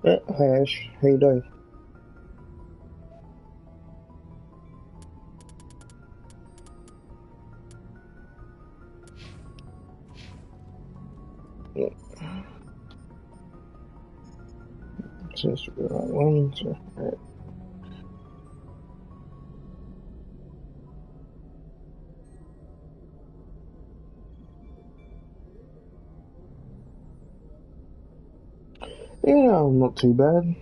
Yeah, hi Ash, how you doing? Yeah, seems to be the right one. So, right. Yeah, I'm not too bad.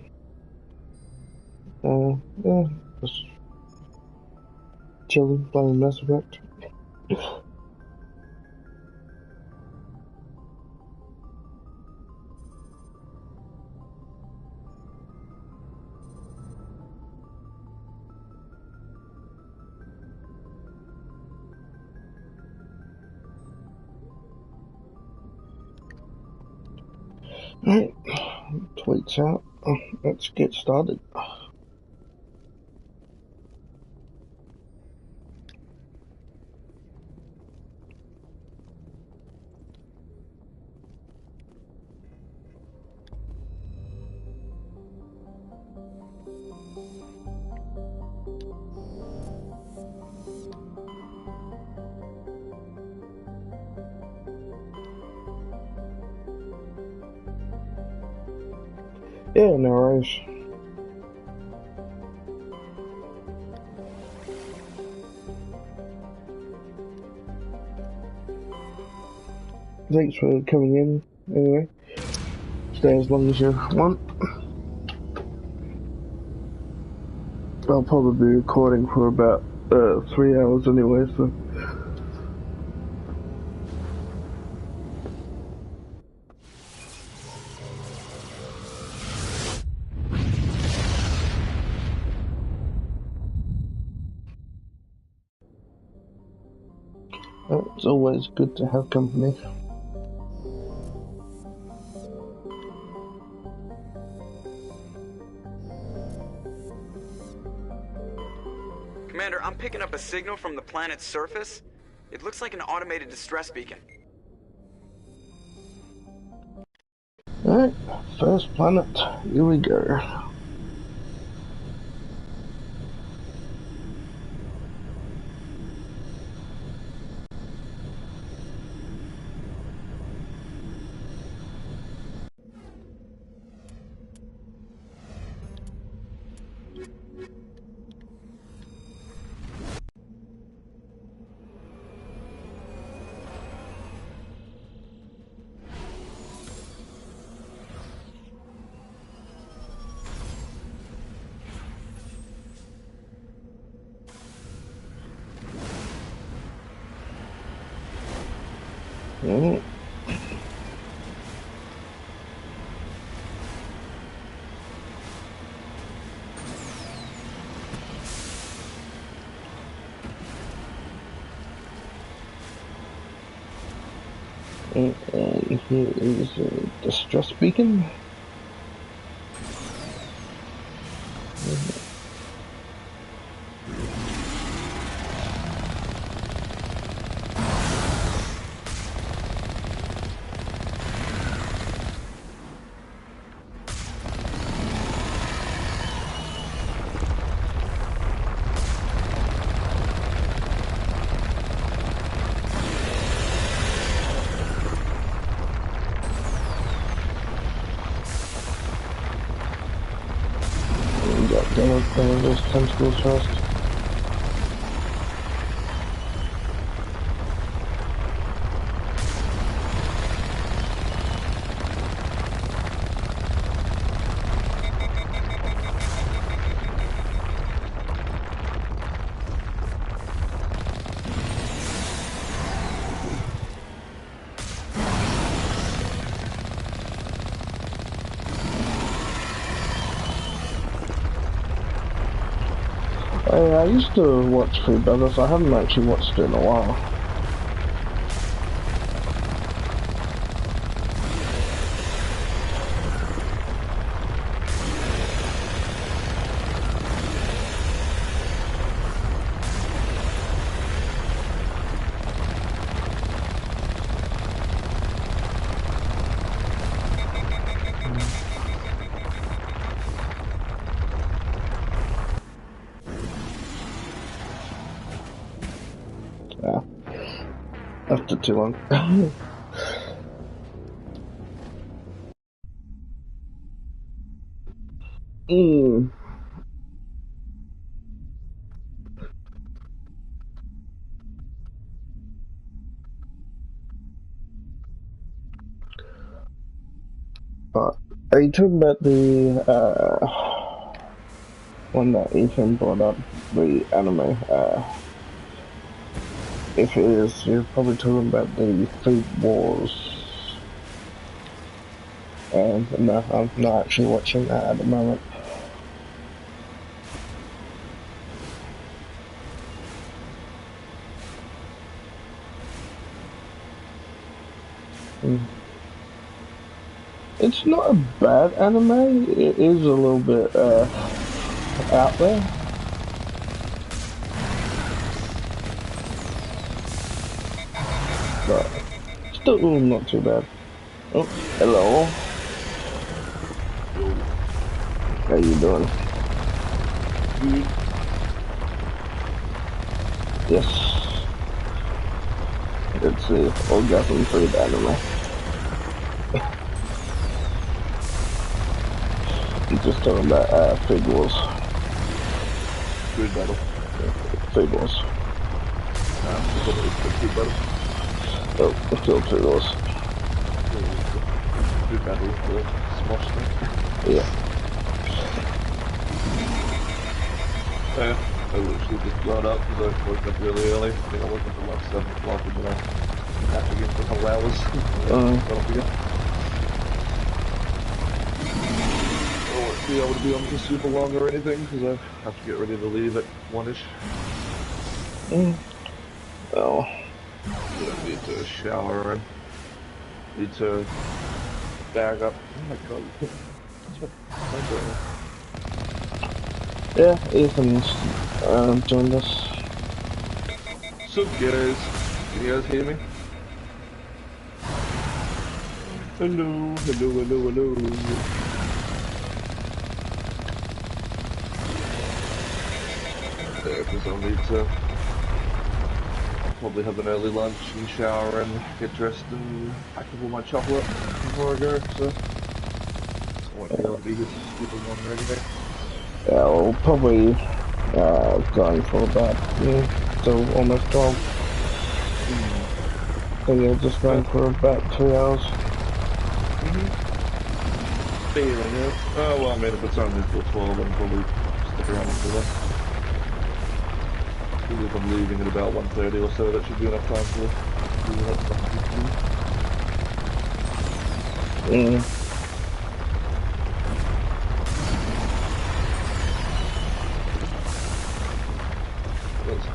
Yeah, just chilling, playing Mass Effect. Right, tweets out. Let's get started. Yeah, no worries. Thanks for coming in. Anyway, stay as long as you want. I'll probably be recording for about 3 hours anyway, so. It's always good to have company. Commander, I'm picking up a signal from the planet's surface. It looks like an automated distress beacon. Alright, first planet. Here we go. Mm. And here is a distress beacon. We got those tentacles first. I used to watch Free Brothers. I haven't actually watched it in a while. Yeah. After too long. mm. But are you talking about the one that Ethan brought up, the anime? If it is, you're probably talking about the Food Wars. No, I'm not actually watching that at the moment. It's not a bad anime. It is a little bit out there. But still not too bad. Oh, hello. How you doing? Good. Yes. It's the orgasm food anime. I'm just talking about Food Wars. Food battle. Food Wars. Food battle. Oh, it's still Food Wars. Food battle with the smosh thing. Yeah. Yeah. I literally just got up because I woke up really early. I think I woke up at like 7 o'clock and then I napped again for a couple hours. Got up again. I won't be able to be on for super long or anything because I have to get ready to leave at 1ish. Oh. I need to shower and need to bag up. Oh my god. Yeah, Ethan's joined us. Sup guys? Can you guys hear me? Hello, hello, hello, hello. Yeah, because I'll need to probably have an early lunch and shower and get dressed and pack up all my chocolate before I go, so I won't be able to be here super long or anything. Yeah, we'll probably going for about till almost 12. So yeah, just going for about 2 hours. Feeling it. Oh well, I mean if it's only till 12 then probably stick around until then. If I'm leaving at about 1:30 or so, that should be enough time to do that stuff.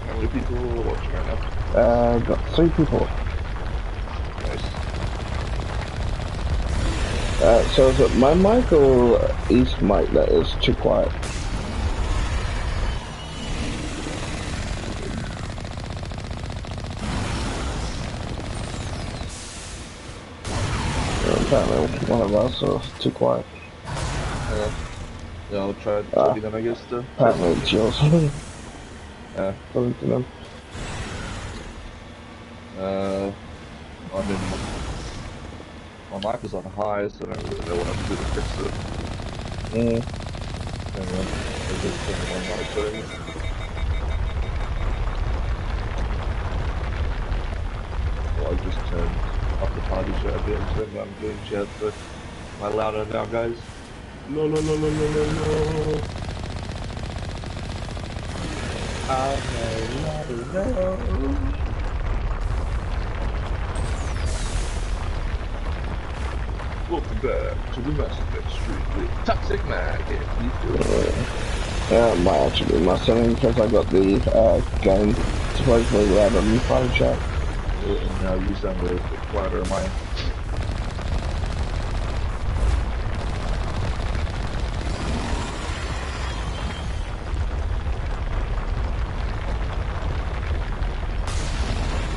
How many people are watching right now? Got 3 people. Nice. So is it my mic or East mic that is too quiet? Apparently one of us is too quiet. Yeah, I'll try talking then I guess to... Apparently it's yours. Yeah. According to them. I mean, my mic is on high, so I don't really know what I'm doing to fix it. Anyway, I'll just turn it on my settings. Well, I just turned up the party chat a bit and turned down game chat, so am I louder now, guys? No. I know. Welcome back to the Mass Effect Street with Toxic Mag. I might actually be my setting because I got the game supposedly loud on the party chat. And now you sound a bit quieter than mine.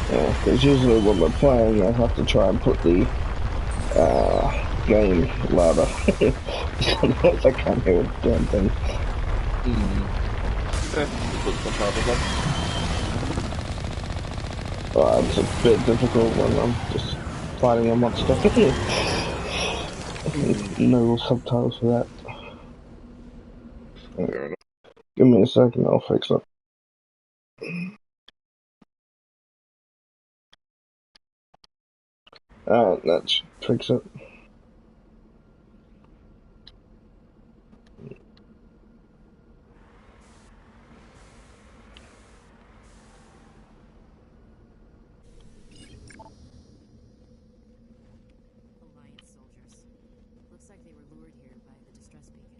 Yeah, because usually when we're playing, I have to try and put the game louder. Otherwise I can't hear a damn thing. It's a bit difficult when I'm just fighting a monster. No subtitles for that. Fair enough. Give me a second, I'll fix it. Alright, that should fix it. Alliance soldiers. Looks like they were lured here by the distress beacon.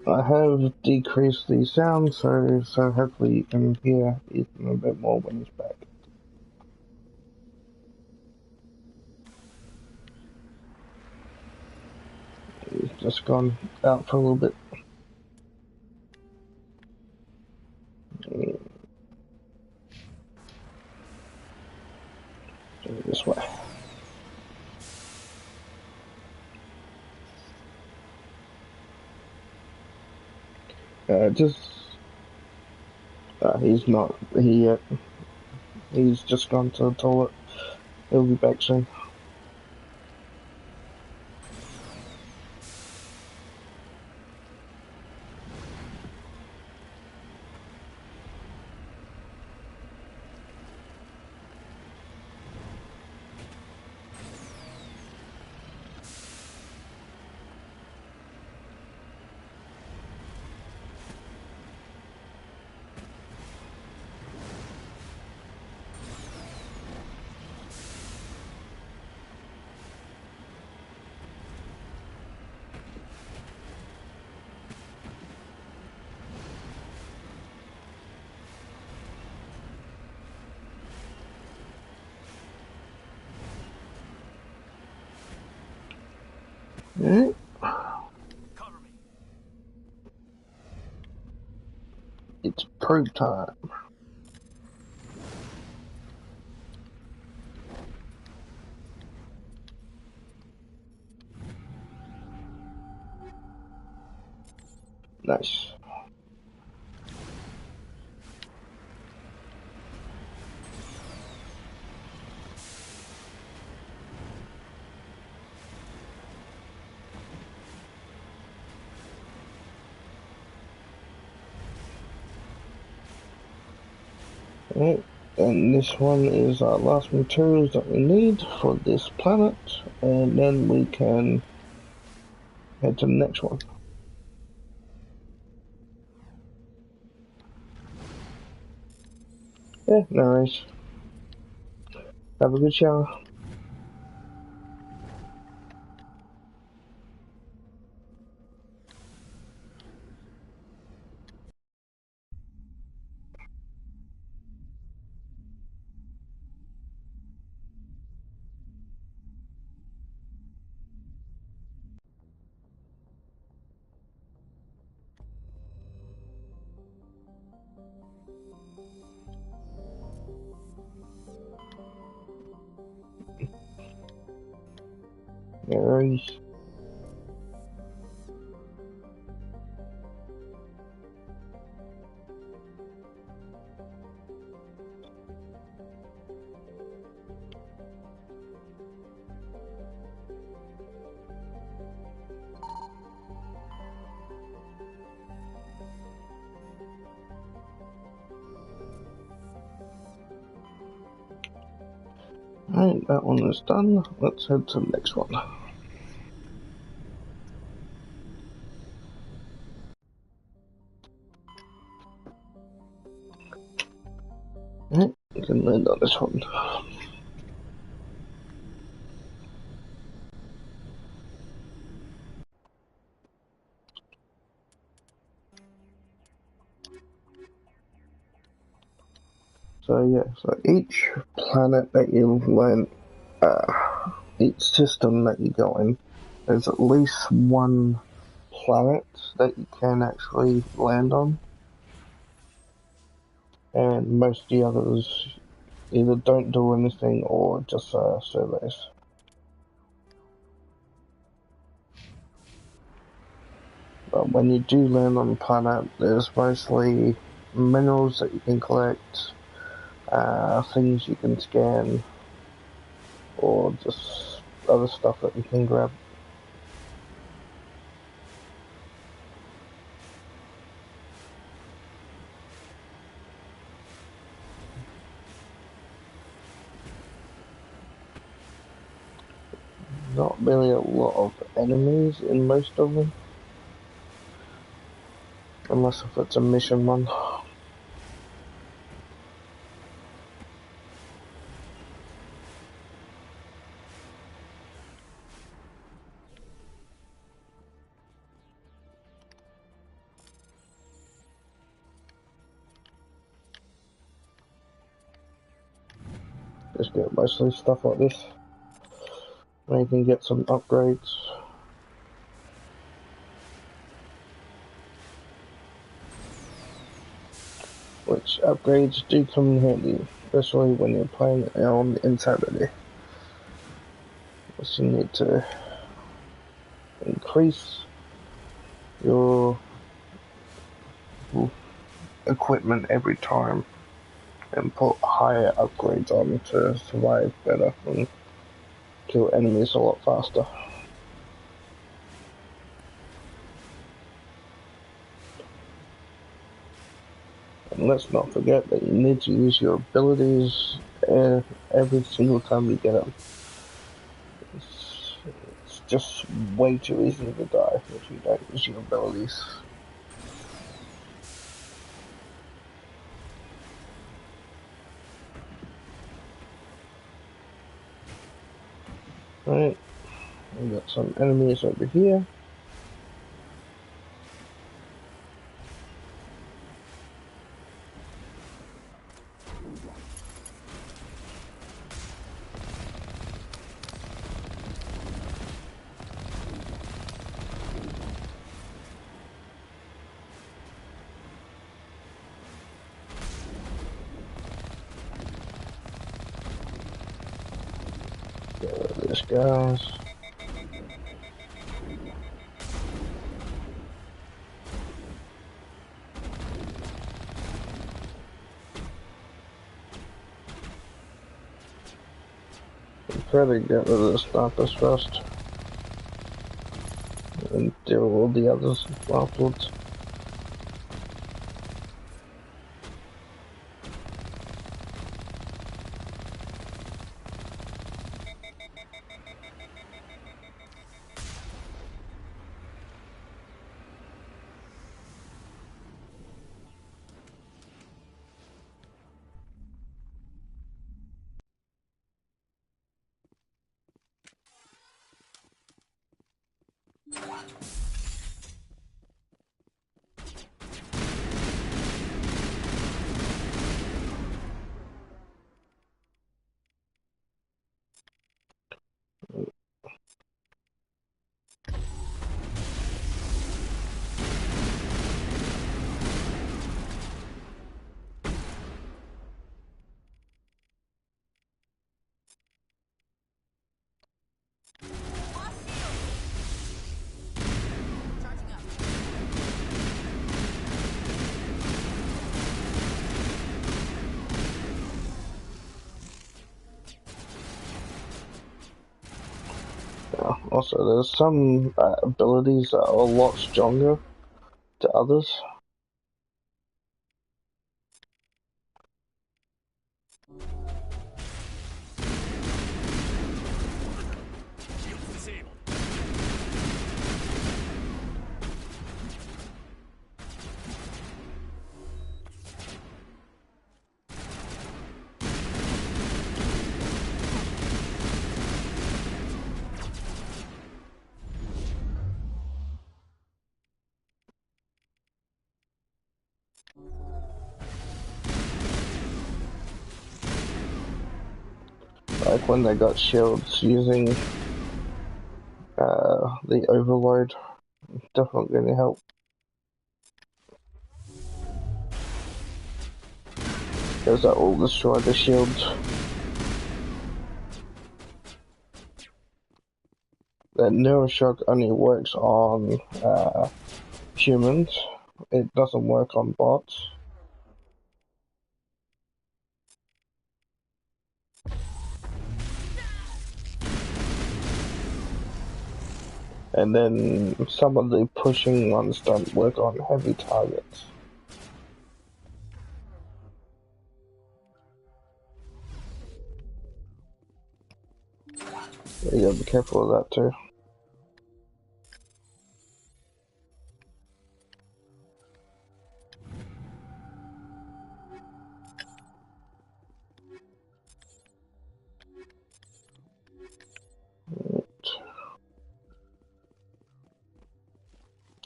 I have decreased the sound, so hopefully you can hear Ethan a bit more when he's back. He's just gone out for a little bit. This way. He's not here yet. He's just gone to the toilet. He'll be back soon. Alright. Cover me. It's probe time. Nice. Alright, and this one is our last materials that we need for this planet, and then we can head to the next one. Yeah, no worries. Have a good shower. No worries. Alright, that one is done. Let's head to the next one. Alright, we can land on this one. So yeah, so each planet that you land, each system that you go in, there's at least one planet that you can actually land on, and most of the others either don't do anything or just surveys. But when you do land on a planet, there's mostly minerals that you can collect, things you can scan, or just other stuff that you can grab. Not really a lot of enemies in most of them, unless if it's a mission one. Just get mostly stuff like this. And you can get some upgrades. Which upgrades do come in handy, especially when you're playing on Insanity. So you need to increase your equipment every time and put higher upgrades on to survive better and kill enemies a lot faster. And let's not forget that you need to use your abilities every single time you get them. It's just way too easy to die if you don't use your abilities. Right, we got some enemies over here. There this goes. Try to get rid of the snipers first and deal with all the others afterwards. Also, there's some abilities that are a lot stronger to others. Shields disabled. Like when they got shields using the overload, definitely going to help. Because that will destroy the shields. That Neuroshock only works on humans. It doesn't work on bots. And then some of the pushing ones don't work on heavy targets. You gotta be careful of that too.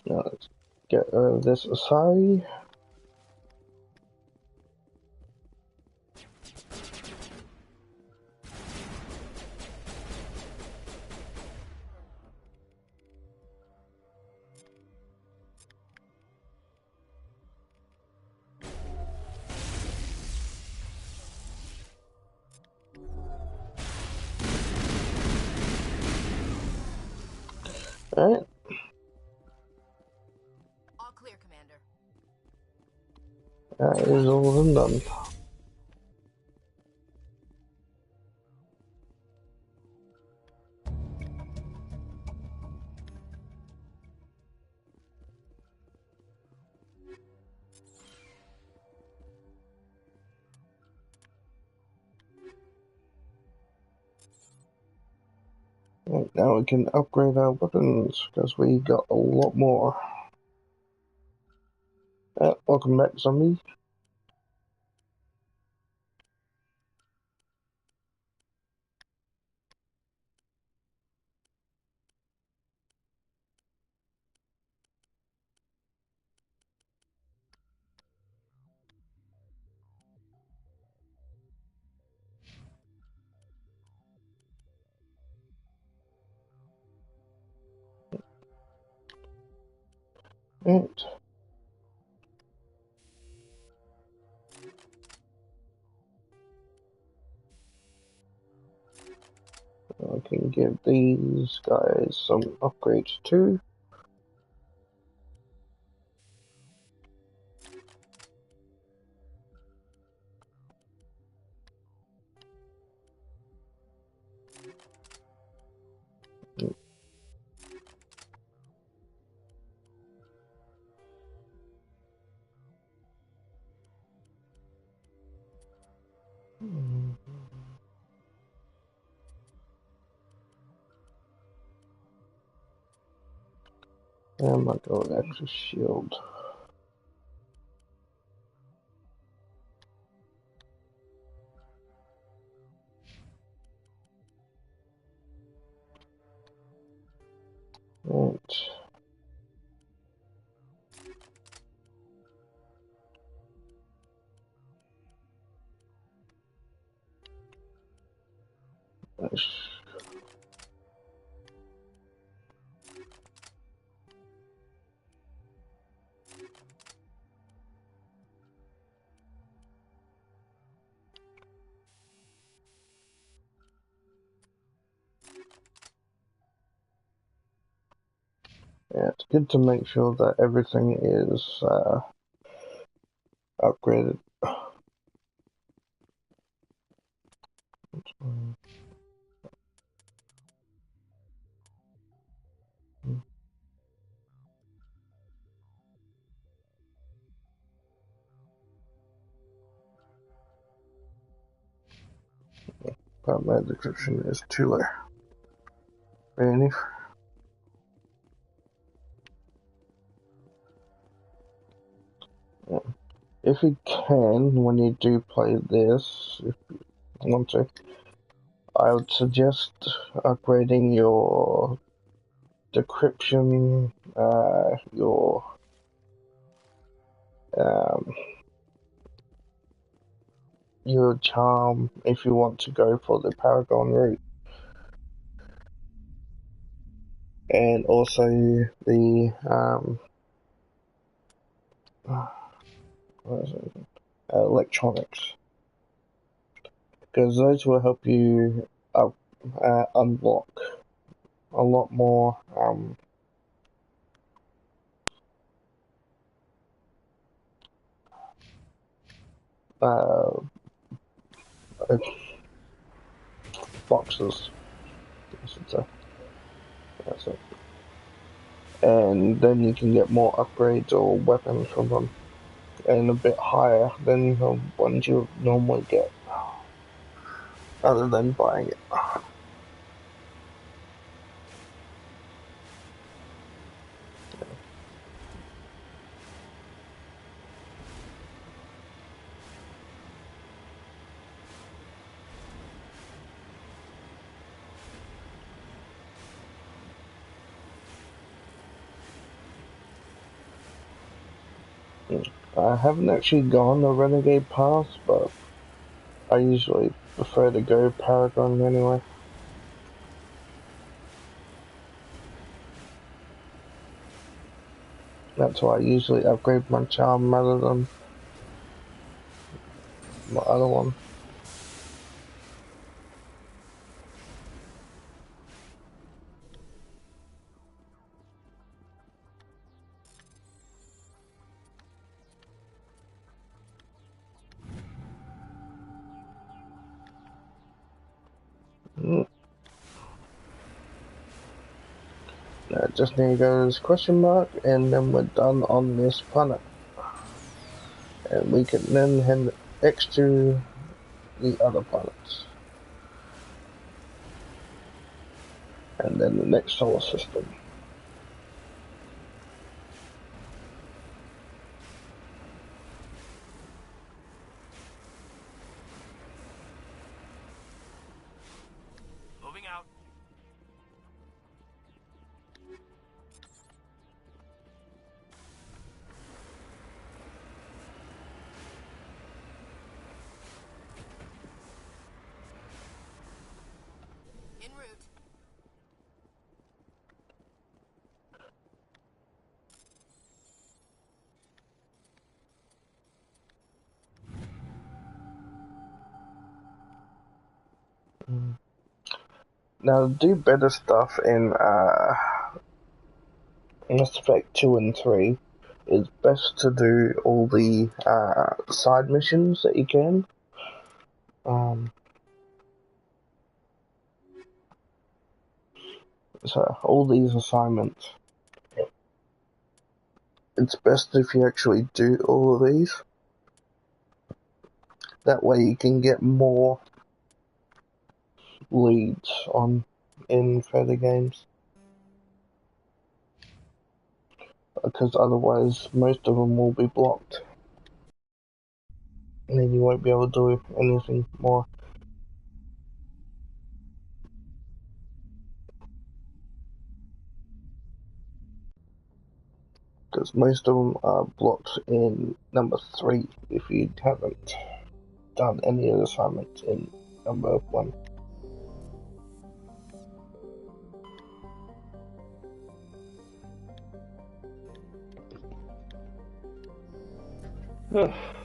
Now let's get rid of this Asari. Alright, All clear, Commander. that is all of them done. Right, now we can upgrade our weapons because we got a lot more. Welcome back, zombie. Right. I can give these guys some upgrades too. And might go with extra shield. Right. Nice. Yeah, it's good to make sure that everything is upgraded. My description is too low. Really? Yeah. If you can, when you do play this, if you want to, I would suggest upgrading your decryption, um, your charm if you want to go for the Paragon route, and also the what is it? Electronics, because those will help you unlock a lot more uh, boxes, I should say. That's it. and then you can get more upgrades or weapons from them, and a bit higher than the ones you normally get, other than buying it. I haven't actually gone the Renegade Pass, but I usually prefer to go Paragon anyway. That's why I usually upgrade my charm rather than my other one. Just need to go to this question mark, and then we're done on this planet. And we can then head next to the other planets. And then the next solar system. Moving out. En route. Now, to do better stuff in Mass Effect 2 and 3, it's best to do all the side missions that you can. So, all these assignments. It's best if you actually do all of these. That way you can get more leads on in further games. Because otherwise most of them will be blocked. And then you won't be able to do anything more. Because most of them are blocked in number 3 if you haven't done any of the assignments in number 1.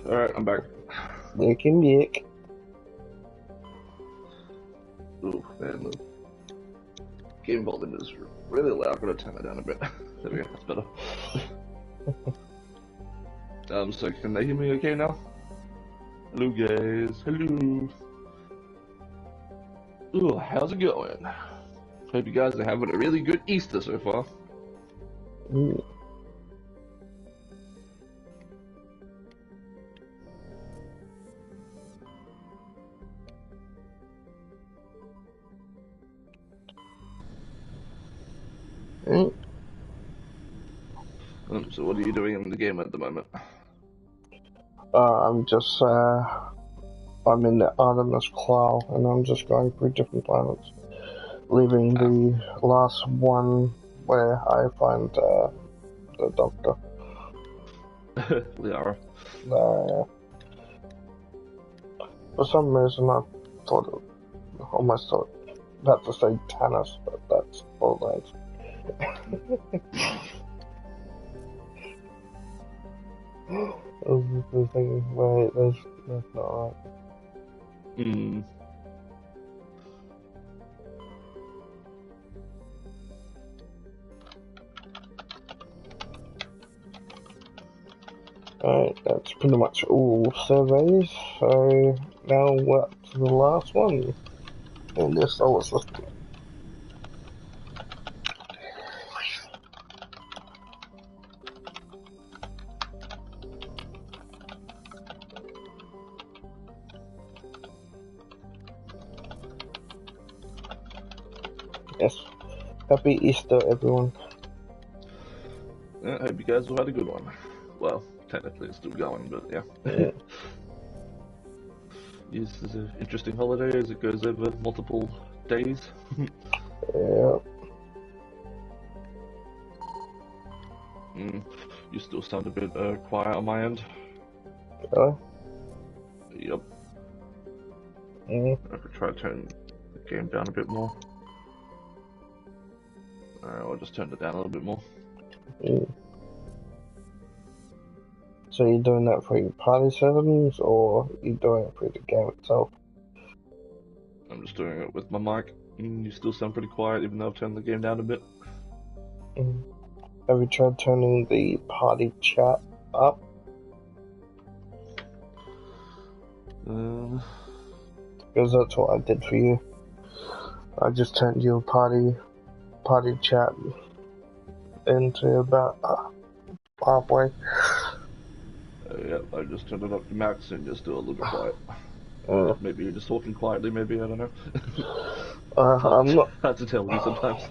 Alright, I'm back. Nick and Nick. Ooh, man, the game volume is really loud. I'm gonna turn it down a bit. There we go, that's better. So can they hear me okay now? Hello guys, hello. Ooh, how's it going? Hope you guys are having a really good Easter so far. Ooh. So what are you doing in the game at the moment? I'm just I'm in the Artemis Cloud, and I'm just going through different planets, leaving the last one where I find the Doctor. Liara. For some reason I almost thought about to say Tanis, but that's all right. I was just thinking, wait, that's not right. Alright, that's pretty much all surveys, so now we're up to the last one in this solar system. Yes. Happy Easter, everyone. Yeah, I hope you guys all had a good one. Well, technically it's still going, but yeah. Yeah. Yes, it's an interesting holiday as it goes over multiple days. Yeah. You still sound a bit quiet on my end. Really? Yep. Mm. I could try to turn the game down a bit more. I'll just turn it down a little bit more. Mm. So you're doing that for your party settings, or you doing it for the game itself? I'm just doing it with my mic. You still sound pretty quiet, even though I've turned the game down a bit. Mm. Have you tried turning the party chat up? Because that's what I did for you. I just turned your party chat into about halfway. Yeah, I just turned it up to max and just do a little bit quiet. Mm. Maybe you're just talking quietly, maybe, I don't know. I'm not Hard to tell you sometimes.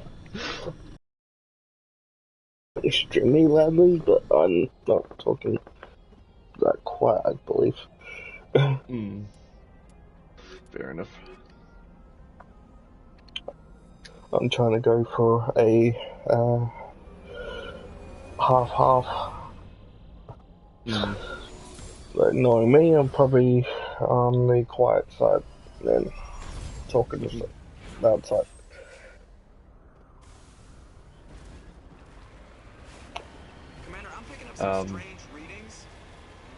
extremely loudly, but I'm not talking that quiet, I believe. Fair enough. I'm trying to go for a half-half. But knowing me, I'm probably on the quiet side, then talking to the loud side. Commander, I'm picking up some strange readings.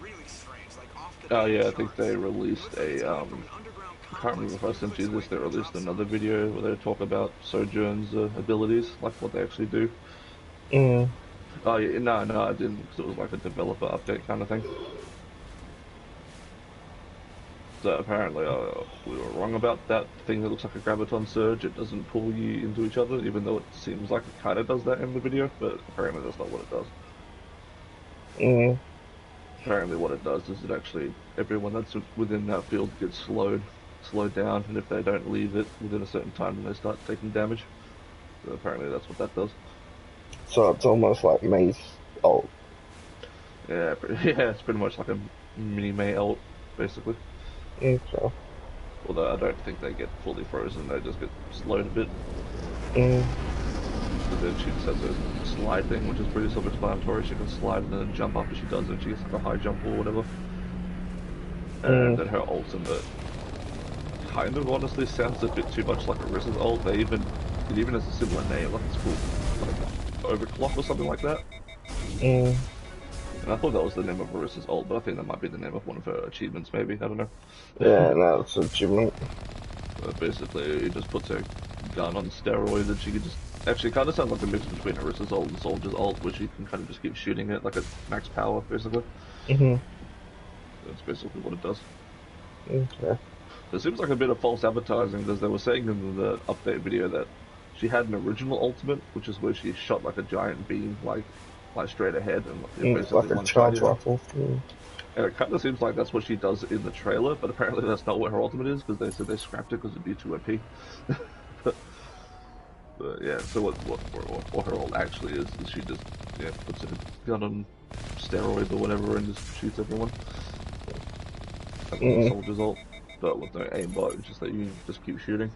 Really strange, like off the Oh damn yeah, I think charts. they It released looks like it's a coming from an underground I can't remember complex if I sent you few this. clicks They away from the released top another surface. video where they talk about Sojourn's abilities, like what they actually do. Mm. Oh yeah, no, I didn't, because it was like a developer update kind of thing. So apparently, we were wrong about that thing that looks like a graviton surge. It doesn't pull you into each other, even though it seems like it kind of does that in the video, but apparently that's not what it does. Mm. Apparently what it does is it actually, everyone that's within that field gets slowed down, and if they don't leave it within a certain time, then they start taking damage. So apparently that's what that does. So it's almost like Maze ult. Yeah, yeah, it's pretty much like a mini May ult, basically. Okay. Although I don't think they get fully frozen, they just get slowed a bit. Mm. But then she just has a slide thing, which is pretty self-explanatory. She can slide and then jump up as she does it. She gets like a high jump or whatever. And then her ultimate kind of honestly sounds a bit too much like Orisa's ult. It even has a similar name, like it's called like Overclock or something like that. Mm. And I thought that was the name of Orisa's ult, but I think that might be the name of one of her achievements, maybe. I don't know. Yeah, that's an achievement. Basically, it just puts her gun on steroids, and she can just actually kind of sounds like a mix between Orisa's ult and Soldier's ult, where she can kind of just keep shooting it like a max power, basically. That's basically what it does. Okay. It seems like a bit of false advertising, because they were saying in the update video that she had an original ultimate, which is where she shot like a giant beam, like straight ahead, and basically Like a one charge shot. rifle. And it kind of seems like that's what she does in the trailer, but apparently that's not what her ultimate is, because they said they scrapped it because it'd be too OP. But yeah, so what her ult actually is she just puts a gun on steroids or whatever and just shoots everyone. That's like a soldier's ult, but with no aimbot. It's just that you just keep shooting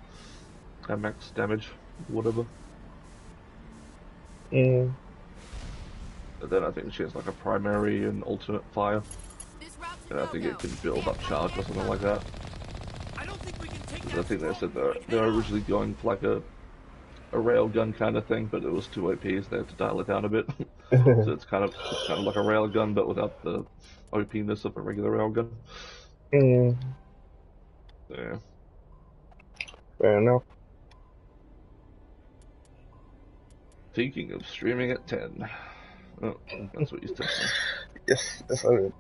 at max damage, whatever. Mm. And then I think she has like a primary and alternate fire, and I think it can build up charge or something like that. I don't think we can take I think they said they're originally going for like a railgun kind of thing, but it was too OP, so they had to dial it down a bit. So it's kind of like a railgun, but without the OP-ness of a regular railgun. Mm. Yeah. Fair enough. Thinking of streaming at 10. Oh, that's what you said. Yes, I did.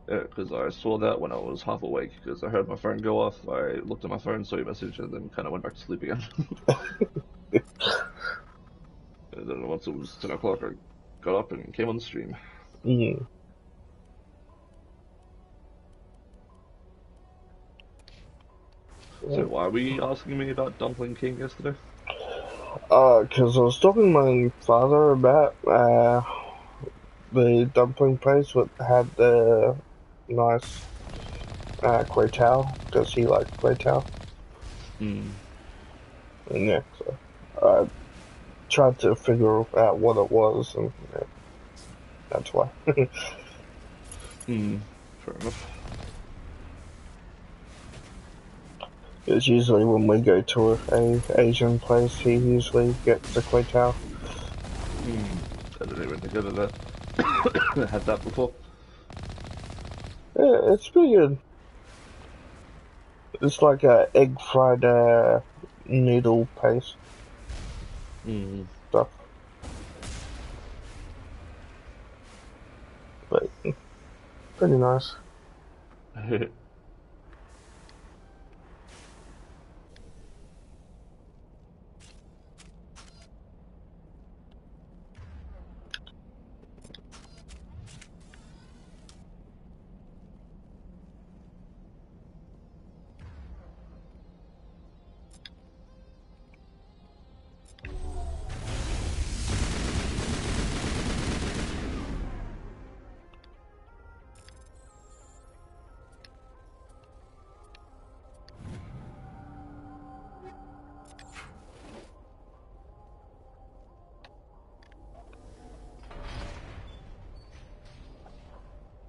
Yeah, because I saw that when I was half awake, because I heard my phone go off, I looked at my phone, saw your message, and then kind of went back to sleep again. And then once it was 10 o'clock, I got up and came on the stream. Mm. So why were you asking me about Dumpling King yesterday? Cause I was talking to my father about, the dumpling place that had the nice, Kway Tao, cause he liked Kway Tao. Hmm. And yeah, so I tried to figure out what it was, and yeah, that's why. Hmm. Fair enough. It's usually when we go to a Asian place, he usually gets a Kway Tao. Hmm. I didn't even think of that. I had that before. Yeah, it's pretty good. It's like a egg fried noodle paste Hmm. stuff, but pretty nice.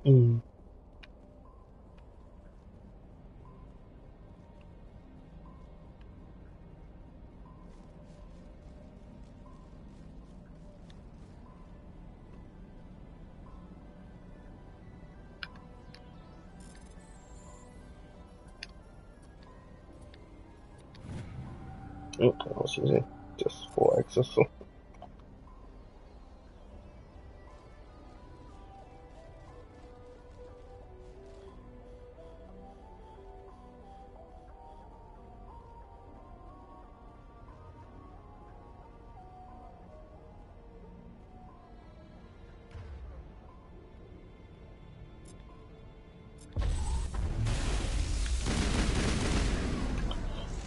Mm. Okay, I was using just 4 axis.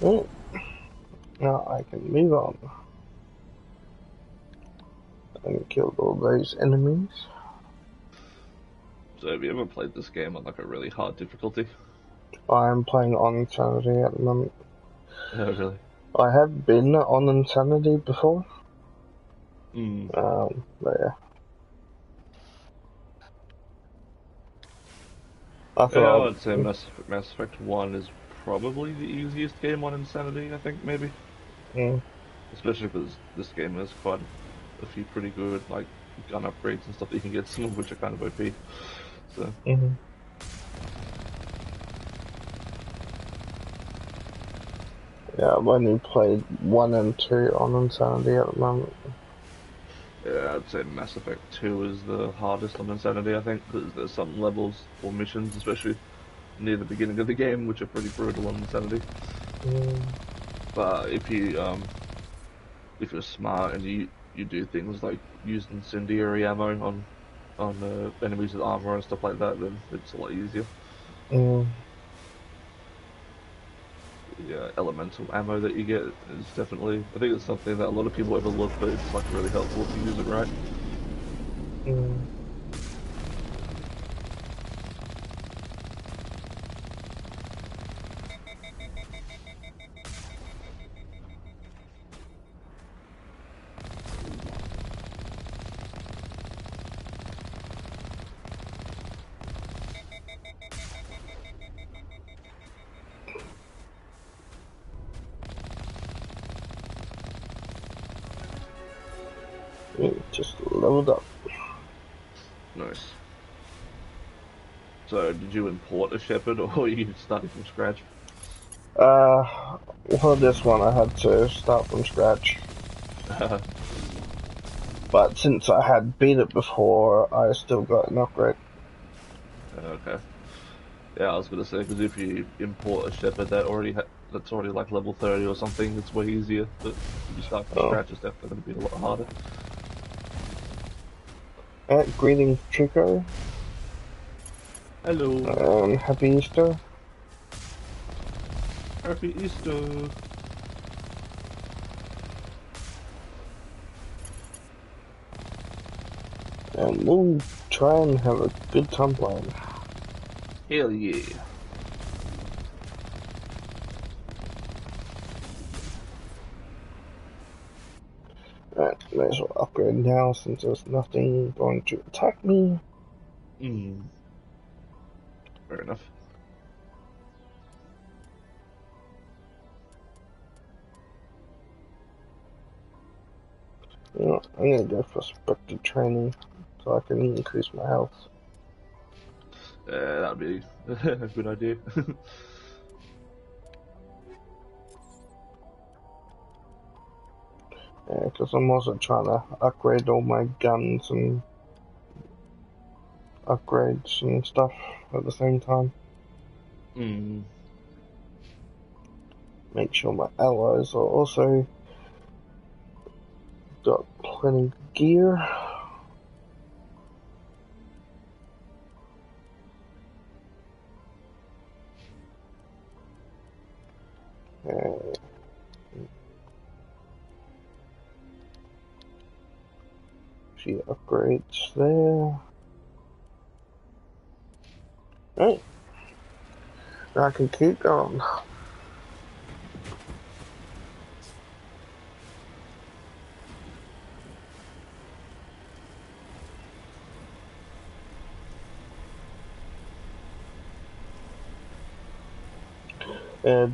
Mm. Now I can move on and kill all those enemies. So have you ever played this game on like a really hard difficulty? I am playing on Insanity at the moment. Oh, really? I have been on Insanity before, Hmm. but yeah, I Yeah, thought, I'd say Mass Effect 1 is probably the easiest game on Insanity, I think, maybe. mm, Especially because this game has quite a few pretty good, like, gun upgrades and stuff that you can get, some of which are kind of OP. So, mm, yeah, I've only played 1 and 2 on Insanity at the moment. yeah, I'd say Mass Effect 2 is the hardest on Insanity, I think, because there's some levels or missions, especially near the beginning of the game, which are pretty brutal on Insanity. Mm, But if you're smart and you do things like use incendiary ammo on enemies with armor and stuff like that, then it's a lot easier. mm, The elemental ammo that you get is definitely, I think it's something that a lot of people overlook, but it's like really helpful if you use it right. mm. Just leveled up. Nice. So, did you import a Shepherd or you started from scratch? Uh, for this one I had to start from scratch. But since I had beat it before, I still got an upgrade. Okay. Yeah, I was gonna say because if you import a Shepherd that's already like level 30 or something, it's way easier. But if you start from Oh. scratch, it's definitely gonna be a lot harder. Greetings, Chico, Hello, and Happy Easter. happy Easter. And we'll try and have a good time playing. Hell yeah. Right, may as well upgrade now since there's nothing going to attack me. Fair enough. You know, I'm gonna go for Spectre training so I can increase my health. That'd be a good idea. Yeah, because I'm also trying to upgrade all my guns and upgrades and stuff at the same time. Make sure my allies are also got plenty of gear. Few upgrades there. Right. I can keep going.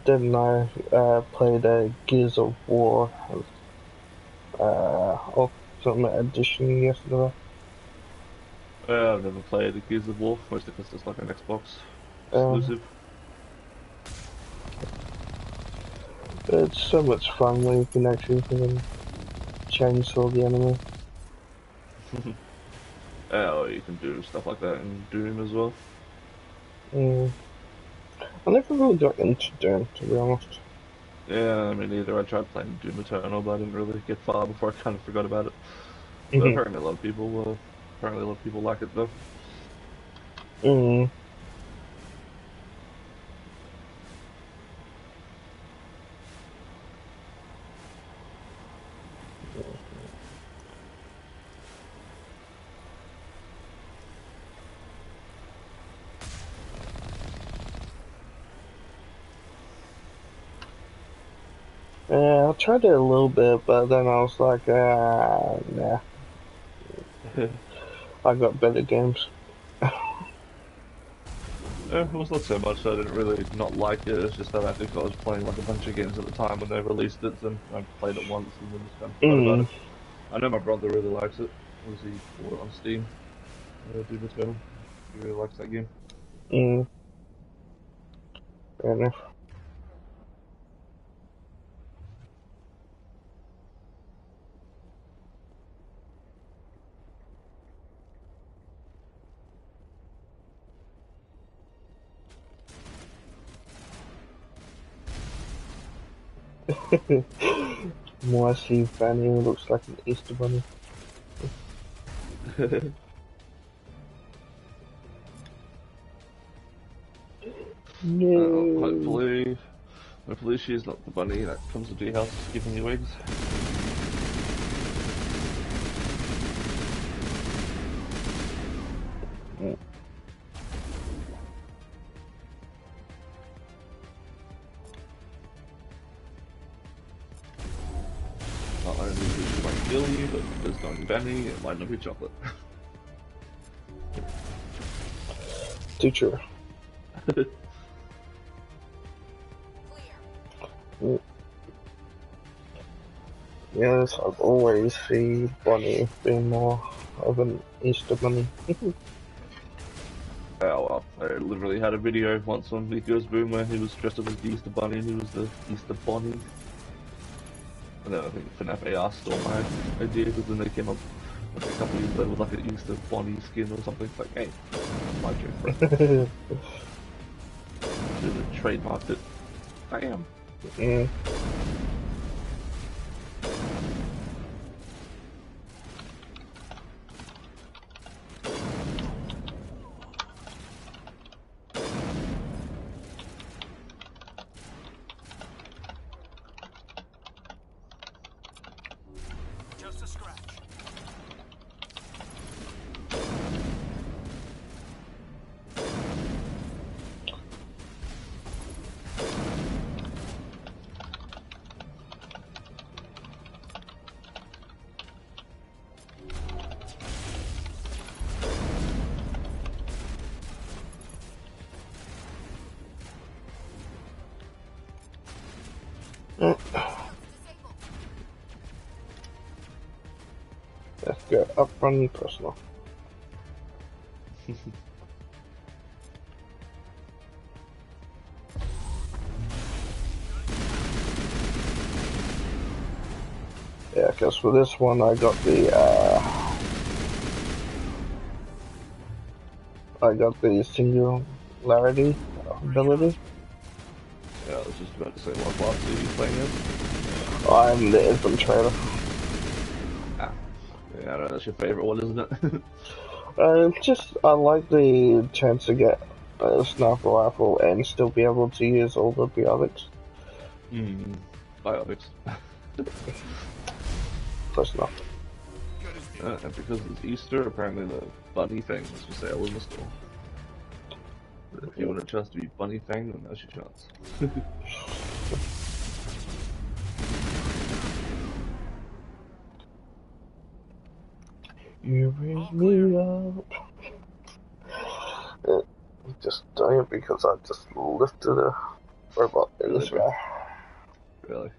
Then I played Gears of War Ultimate Edition yesterday. I've never played the Gears of War, mostly because it's like an Xbox exclusive. It's so much fun when you can actually chainsaw the enemy. Or you can do stuff like that in Doom as well. I never really got into Doom, to be honest. Yeah, I mean, either I tried playing Doom Eternal, but I didn't really get far before I kind of forgot about it. But apparently a lot of people like it though. Yeah, I tried it a little bit, but then I was like, nah. I got better games. It was not so much. I didn't really not like it. It's just that I think I was playing like a bunch of games at the time when they released it, and I played it once and then just kind of forgot about it. I know my brother really likes it. He bought it on Steam? Doom Eternal. He really likes that game. Fair enough. More I see Fanny looks like an Easter bunny. No. Hopefully she's not the bunny that comes to your house giving you eggs. Not only does she might kill you, but there's no bunny, it might not be chocolate. Teacher. Yes, I've always seen Bonnie being more of an Easter bunny. Oh well, I literally had a video once on Nick Goes Boom where he was dressed up as the Easter Bunny and he was the Easter Bonnie. And then I think FNAF AR stole my idea because then they came up like a couple years later with like an Easter Bonnie skin or something. It's like, hey, my joke, bro. Should have trademarked it. Damn. Mm. Let's go up run personal. Yeah, because for this one I got the singularity ability. Yeah, I was just about to say what class are you playing as? I'm the infiltrator. Ah. Yeah, I know, that's your favourite one, isn't it? I like the chance to get a sniper rifle and still be able to use all the biotics. Biotics. Close enough. And because it's Easter, apparently the bunny thing is for sale in the store. But if you want a chance to be bunny fang, then that's your chance. You raise me up. Just dying because I just lifted a robot in the sky. Really?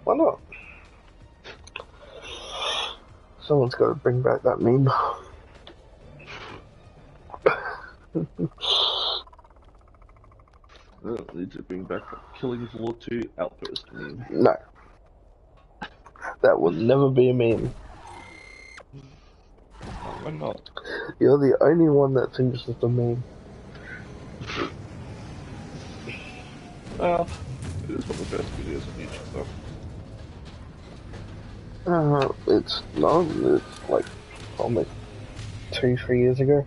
Why not? Someone's got to bring back that meme. Need to bring back the Killing Floor 2 Outburst meme. No. That will never be a meme. Why not? You're the only one that thinks it's a meme. It is one of the best videos on YouTube, though. It's not. It's like almost 2-3 years ago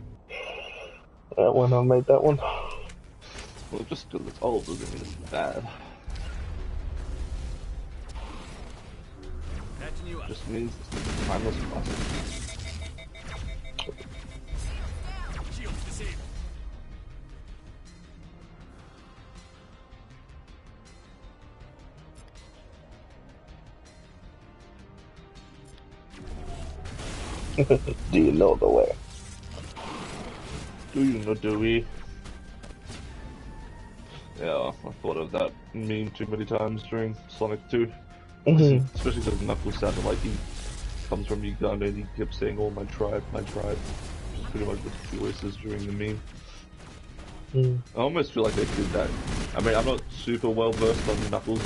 when I made that one. Well, just because it's old doesn't mean it's bad. Patching you up. Just means it's a timeless classic. Shields disabled. Do you know the way? Do you know Dewey? Yeah, I thought of that meme too many times during Sonic 2. Especially because Knuckles sounded like he comes from Uganda and he kept saying, "Oh, my tribe, my tribe." Which is pretty much what the voices during the meme. I almost feel like they did that. I mean, I'm not super well versed on Knuckles'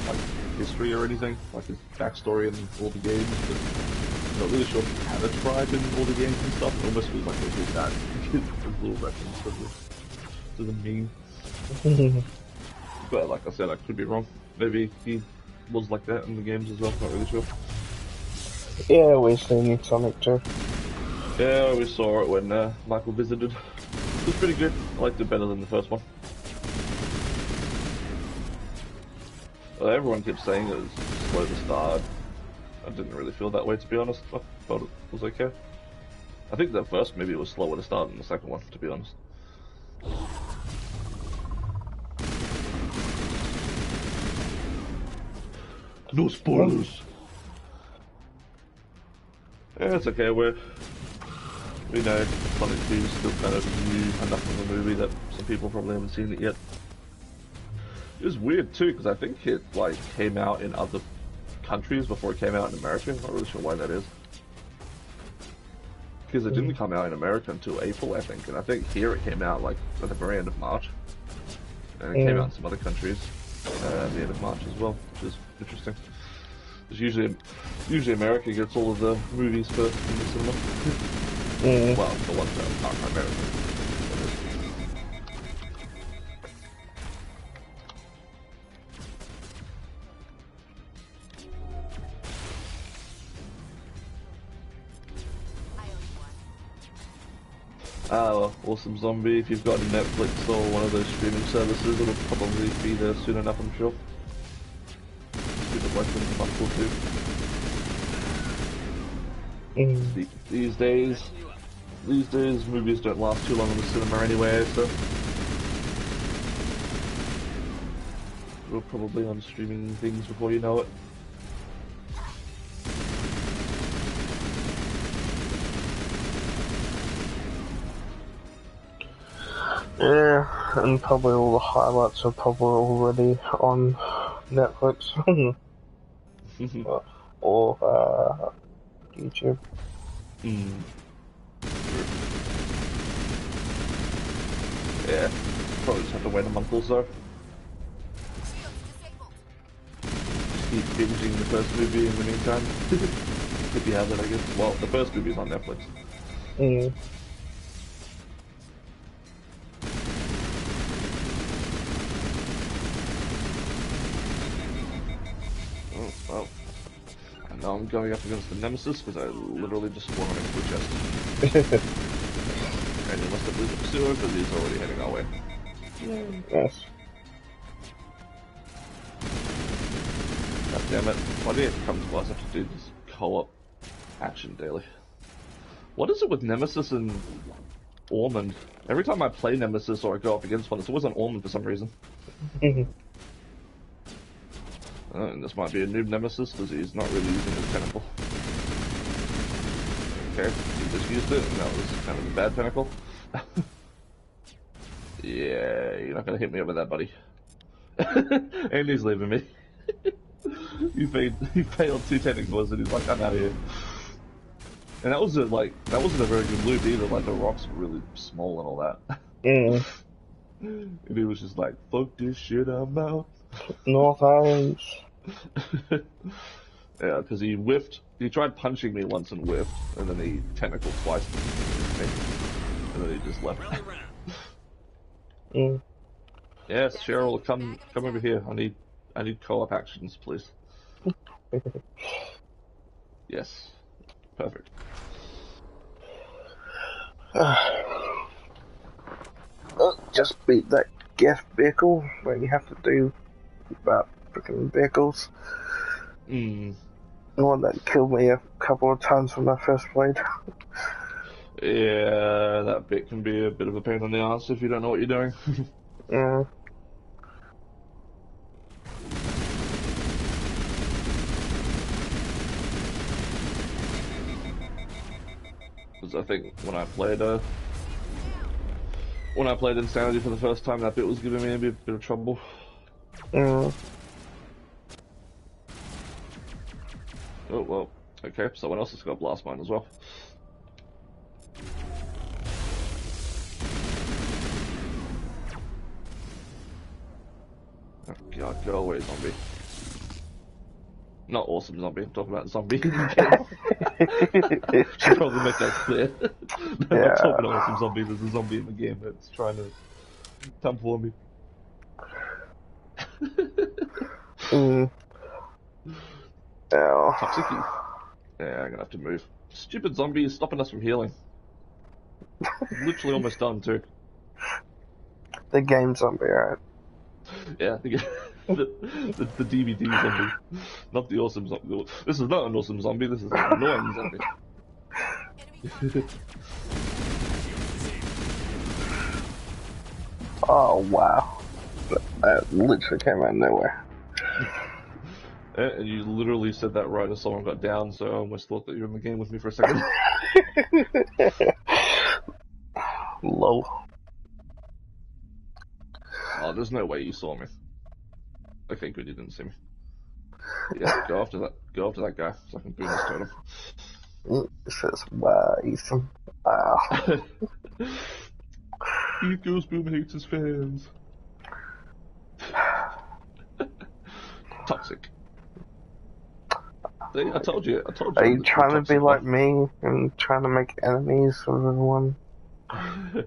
like history or anything, like his backstory in all the games, but I'm not really sure if he had a tribe in all the games and stuff. It almost feels like they did that. A little reference to the meme. But like I said, I could be wrong. Maybe he was like that in the games as well, not really sure. Yeah, we've seen Sonic 2. Yeah, we saw it when Michael visited. It was pretty good. I liked it better than the first one. Well, everyone kept saying it was slow to start. I didn't really feel that way, to be honest. I thought it was okay. I think the first maybe it was slower to start than the second one, to be honest. No spoilers. Yeah, it's okay. We know Sonic 2 is still kind of new enough of a movie that some people probably haven't seen it yet. It was weird too because I think it like came out in other countries before it came out in America. I'm not really sure why that is. Because it didn't come out in America until April, I think, and I think here it came out like at the very end of March, and it came out in some other countries at the end of March as well, which is interesting. Because usually America gets all of the movies first in the cinema. Well, the ones that aren't American. Awesome Zombie, if you've got Netflix or one of those streaming services, it'll probably be there soon enough, I'm sure. Super like in a month or two. These days, movies don't last too long in the cinema anyway, so we're probably on streaming things before you know it. Yeah, and probably all the highlights are probably already on Netflix or YouTube. Yeah, probably just have to wait a month or so. Just keep binging the first movie in the meantime. If you have it, I guess. Well, the first movie's on Netflix. Oh, well. I know I'm going up against the Nemesis because I literally just swung next to the chest. And you must have moved up sewer because he's already heading our way. Yes. God damn it. Why do you come to us have to do this co-op action daily? What is it with Nemesis and Ormond? Every time I play Nemesis or I go up against one, it's always an Ormond for some reason. And this might be a noob Nemesis because he's not really using his tentacle. Okay, he just used it and that was kind of a bad tentacle. Yeah, you're not gonna hit me over that, buddy. And he's leaving me. He failed 2 tentacles and he's like, I'm out of here. And that wasn't a very good loop either, like the rocks were really small and all that. And he was just like, fuck this shit, I'm out. No thanks. Yeah, because he whiffed. He tried punching me once and whiffed, and then he tentacled twice. And then he just left. Yes, Cheryl, come over here. I need co-op actions, please. Yes. Perfect. Just beat that gas vehicle where you have to do about freaking vehicles. The one that killed me a couple of times when I first played. Yeah, that bit can be a bit of a pain in the ass if you don't know what you're doing. Yeah. Because I think when I played Insanity for the first time, that bit was giving me a bit of trouble. Yeah. Oh, well, okay, someone else has got blast mine as well. Oh god, go away, zombie. Not awesome zombie, I'm talking about zombie. Should probably make that clear. I'm not talking about awesome zombie, there's a zombie in the game that's trying to come for me. Toxicity. Yeah, I'm gonna have to move. Stupid zombie is stopping us from healing. Literally almost done too. The game zombie, right? Yeah, the DVD zombie. Not the awesome zombie. This is not an awesome zombie, this is an annoying zombie. Oh wow. That literally came out of nowhere. And you literally said that right as someone got down, so I almost thought that you were in the game with me for a second. Lol. Oh, there's no way you saw me. Okay, good, you didn't see me. Yeah, go after that guy, so I can boom his totem. It says, wow, Ethan. Wow. Ethos Boom hates his fans. Toxic. See, I told you. Are you trying to be like me and trying to make enemies of everyone? I'm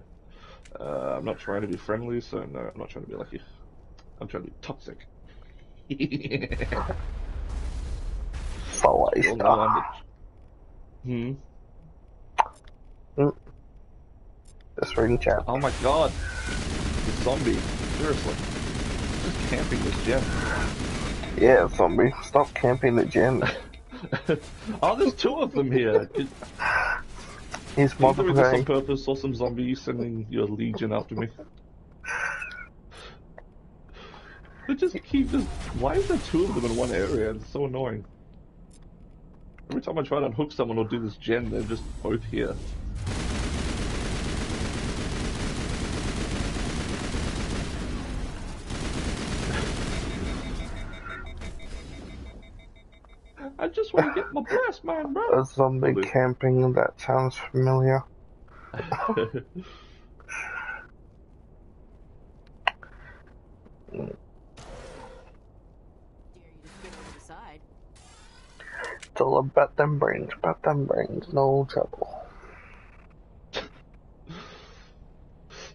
not trying to be friendly, so no, I'm not trying to be like you. I'm trying to be toxic. Follow You'll know I'm the... Just reading chat. Oh my god! The zombie. Seriously. Just camping this gem. Yeah, zombie. Stop camping the gem. Oh, there's 2 of them here. He's Either is this on multiplying. purpose or some zombie sending your legion after me. They just keep just... Why is there 2 of them in one area? It's so annoying. Every time I try to unhook someone or do this gen, they're just both here. just want to get my blast mine, bro. A zombie Probably. camping, that sounds familiar. Dare you to spit on the side. It's all about them brains, no trouble.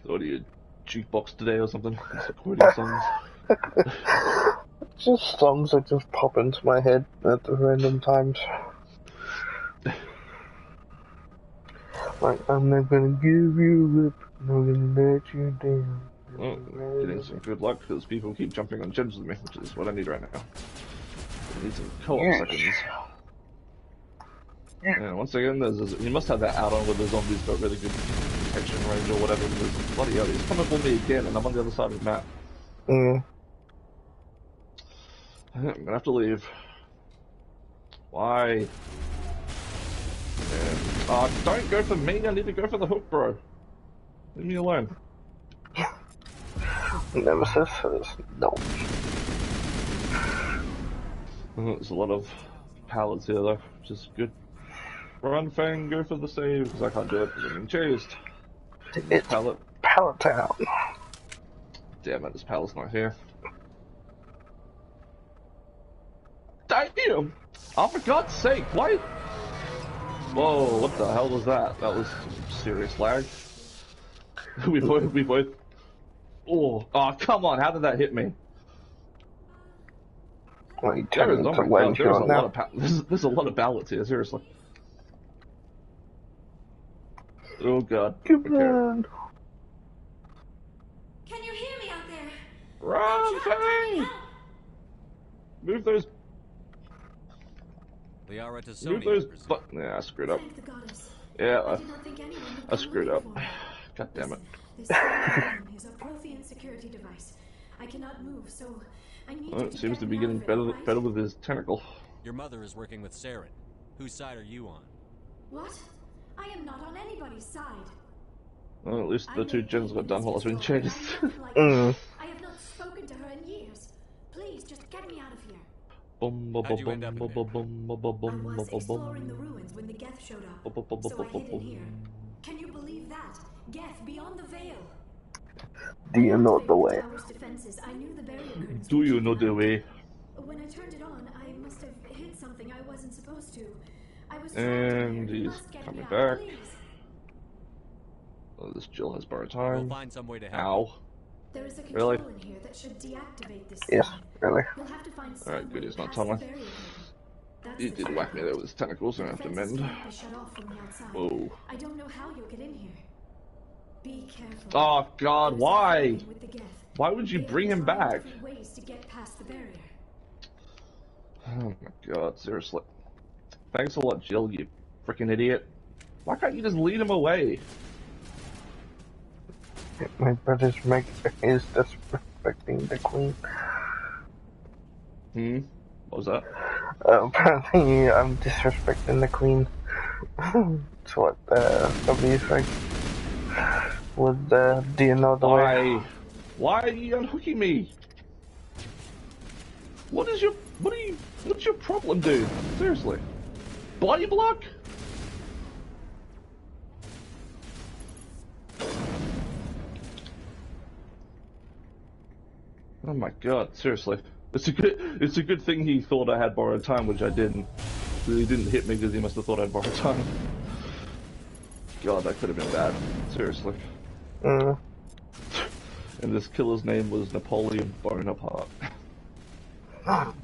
What are you, jukebox today or something? Just quoting songs. Just songs that just pop into my head at the random times. Like, I'm not gonna give you up, I'm gonna let you down. Well, getting some good luck because people keep jumping on gems with me, which is what I need right now. I need some co-op seconds. Yeah, once again, you must have that add-on where the zombies got really good detection range or whatever, because bloody hell, he's coming for me again and I'm on the other side of the map. Mm. I'm gonna have to leave. Why? Yeah. Don't go for me, I need to go for the hook, bro. Leave me alone. Nemesis says no. There's a lot of pallets here though, which is good. Run, Fang, go for the save, because I can't do it because I'm being chased. It's Pallet. Pallet Town. Damn it, this pallet's not here. Damn! Oh, for God's sake, why? Whoa, what the hell was that? That was some serious lag. we both. Oh, come on, how did that hit me? Well, you There's, turn oh into my when God, there's a you're now. lot of there's a lot of pallets here, seriously. Oh God. Come Okay. on. Can you hear me out there? Run, Fang! Move those. Liara to Move Sony. those. Yeah, I screwed up. Thank the goddess. Yeah, I did not think anyone would I come screwed looking up. for me. God damn it. This phone is a Prothean security device. I cannot move, so I need Well, you it to seems get to be me getting out of it, better, alright? better with his tentacle. Your mother is working with Saren. Whose side are you on? What? I am not on anybody's side. Well, at least the I two may gens be got done while I was being Mistress chased. Laura, but I'm nothing like Mm. that. I have not spoken to her in years. Please, just get me out of here. How'd you end up in there? I was exploring the ruins when the Geth showed up, so I hid in here. Can you believe that? Geth beyond the veil. Do you know the way? Tower's defenses. I knew the barrier curtains Do would you keep know them the out. way? When I turned it on, I must have hit something I wasn't supposed to. I was And trapped in here. You he's must get coming me out, back. please. Oh, this Jill has borrowed We'll time. find some way to help. Ow. There is a control Really? in here that should deactivate this Yes, thing. really. You'll have to find some Alright, good, way he's not past the tunneling. barrier curtain. That's He the did trick. whack me there with his tentacles, so I have to Defenses mend. can't be shut off from the outside. Whoa. I don't know how you'll get in here. Be careful. Oh God, There's why? something with the Geth. Why would you They are bring him trying back? different ways to get past the barrier. Oh my God, seriously. Thanks a lot, Jill, you freaking idiot. Why can't you just lead him away? My brother's make is disrespecting the queen. What was that? Apparently, I'm disrespecting the queen. That's what W think. With do you know the way? Why are you unhooking me? What's your problem, dude? Seriously. Body block? Oh my God, seriously. It's a good thing he thought I had borrowed time, which I didn't. He didn't hit me because he must have thought I'd borrowed time. God, that could have been bad. Seriously. Mm. And this killer's name was Napoleon Bonaparte.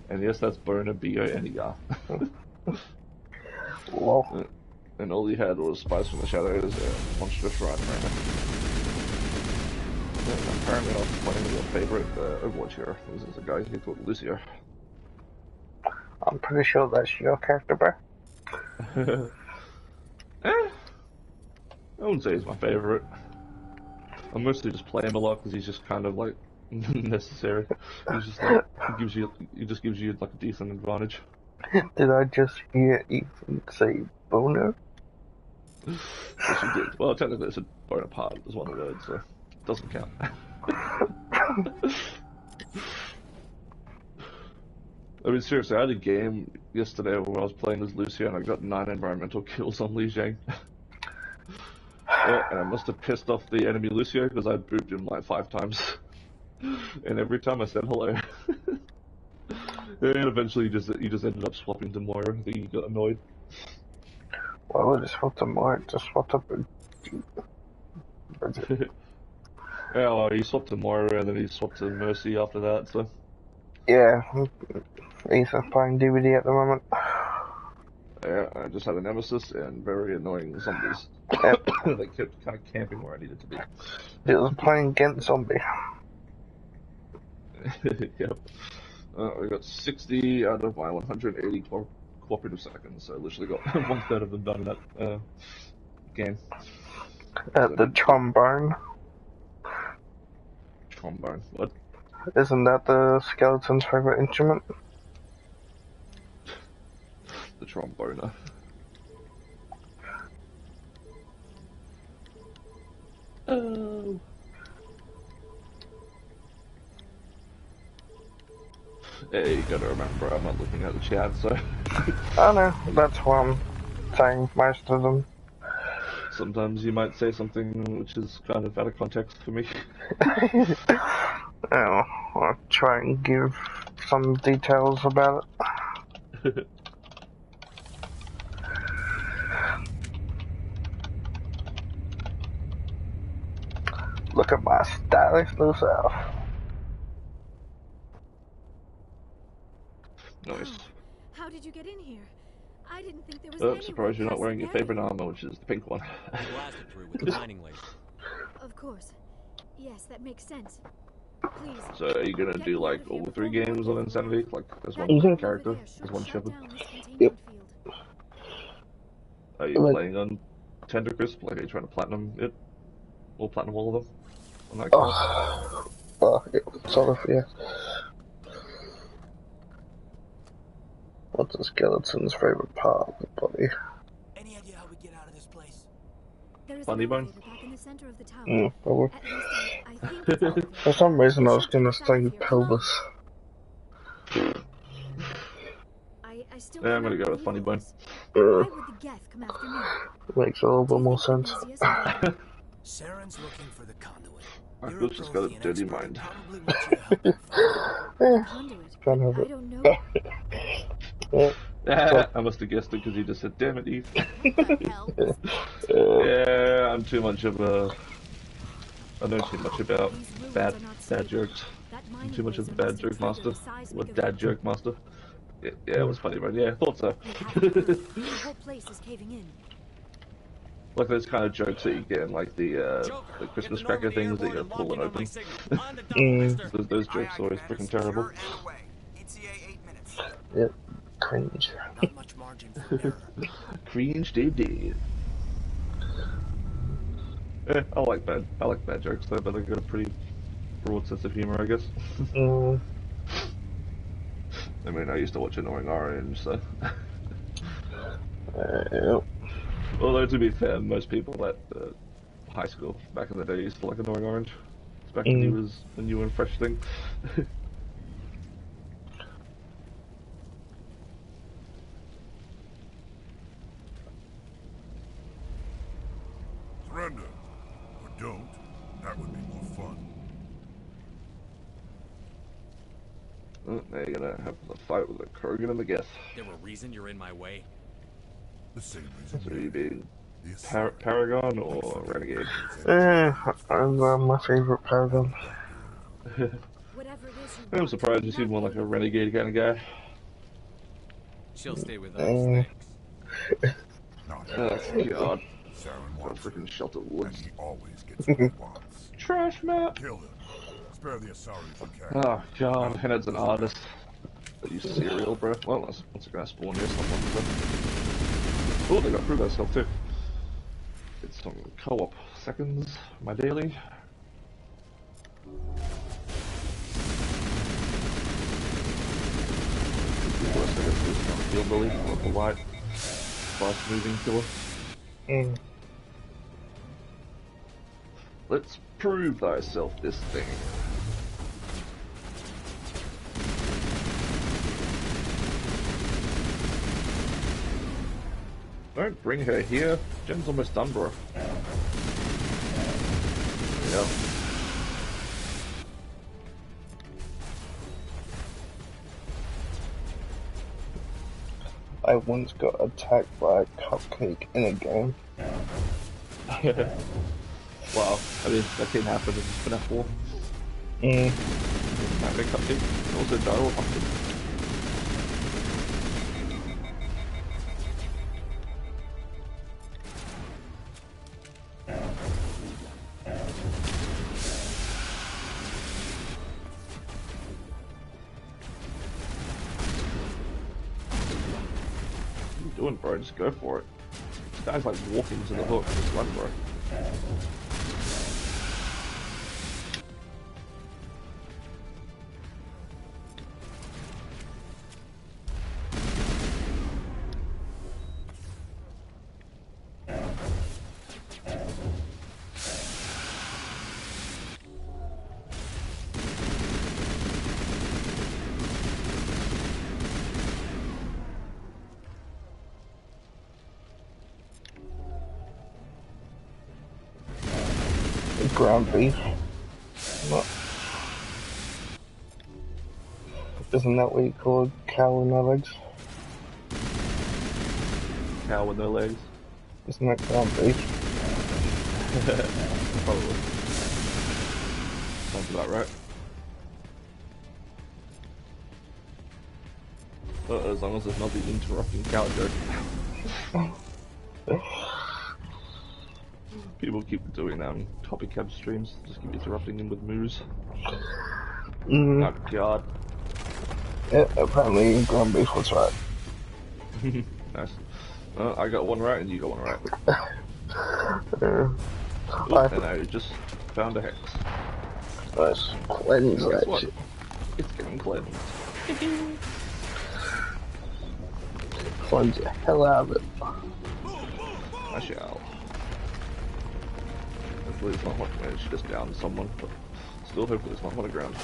And yes, that's Boner, B-O-N-E-R. Well, And all he had was Spies from the Shadows and Monstrous Run. And apparently not playing your favorite Overwatch hero. This is a guy here called Lucio. I'm pretty sure that's your character, bro. I wouldn't say he's my favorite. I mostly just play him a lot because he's just kind of like necessary. He's just like he just gives you like a decent advantage. Did I just hear Ethan say boner? Yes, you did. Well, technically it's a Bonaparte is one word, so it doesn't count. I mean, seriously, I had a game yesterday where I was playing as Lucio and I got 9 environmental kills on Li Jiang. And I must have pissed off the enemy Lucio because I booped him like 5 times. And every time I said hello. And eventually he just ended up swapping to Moira. I think he got annoyed. Well, I just swapped to Moira, just swapped up. Yeah, well, he swapped to Moira and then he swapped to Mercy after that, so. Yeah, he's playing DVD at the moment. Yeah, I just had a nemesis and very annoying zombies. Yep. They kept kind of camping where I needed to be. It was playing against zombie. Yep. I got 60 out of my 180 cooperative seconds, so I literally got 1/3 of them done in that game. At the trombone. Trombone. What? Isn't that the skeleton's favorite instrument? The tromboner. Oh. Yeah, you gotta remember, I'm not looking at the chat, so. I know, that's why I'm saying most of them. Sometimes you might say something which is kind of out of context for me. Oh, I'll try and give some details about it. Look at my stylish little self. Nice. How did you get in here? I didn't think there was Oh, anyone surprised you're not wearing your passing favorite armor, which is the pink one. I blasted through with the mining laser. Of course. Yes, that makes sense. Please. So are you gonna get do me like out of here all before 3 more games on death Insanity? follow. Like there's That one bomb over character, there should there's one shut shepherd. down this containment Yep. field. Are you Like- playing on Tender Crisp? Like are you trying to platinum it? Or platinum all of them? On that card? Yeah, sort of, yeah. What's a skeleton's favorite part of the body? Any idea how we get out of this place? There is Funny an bone? elevator back in the center of the tower. Probably. At least I think it's elevator. For some reason I was Shut gonna us out of say here, come on. pelvis. I still Yeah, I'm gonna cannot go with believe Funny all Bone. this. Why Uh, would the Geth come after me? makes a little Do bit you more think sense. Amnesia's involved? Saren's looking for the conduit. I Your feel just got a Prothean dirty expert mind. probably wants you to help him find it. Conduit? Can't have I it. don't know. Yeah. I must have guessed it because he just said, "Damn it, Eve." What the hell? Yeah, I'm too much of a. I know too much about These ruins bad are not dad stable. jokes. That I'm mining too much of a laser bad must have joke master. triggered a seismic What event. dad joke master? Yeah, it was funny, man. Yeah, I thought so. We have it. The whole place is caving in. Like those kind of jokes that you get in like the Christmas cracker things that you're pulling open. Those jokes are always freaking terrible. ETA 8 minutes. Yep. Cringe. Not much margin for error. Cringe they did. Yeah, I like bad jokes though, but they've got a pretty broad sense of humor, I guess. I mean, I used to watch Annoying Orange, so. Yep. Although to be fair, most people at high school back in the day used to like Annoying Orange. It's back when he was a new and fresh thing. Surrender. Or don't. That would be more fun. Oh, now you're gonna have the fight with the Kurgan and the Geth. There a reason you're in my way? The same reason. So you being This Paragon or Renegade? I'm my favorite Paragon. Whatever it is you I'm want, surprised you seem more like a Renegade kind of guy. She'll stay with us, Mm. thanks. not Oh, God. Saren Got wants freaking it, shelter and woods. he always gets what he wants. Trash map! Kill him. Spare the Asari if you can. Oh, God. Henned's an artist. You cereal, bro. Well, what's it gonna spawn here? Someone. Oh, they got through that stuff too. It's some co-op seconds. My daily. Worst, I guess, is Hillbilly, with the white, fast-moving killer. Let's prove thyself this thing. Don't bring her here. Jen's almost done, bro. Yeah. I once got attacked by a cupcake in a game. Wow, I mean, that can happen in FNAF 4. Not a cupcake. Also, gyro pumpkin. Doing, bro? Just go for it. This guy's like walking to the hook. Just run, bro. Ground beef. What? Isn't that what you call a cow with no legs? Cow with no legs. Isn't that ground beef? Probably. Sounds about right. But as long as it's not the interrupting cow joke. People keep doing copycat streams, just keep interrupting him with moves. Oh god. Yeah, apparently ground beef was right. Nice. I got one right and you got one right. And I just found a hex. Nice. Cleanse Guess that what? shit. It's getting cleansed. Cleanse the hell out of it. I shall. Hopefully it's not hot ground. She just downed someone, but still hopefully it's not hot ground.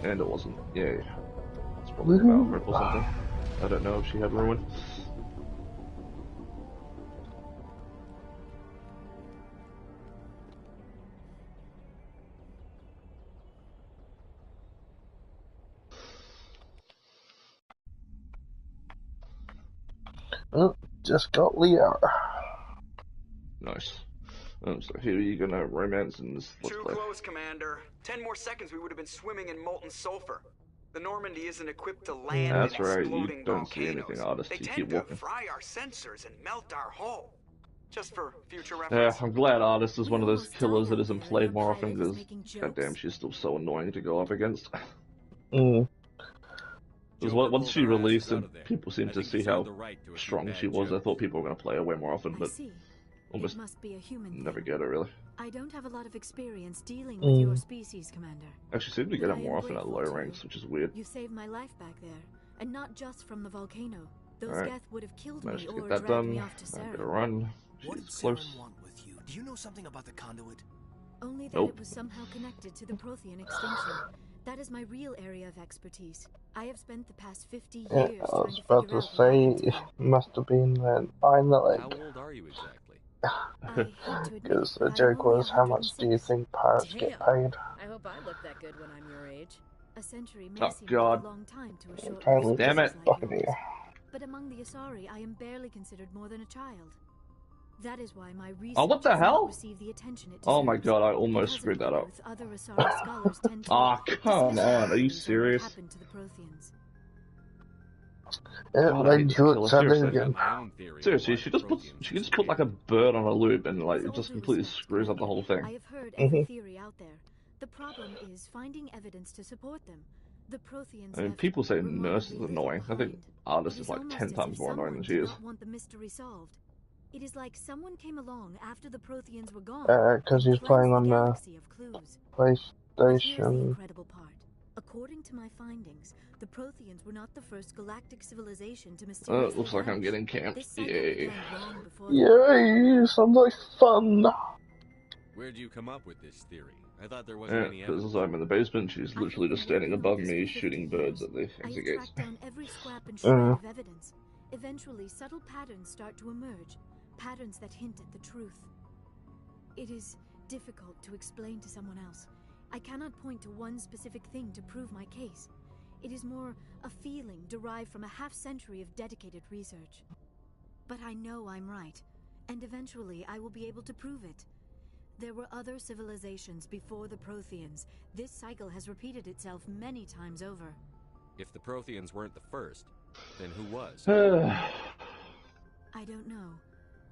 And it wasn't. Yay. It's probably about rip or something. I don't know if she had ruin. Oh, just got Leo. Nice. So here you're gonna romance in this let's Too play. close, Commander. 10 more seconds we would have been swimming in molten sulfur. The Normandy isn't equipped to land That's in right, exploding you don't see volcanoes. anything, artist. They You tend keep to walking. fry our sensors and melt our hull. Just for future Yeah, reference. I'm glad Artist is one of those almost killers died that out isn't there, played and more the often pilot is because making goddamn jokes. she's still so annoying to go up against. Because Joker once pulled she our asses released out and of there. people seem I to think see he how served the right to a few strong bad she was, I jokes. thought people were going to play her way more often, I but see. almost It must be a human never thing. get her really. I don't have a lot of experience dealing with your species, Commander. Actually seem to get her But I more am often at grateful low to ranks, you. which is weird. You saved my life back there, and not just from the volcano. Those Alright. Geth would have killed Managed me to or get that dragged me done. off to I'm Saren. gonna run. What did She's close. Saren want with you? Do you know something about the conduit? Only that Nope. it was somehow connected to the Prothean extinction. That is my real area of expertise. I have spent the past 50 Yeah, years I trying was to about figure to out what say, happened to it them. must have been an eye in the How leg. old are you exactly? I hate to admit Because it, the but I'm joke only was, how much do you 106. think pirates get Damn. paid? I hope I look that good when I'm your age. A century may Oh, seem God. like a long time to a short Apparently, person Damn it. like Buccaneer. yours. But among the Asari, I am barely considered more than a child. That is why my research Oh, what the has not hell? received the attention it Oh my deserves. god, I almost Because screwed of that up. growth, other Asari scholars tend to Ah, come dismiss on, are you theories on what serious? happened to the Protheans. Yeah, God, I they hate to do kill it her. so Seriously. I've got again. my own theory. Seriously, of she why just the puts Protheans she can just put disappeared. like a bird on a loop and like With it all just due completely respect, screws up the whole I thing. have heard every theory out there. The problem is finding evidence to support them. The Protheans I mean, left people say remarkably Nurse is little annoying. I think behind. Artist It is like almost 10 as times if more annoying than someone she did is. not want the mystery solved. It is like someone came along after the Protheans were gone. Because and he's playing cleansed on the the galaxy of clues. But here's the PlayStation. incredible part. According to my findings, the Protheans were not the first galactic civilization to mysteriously Looks like I'm vanish. getting camped. This cycle Yay. began long before the Yay, sounds like fun. Where'd you come up with this theory? I thought there wasn't Yeah, any because evidence. I'm in the basement, she's I have literally been just standing working on above this me for 50 shooting birds years. at the I exit have gates. tracked down every scrap and shred of evidence. Eventually, subtle patterns start to emerge, patterns that hint at the truth. It is difficult to explain to someone else. I cannot point to one specific thing to prove my case. It is more a feeling derived from a half-century of dedicated research. But I know I'm right, and eventually I will be able to prove it. There were other civilizations before the Protheans. This cycle has repeated itself many times over. If the Protheans weren't the first, then who was? I don't know.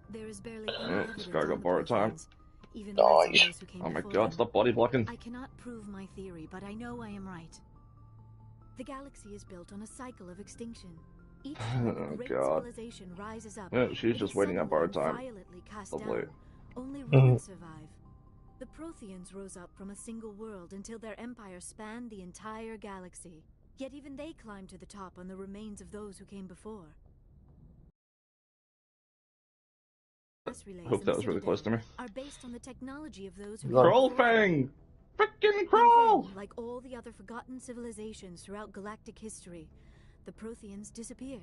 There is barely any evidence This guy on got the borrowed time. Protheans, even less on Nice. those who came Oh my before god, them. stop body blocking. I cannot prove my theory, but I know I am right. The galaxy is built on a cycle of extinction. Each time a great civilization rises up, Yeah, she's it just is waiting on borrowed suddenly time. violently cast Lovely. down. Only ruins survive. The Protheans rose up from a single world until their empire spanned the entire galaxy. Yet even they climbed to the top on the remains of those who came before. Hope that was really close to me. Are based on the technology of those who Troll Fang! Frickin' Kroll! Like all the other forgotten civilizations throughout galactic history, the Protheans disappeared.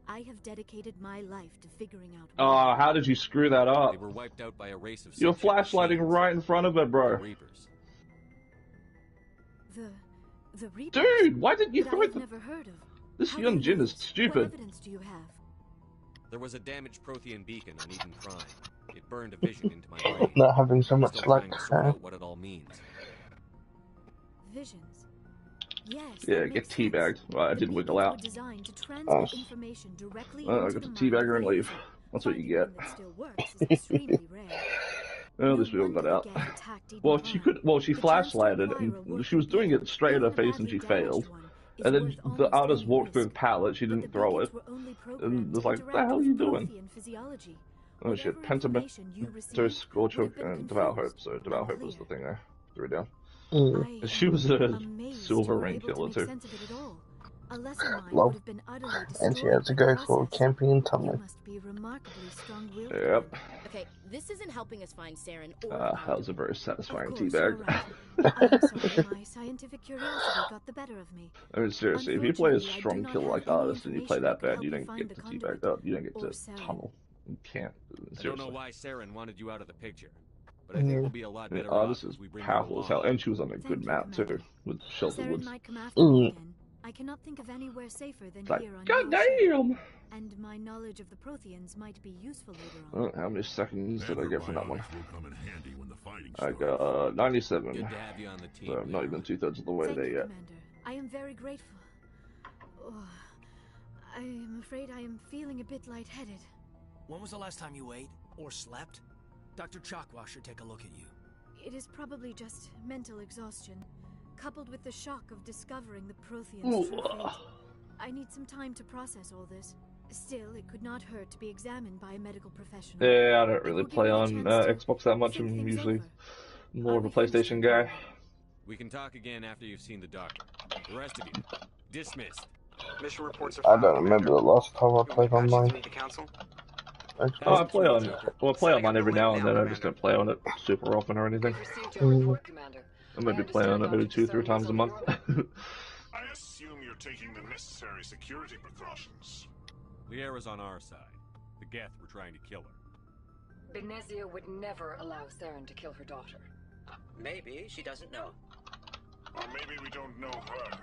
I have dedicated my life to figuring out Oh, how did you screw that They up? were wiped out by a race of You're sentient flashlighting machines, right in front of it, the bro. Reapers. the Reapers. Dude, why didn't you That throw I it? have never heard of. This How young they Jin is moved. What stupid. evidence do you have? There was a damaged Prothean beacon on Eden Prime. It burned a vision into my brain. Not having so I'm much still luck. trying to sort out what it all means. Visions. Yes. Yeah, that get makes sense. teabagged. Well, I The did wiggle beacons out. were designed to transmit information directly I into got the to mind teabag of her and the leave. user. That's what you Finding get. one that still works is extremely rare. Well, at least we all got out. Well, she could. Well, she flashlighted, and she was doing it straight at her face, and she failed. And then the artist walked through the pallet. She didn't throw it, and was like, "What the hell are you doing?" Oh shit! Pentiment, Scorchhook, and Devout Hope. So Devout Hope was the thing I threw down. And she was a silver rain killer too. Love. And she had to go for camping tunnel. Yep. Okay, this isn't helping us find Saren or That was a very satisfying teabag. My scientific curiosity got the better of me. I mean, seriously, if you play a strong kill like artist and you play that bad, you don't get to teabag up. You don't get to tunnel. You can't. I don't know Seriously. why Saren wanted you out of the picture, but I think we'll be a lot better off Artist is as we bring powerful you as hell, along. and she was on a good Thank you, map too, Commander. with Shelter Saren Woods. might come after me again. I cannot think of anywhere safer than Like, here on god your ship. damn! And my knowledge of the Protheans might be useful later on. How many seconds did I get from that one? Will come in handy when the fighting I starts. got 97. Good to have you on the team. So I'm not even 2/3 of the way Thank there you, yet. Commander. I am very grateful. Oh, I am afraid I am feeling a bit lightheaded. When was the last time you ate or slept? Dr. Chakwa should take a look at you. It is probably just mental exhaustion, coupled with the shock of discovering the Protheans' true Ooh. fate. I need some time to process all this. Still, it could not hurt to be examined by a medical professional. Yeah, I don't really It will give play me a on chance to Xbox that much. think I'm things usually over. more of a I'll be finished PlayStation in guy. time. We can talk again after you've seen the doctor. The rest of you, dismissed. Mission reports are I filed, don't remember Commander. the last time I You want me played to patch you to online. meet the council? Oh, I Xbox. play on. Well, I play online every now and then. I Commander. just don't play on it super often or anything. Received your report, Commander. I maybe play on it maybe 2-3 times a month. I assume you're taking the necessary security precautions. Liara's was on our side. The Geth were trying to kill her. Benezia would never allow Saren to kill her daughter. Maybe she doesn't know. Or maybe we don't know her.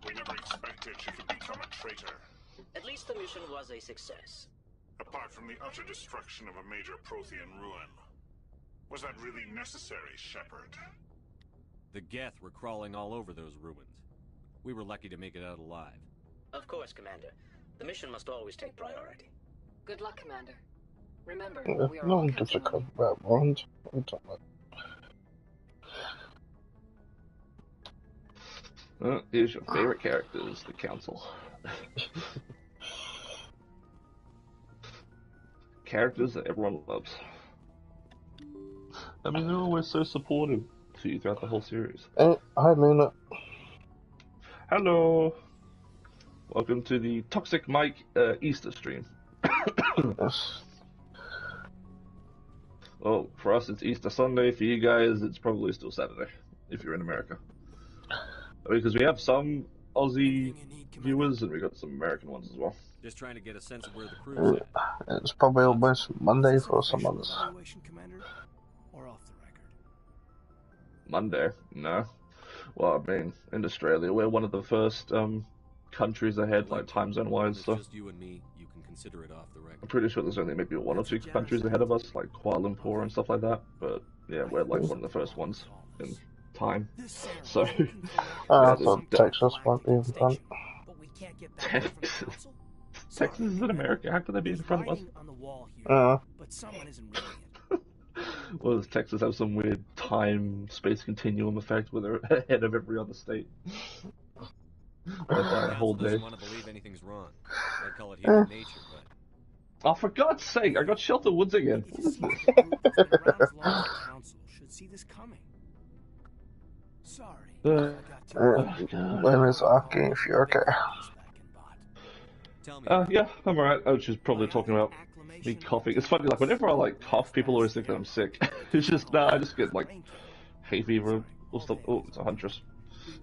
We never expected she could become a traitor. At least the mission was a success. Apart from the utter destruction of a major Prothean ruin. Was that really necessary, Shepard? The Geth were crawling all over those ruins. We were lucky to make it out alive. Of course, Commander. The mission must always take priority. Good luck, Commander. Remember, Yeah, we are no all one gives a counting crap on you. about Bond. What are you talking about? Here's your favorite characters, the Council. Characters that everyone loves. I mean, they're always so supportive to you throughout the whole series. Hi, Luna. Hello! Welcome to the Toxic Mike Easter stream. Yes. Well, for us it's Easter Sunday, for you guys it's probably still Saturday, if you're in America. Because we have some Aussie viewers and we got some American ones as well. Just trying to get a sense of where the crew's at. It's probably almost Monday Is it for some official others. evaluation, Commander? Or off the record? Monday? No. Well, I mean, in Australia, we're one of the first countries ahead, like time zone wise. If So it's just you and me, you can consider it off the record. I'm pretty sure there's only maybe one or two countries ahead of us, like Kuala Lumpur and stuff like that. But yeah, we're like one of the first ones in time. So I there's thought Texas might be in front. But we can't get back from the Texas. council? Texas is in America. How could they be in front of us? On the wall here, but someone isn't reading it. Well, does Texas have some weird time-space continuum effect where they're ahead of every other state? Like that whole day. Doesn't want to believe anything's wrong. They call it human nature, but Oh, for God's sake! I got Shelter Woods again. What is this? Around as long as the council should see this coming. Sorry. I got to When is Aki if you're okay? tell me. Yeah, I'm alright. I was just probably talking about me coughing. It's funny, like, whenever I, like, cough, people always think that I'm sick. It's just, I just get, like, hay fever or stuff. Oh, it's a huntress.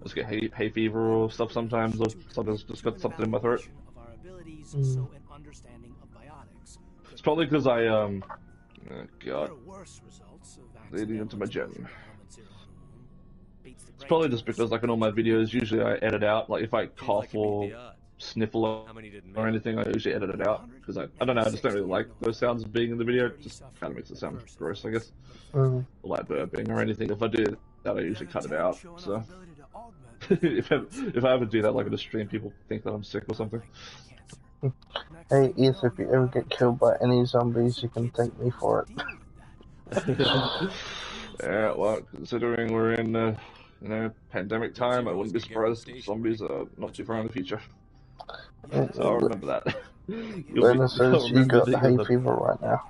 I just get hay fever or stuff sometimes, or sometimes just got something in my throat. It's probably because I, oh, God. Leading into my gen. It's probably just because, like, in all my videos, usually I edit out, like, if I cough or sniffle or anything, I usually edit it out, because I don't know, I just don't really like those sounds being in the video. It just kind of makes it sound gross, I guess. Or like burping or anything. If I do that, I usually cut it out, so... if I ever do that, like in a stream, people think that I'm sick or something. Hey, Eth, if you ever get killed by any zombies, you can thank me for it. Yeah, well, considering we're in, you know, pandemic time, I wouldn't be surprised if zombies are not too far in the future. So I'll remember that. Lena says you got hay fever right now.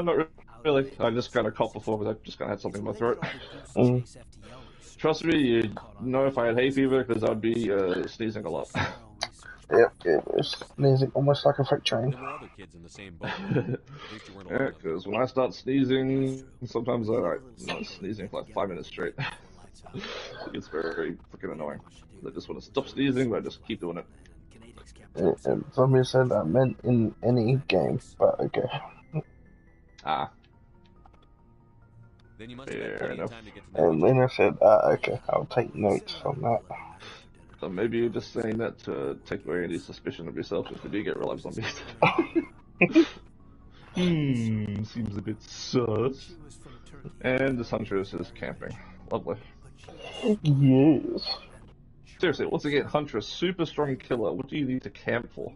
Not really. I just kind of coughed before, but I just kind of had something in my throat. Trust me, you'd know if I had hay fever, because I'd be sneezing a lot. Yep, it was sneezing almost like a freight train. There were other kids in the same boat. Yeah, because when I start sneezing, sometimes I'm sneezing for like 5 minutes straight. It gets very freaking annoying. I just want to stop sneezing, but I just keep doing it. Somebody said that meant in any game, but okay. Ah. Then you must have Fair enough. time to get to know And Lena said, okay, I'll take notes on that. So maybe you're just saying that to take away any suspicion of yourself if we do get real life zombies. Seems a bit sus. And this Huntress is camping. Lovely. Yes. Seriously, once again, Huntress, super strong killer. What do you need to camp for?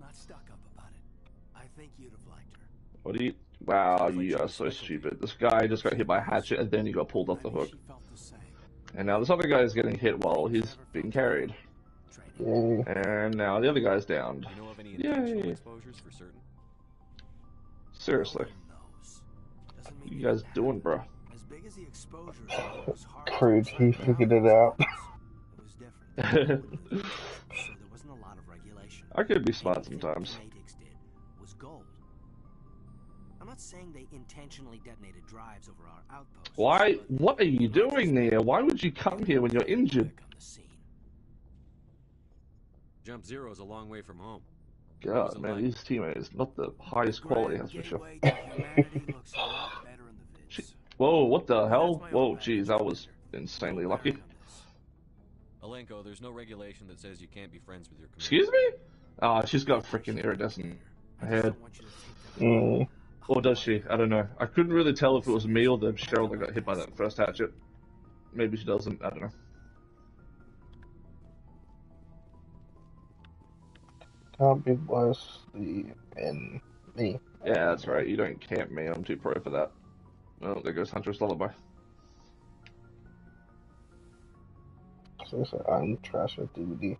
What do you... Wow, you are so stupid. This guy just got hit by a hatchet and then he got pulled off the hook. And now this other guy is getting hit while he's being carried. Yay. And now the other guy's downed. Do you know of any intentional Yay. exposures for certain? Seriously. What you guys doing, bro? Crude, he figured it out. I could be smart sometimes. I'm not saying they intentionally detonated drives over our outposts. Why? What are you doing there? Why would you come here when you're injured? Jump Zero is a long way from home. God, man, these teammates, not the highest quality, that's for sure. Whoa, what the hell? Whoa, jeez, that was insanely lucky. Alenko, there's no regulation that says you can't be friends with your commander. Excuse me? Ah, she's got freaking iridescent head. Or does she? I don't know. I couldn't really tell if it was me or the Cheryl that got hit by that first hatchet. Maybe she doesn't, I don't know. Can't be worse than me. Yeah, that's right. You don't camp me. I'm too pro for that. Oh, there goes Huntress Lullaby. So I'm trash with DVD.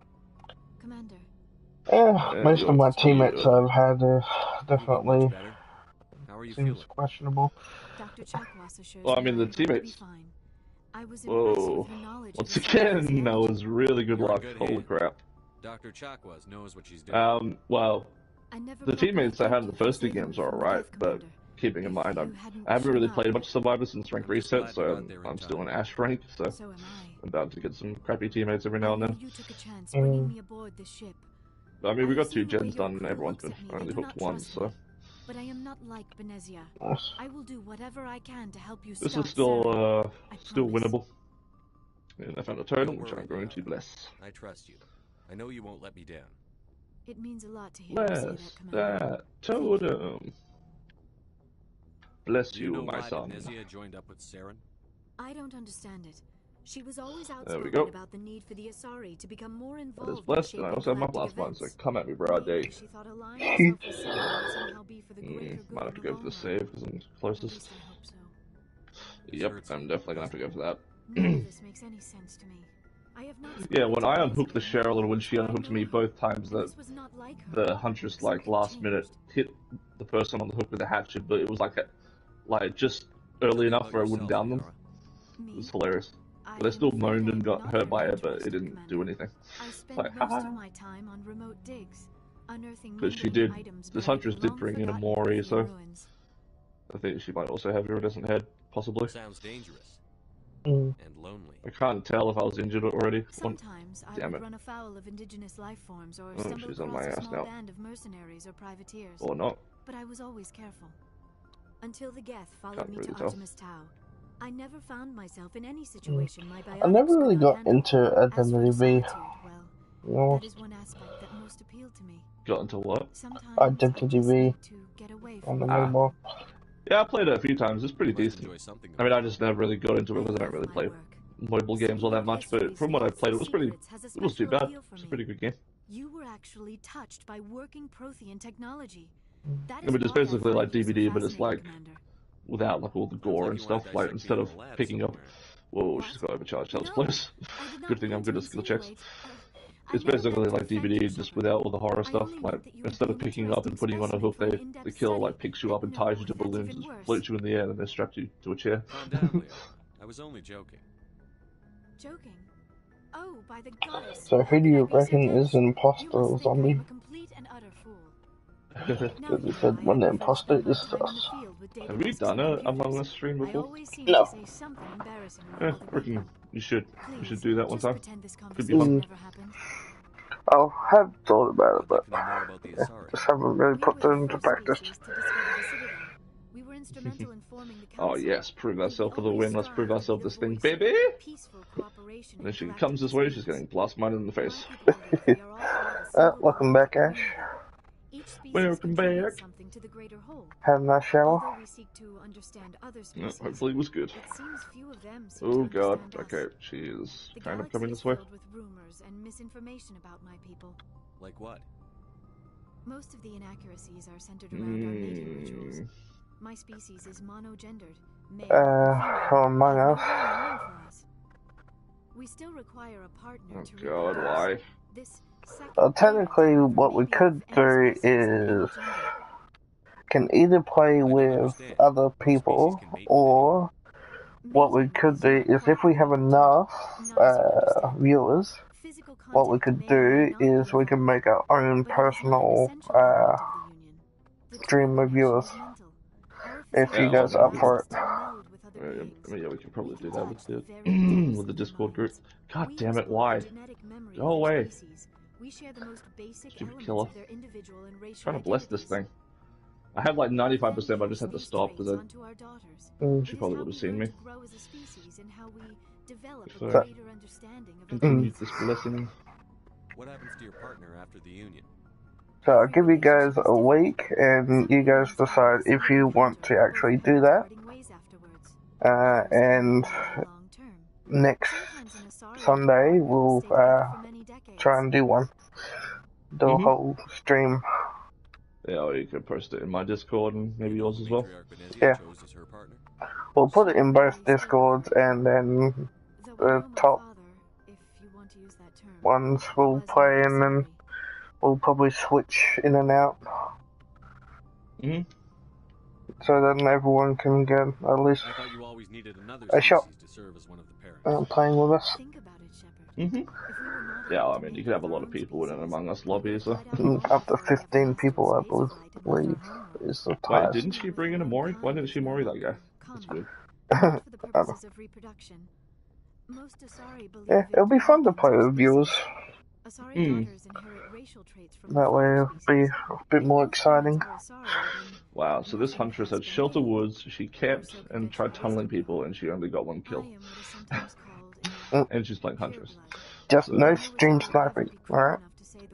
Commander. Most of my teammates I've had definitely How are you seems feeling? questionable. Dr. Chakwas assures Well, I me mean, the I'm perfectly teammates. fine. I was impressed Whoa. with her knowledge Once of the again, that was really good You're a luck. good Holy hand. crap. Dr. Chakwas knows what she's doing. Well, I never the properly teammates I had in the thanked you first for two games saving are me from alright, death, but Commander. keeping in mind, You hadn't I haven't really shown played up. much Survivor since rank reset, so I'm still in Ash rank, so So am I. I'm about to get some crappy teammates every now and I know then. you took a chance bringing me aboard this ship, I mean, we got 2 see the way gens your done, and crew everyone's looks been at me. They only do hooked not once, trust me. so But I am not like Benezia. Yes. I will do whatever I can to help you this stop is still Saren. I still promise. winnable. And I found a totem, Don't which worry, I'm going Lara. to bless. I trust you. I know you won't let me down. It means a lot to hear you say Bless that, Commander. that totem. Bless Do you know you, my why son. Benezia joined up with Saren? I don't understand it. She was always There outspoken we go. about the need for the Asari to become more That is involved in blessed, and I shaping also have my galactic blast button, so events. come at me, bro, all Maybe day. she thought aligning herself with Saren would somehow be for the greater good Might have in to the go for long the run. save, because I'm At closest. least I hope so. This Yep, hurts I'm you, definitely gonna have to go doesn't for that. None of this makes any sense to me. I have not Yeah, spoken when to I Benezia unhooked the in Cheryl and when months, she but I unhooked know me her, both times and that this was not like her. the Huntress like Something last minute changed. hit the person on the hook with the hatchet, but it was like just early Tell me enough about where I wouldn't yourself, down them. Liara. It Me? was hilarious. I But they am still afraid moaned I and am got not hurt by very it, but it interesting, didn't do Commander. anything. I It's spend like, most haha. of my time on remote digs, unearthing Because she mundane did, items this buried Huntress in did bring in a long-forgotten Mori, Prothean so ruins. I think she might also have iridescent head, possibly. Sounds dangerous Mm. and lonely. I can't tell if I was injured already. Sometimes I Damn would it. run afoul of indigenous life forms or Oh, stumble she's on my across a ass small now. band of mercenaries or privateers. Or not. But I was always careful. Until the Geth followed Can't me really to tell. Artemis Tau. I never found myself in any situation my I biotics never really could not got handle. into As for Identity V. solitude, well, No, that is one aspect that most appealed to me. Got into what? Sometimes I Identity just V need to get away on from the it. mobile. Yeah, I played it a few times. It's pretty You must decent. enjoy something. I mean, I just never really got into it because I don't really my play work. mobile games all that much. But from what I played, it was pretty. Secrets has a It was too special bad. appeal for It's a me. pretty good game. You were actually touched by working Prothean technology. That I is mean, it's why I basically like find you so DVD, but it's fascinating, like Commander. without like all the gore like and you wanna stuff. Like dissect me instead in of the lab picking up. somewhere. Whoa, What? she's got overcharged. That was No, close. I did not Good thing mean I'm to good at skill checks. insinuate. I It's never basically meant to like offend DVD, you, just Shepard. without all the horror I stuff. only Like meant that you would instead be of an picking up and putting you on a interesting hook, specimen for they an in-depth the killer study. like picks you up and No, ties you to that's balloons even and worse. floats you in the air and then straps you to a chair. Calm down, Liara. I was only joking. Joking? Oh, by the goddess. So who do you How could I be so reckon is dense? an You imposter must or think I am zombie? a complete and utter fool. Now Because you it know said I when the prefer to imposter spend my is time in the us. field with Have you datasets done and a Among computers. Us stream I before? always seem No. to say something embarrassing Yeah, around other people. freaking, you should. Please, You should do that one just time. pretend this Could be fun. conversation never happened. I have thought about it, I'd like but to know more about the yeah, Asari. just haven't really We put were that the into first practice. species to discover the Citadel. We were instrumental in forming the Oh council. yes, prove We ourselves for the always win. Let's prove strive to be ourselves the this thing, voice of baby. peaceful cooperation And then she in comes this galactic way, she's getting disputes. blasted in the My face. people believe we are all part of a single Welcome galactic back, Ash. community. Each species Welcome contributes back. something to the greater whole. Had a nice shower. Although we seek to understand other Yeah, species, hopefully it was good. it seems few of them seem Oh to god, understand us. okay, she is The kind of galaxy coming is this way. filled with rumors and misinformation about my people. Like what? Most of the inaccuracies are centered around our mating rituals. Mm, My species is monogendered, male So and female, Among have no Us. real meaning for us. We still require a partner oh to god, reproduce. why? This second Well, technically, parent what we may be could of any do species of any is gender. can either play I don't with understand. other What species people, can mate with or what we Mating could is do not is if quite we the have right term. enough Not as you understand. viewers, Physical what we contact could may or may do not be is we can involved, make our own but it is not an personal essential element of the union. The true stream of connection viewers. is mental. Our If physical you Yeah, guys I'm are on up allows for us it. to meld with other I beings. mean, yeah, we could probably We do can that with touch the the very depths with the of their Discord group. minds. God We damn it, explore why? the genetic memory Go of away. their species. We share the most basic Stupid elements killer. of their individual and racial Trying to bless this identities. thing. I had like We 95%, then but I just had to pass these stop because traits onto our daughters. she It is probably how would have we seen learn me. to grow as a species and how we develop a So, So then everyone can get at least I thought you always needed another a shot species to serve as one of the parents. playing with us. Think about it, Shepard. Mm-hmm. If we were not Yeah, able I to mean, you mate could have a with lot our of own people in an species, Among Us we lobby, would so. fight out long Up to before we ever 15 mastered people, I spaceflight and left our believe, homeworld. is the Wait, highest. didn't she bring in a Mori? Why didn't she Mori that guy? That's weird. Not for the I don't know. purposes of reproduction. Most Asari believe Yeah, in it'll be fun to connecting play two with viewers. species. Asari Hmm. daughters inherit racial traits from That way it'll be a bit more exciting. Wow, so this huntress had Shelter Woods, she camped and tried tunneling people, and she only got 1 kill. And she's playing Huntress. Just So, no stream sniping, alright?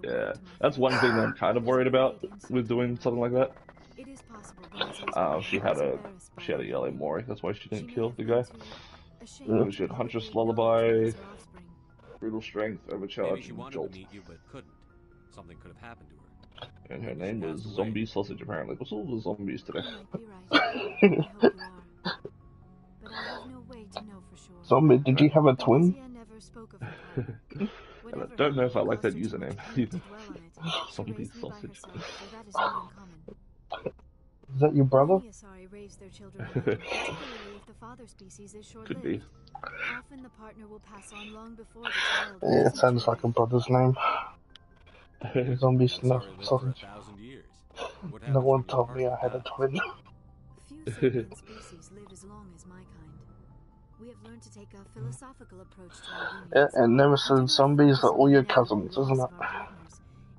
yeah, that's one thing that I'm kind of worried about with doing something like that. She had a yellow Mori, that's why she didn't kill the guy. She had Huntress Lullaby, Brutal Strength, Maybe Overcharge, she and wanted Jolt. to meet you, but couldn't. Something could have happened to her. And her name was Zombie Sausage, apparently. What's all the zombies today? Zombie, did you have a twin? And I don't know if I like that username either. Zombie Sausage. Is that your brother? Could be. Often the partner will pass on long before the child. Yeah, it sounds like a brother's name. Zombie Snuff Sausage. No one told me I had a twin. Few sentient species live as long as my kind. We have learned to take a philosophical approach to our unions. Yeah, and Nemesis zombies are all your cousins, isn't it?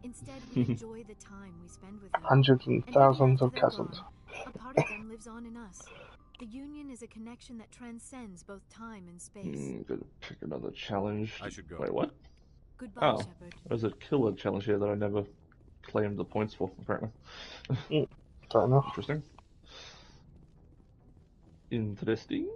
Instead, we enjoy the time we spend with them. Hundreds and thousands of cousins. A part of them lives on in us. The union is a connection that transcends both time and space. Gonna pick another challenge. I should go. Wait, what? Goodbye, Oh, Shepard. there's a killer challenge here that I never claimed the points for, apparently. Fair enough. Interesting. Interesting.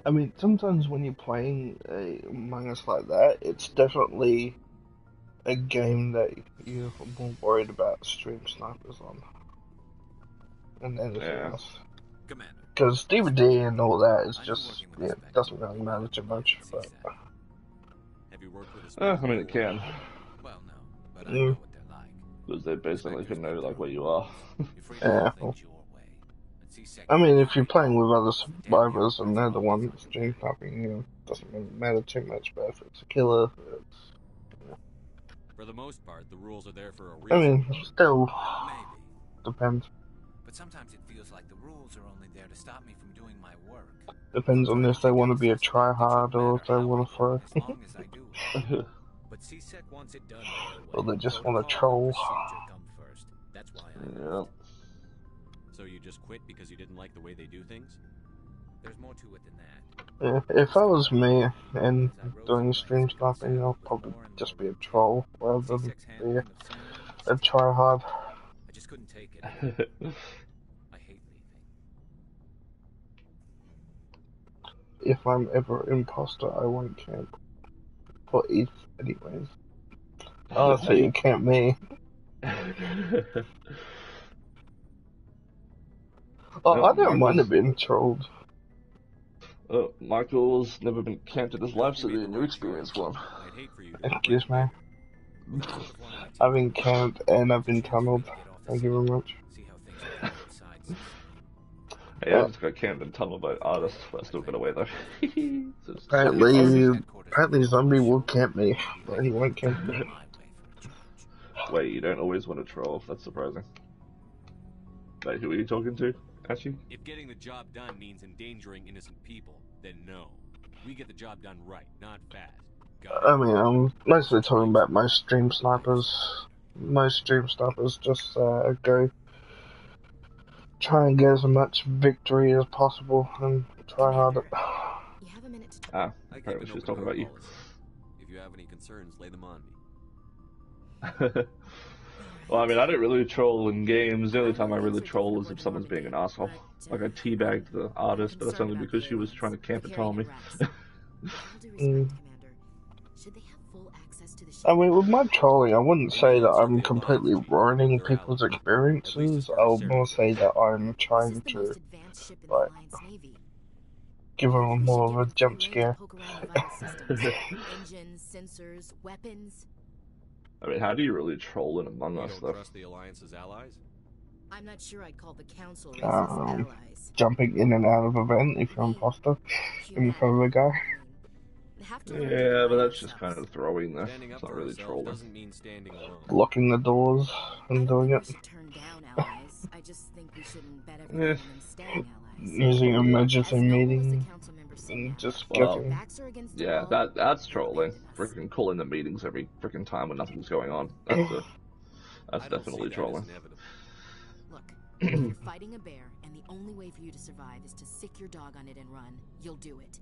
I mean, sometimes when you're playing Among Us like that, it's definitely a game that you're more worried about stream snipers on than anything else. Commander. Because DVD and all that is just, yeah, doesn't really matter too much. But Have you worked with a I mean, it can. Well, no, but I know what they're like. Because they basically can know, like, where you are. yeah. I mean, if you're playing with other survivors and they're the one that's stream sniping, you know, it doesn't really matter too much. But if it's a killer, it's. For the most part, the rules are there for a reason. I mean, still Maybe. depends. But sometimes it feels like the rules are only there to stop me from doing my work. Depends on if they want to be a tryhard or if they want to throw. As long as I do. But CSEC wants it done their way. Or they just want to troll. Procedure come first. That's why I Yeah. So you just quit because you didn't like the way they do things? There's more to it than that. Yeah, if that was me and doing stream sniping, I'll probably just be a troll rather than be a tryhard. I just couldn't take it. I hate leaving. If I'm ever an imposter, I won't camp. For ETH, anyways. Oh, so you camp me. Oh, I don't mind being trolled. Michael's never been camped in his life, so the new experience one. Excuse me. I've been camped and I've been tunneled. Thank you very much. Hey, I just got camped and tunneled by artists, but I still got away though. So Apparently zombie will camp me, but he won't camp me. Wait, you don't always want to troll, that's surprising. Wait, who are you talking to, Ashi? If getting the job done means endangering innocent people, then no. We get the job done right, not fast. I mean, I'm mostly talking about most stream snipers. Most stream snipers just go try and get as much victory as possible and try hard at. Apparently she's talking about you. If you have any concerns, lay them on me. Well, I mean, I don't really troll in games. The only time I really troll is if someone's being an asshole. Like I teabagged the artist, but that's only because she was trying to camp and tunnel me. I mean, with my trolling, I wouldn't say that I'm completely ruining people's experiences. I'll more say that I'm trying to, like, give them more of a jump scare. Engines, sensors, weapons. I mean, how do you really troll in Among Us, though? Trust the Alliance's allies? I'm not sure I'd call the council races allies. Jumping in and out of event if you're an imposter in front of a guy. have to learn to Yeah, rely but on that's just yourselves. kind of throwing there. Standing up It's not for really ourselves trolling. doesn't mean standing alone. Locking the doors I and don't doing think it. we should turn down allies. I just think we shouldn't bet Yeah. everything on them staying allies. Using emergency As noble as the meeting council members say and now, just Well, getting. backs are against the Yeah, wall, that's they'll trolling. abandon us. Freaking calling the meetings every freaking time when nothing's going on. I That's don't definitely see that trolling. as inevitable. Look, if you're fighting a bear and the only way for you to survive is to sick your dog on it and run, you'll do it.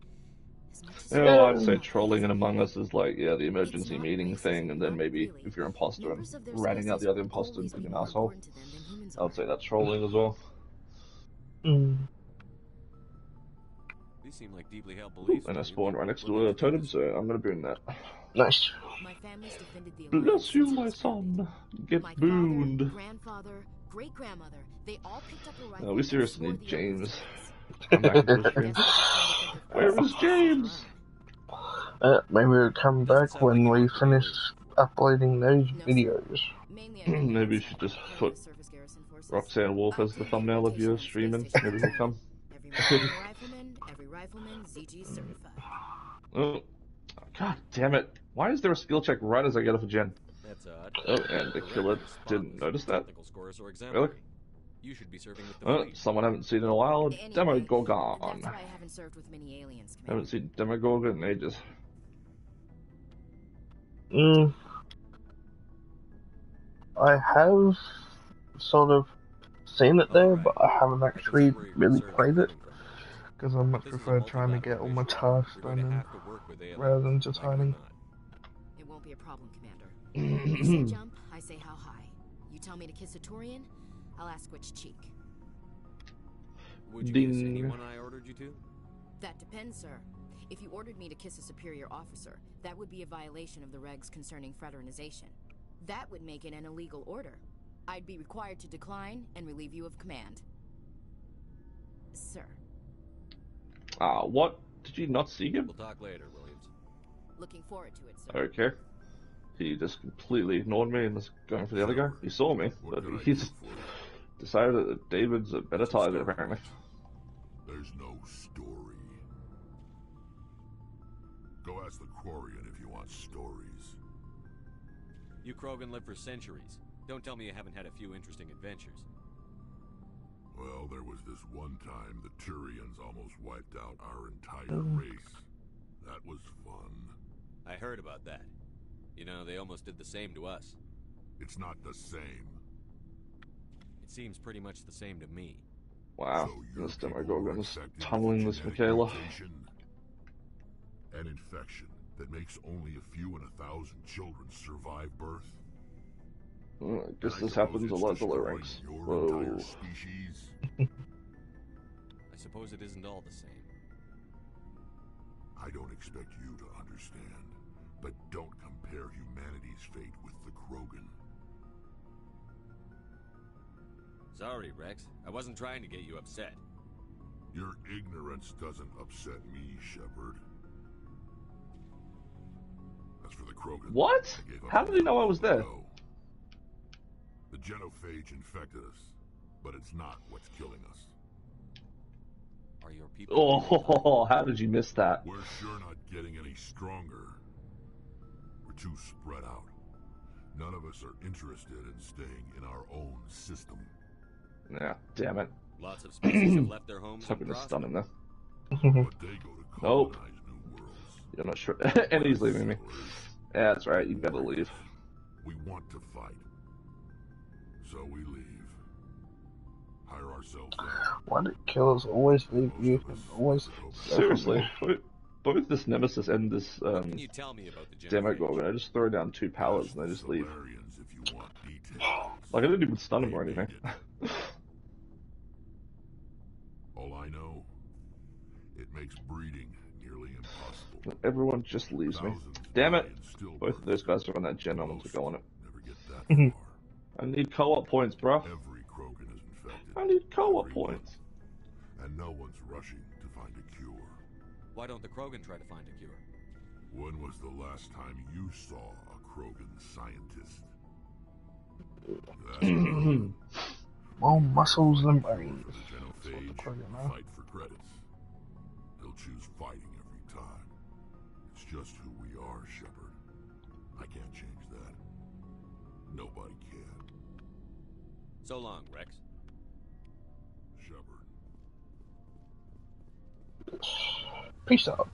As much as You know, I'd you say want trolling it, in Among Us is like, yeah, the it's emergency not meeting racism, thing, and then not maybe really. if you're an imposter and Members of their ratting out species the other will imposter and always being be an more asshole. important to them than humans I would are. say that's trolling as well. Mm. These seem like deeply held Ooh, beliefs. and I to me. spawned right next What to makes a you think totem, this so way? I'm gonna boon that. Nice. My family's defended the Alliance Bless you, since it my was founded. son. Get My booned. father, grandfather, great-grandmother, they all picked up a rifle No, we and seriously swore need the oath of James. defense. Come back to the I guess stream. they just tend to think of Where us is as James? Maybe we'll come Doesn't back sound like when you we want to finish leave. uploading those No, sir. videos. Mainly I know Maybe you Hands should Up, just part of put the Surface Garrison Forces. Roxanne Wolf I as the take thumbnail of your rotation on streaming. space station Maybe he'll training. come. Every rifleman, ZG certified. Oh, god damn it. Why is there a skill check right as I get off a gen? That's odd. Oh, and the Your killer record is didn't spotless. notice that? Technical scores are exemplary. You should be serving with the Oh, fleet. someone I haven't seen in a while. Anyway, that's Demogorgon. why I haven't served with many aliens, Commander. Haven't seen Demogorgon in ages. I have sort of seen it there, but I haven't actually really played it because I much prefer trying to get all my tasks done rather than just hiding. It won't be a problem, Commander. You say jump, I say how high. You tell me to kiss a Turian, I'll ask which cheek. Would you Ding. kiss anyone I ordered you to? That depends, sir. If you ordered me to kiss a superior officer, that would be a violation of the regs concerning fraternization. That would make it an illegal order. I'd be required to decline and relieve you of command. Sir. What? Did you not see him? We'll talk later, Williams. Looking forward to it, sir. Okay. He just completely ignored me and was going for the other guy. He saw me, but he's decided that David's a better target, apparently. There's no story. Go ask the Quarian if you want stories. You Krogan live for centuries. Don't tell me you haven't had a few interesting adventures. Well, there was this one time the Turians almost wiped out our entire race. That was fun. I heard about that. You know, they almost did the same to us. It's not the same. It seems pretty much the same to me. Wow, So this your people were Demogorgon's infected with tunneling a this genetic Michaela. mutation? An infection that makes only a few in 1,000 children survive birth? I guess And this suppose happens a it's lot at the low destroying ranks. your Whoa. entire species? I suppose it isn't all the same. I don't expect you to understand, but don't compare humanity's fate with the Krogan. Sorry, Rex. I wasn't trying to get you upset. Your ignorance doesn't upset me, Shepard. As for the Krogan, What? I gave up How did he know I was there? ago. The genophage infected us, but it's not what's killing us. Are your people... Oh, how did you miss that? We're sure not getting any stronger. We're too spread out. None of us are interested in staying in our own system. Yeah, damn it. Lots of species have left their I homes was hoping and to stun him there. But they go to Nope. colonize new worlds. You're not sure. And he's leaving me. Yeah, that's right. You better leave. We want to fight. So we leave. Hire ourselves out. Why do killers always leave you and always Seriously. Both this Nemesis and this Can you tell me about the Demogorgon, I just throw down 2 pallets and they just leave. Solarians if you want details. Like, I didn't even stun him or anything. All I know, it makes breeding nearly impossible. Everyone just leaves me. Damn it! Both of those guys are on that gen. I want to go on it. Never get that far. I need co-op points, bro. Every Krogan is infected. I need co-op Everyone. points. And no one's rushing to find a cure. Why don't the Krogan try to find a cure? When was the last time you saw a Krogan scientist? That's more muscles than brains. the genophage Krogan are. fight for credits. He'll choose fighting every time. It's just who we are, Shepard. I can't change that. Nobody can. So long, Rex. Shepard. Peace out.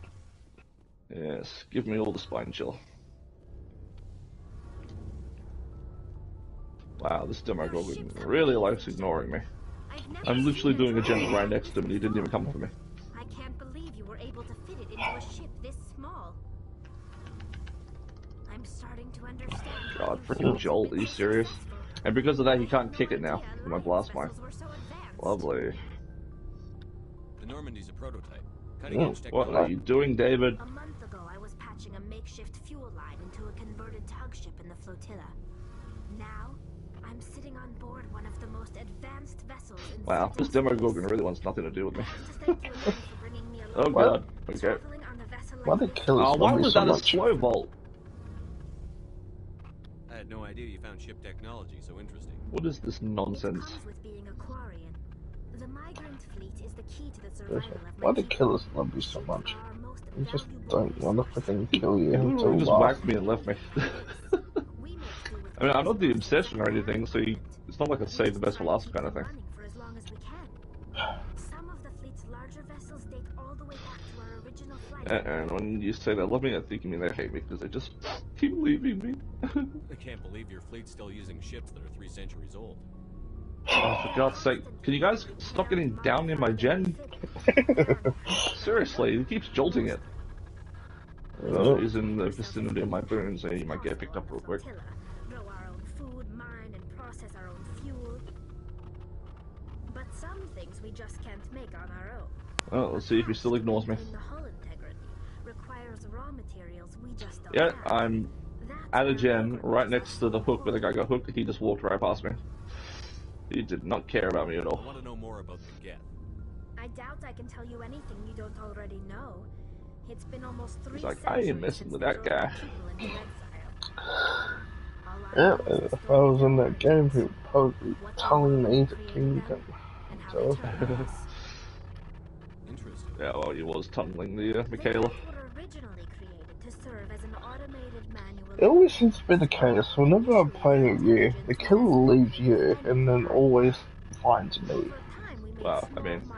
Yes, give me all the spine chill. Wow, this Demogorgon really likes ignoring me. I'm literally doing a agenda right next to him and he didn't even come for me. I can't believe you were able to fit it into a ship this small. I'm starting to understand. God, freaking Joel, are you serious? And because of that, he can't kick it now with my blast mine. Lovely. The Normandy's a prototype. What are you doing, David? A month ago, I was patching a makeshift fuel line into a converted tug ship in the flotilla. Now, I'm sitting on board one of the most advanced vessels in Wow, this Demogorgon really wants nothing to do with me. Oh god, okay. Why the kill us? Why was that a slow bolt? I had no idea you found ship technology so interesting. What is this nonsense? The migrant fleet is the key to the survival of Why the killers love you so much? You just don't want to freaking kill you He until just last. whacked me and left me. I mean, I'm not the obsession or anything, so it's not like a save the best for last kind of thing. Some of the fleet's larger vessels date all the way back to our original flight. And when you say they love me, I think you mean they hate me because they just keep leaving me. I can't believe your fleet's still using ships that are 3 centuries old. Oh, for God's sake, can you guys stop getting down near my gen? Seriously, it keeps jolting it. He's in the vicinity of my boon, so you might get picked up real quick. Grow our own food, mine and process our own fuel. But some things we just can't make on our own. Oh, let's see if he still ignores me. The hull integrity requires raw materials we just don't Yeah, have. I'm at a gen right next to the hook where the guy got hooked. He just walked right past me. He did not care about me at all. I want to know more about the Geth. I doubt I can tell you anything you don't already know. It's been almost 3 He's like, I ain't messing with that guy. Yeah, if I was in that game, he would probably be telling me to Kingdom. So. Interesting. Yeah, well, he was tunneling the Michaela. It always seems to be the case, whenever I'm playing with you, the killer leaves you and then always finds me. Well, I mean,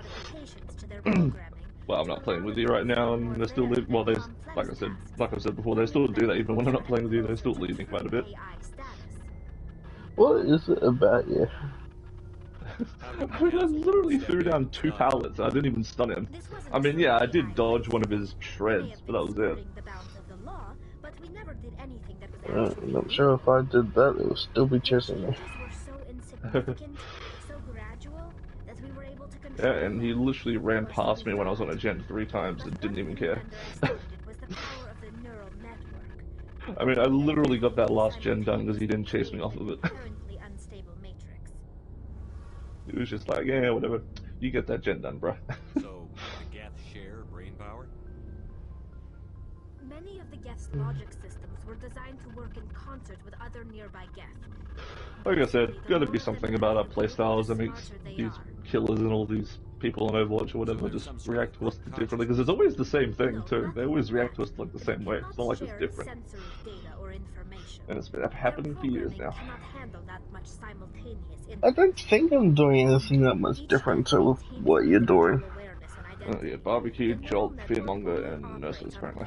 well, I'm not playing with you right now, and they still leave. Well, there's, like I said before, they still do that. Even when I'm not playing with you, they still leave me quite a bit. What is it about you? I mean, I literally threw down 2 pallets. I didn't even stun him. I mean, yeah, I did dodge one of his shreds, but that was it. I'm sure if I did that, it would still be chasing me. Yeah, and he literally ran past me when I was on a gen 3 times and didn't even care. I mean, I literally got that last gen done because he didn't chase me off of it. He was just like, yeah, whatever. You get that gen done, bruh. So, the Geth share brain power? Many of the Geth's logic systems were designed to work in concert with other nearby Geth. Like I said, gotta be something about our playstyles that makes these killers and all these people in Overwatch or whatever just react to us differently, because it's always the same thing too. They always react to us like the same way. It's not like it's different. And it's been happening for years now. I don't think I'm doing anything that much different to what you're doing. Yeah, barbecue, jolt, fearmonger, and nurses apparently.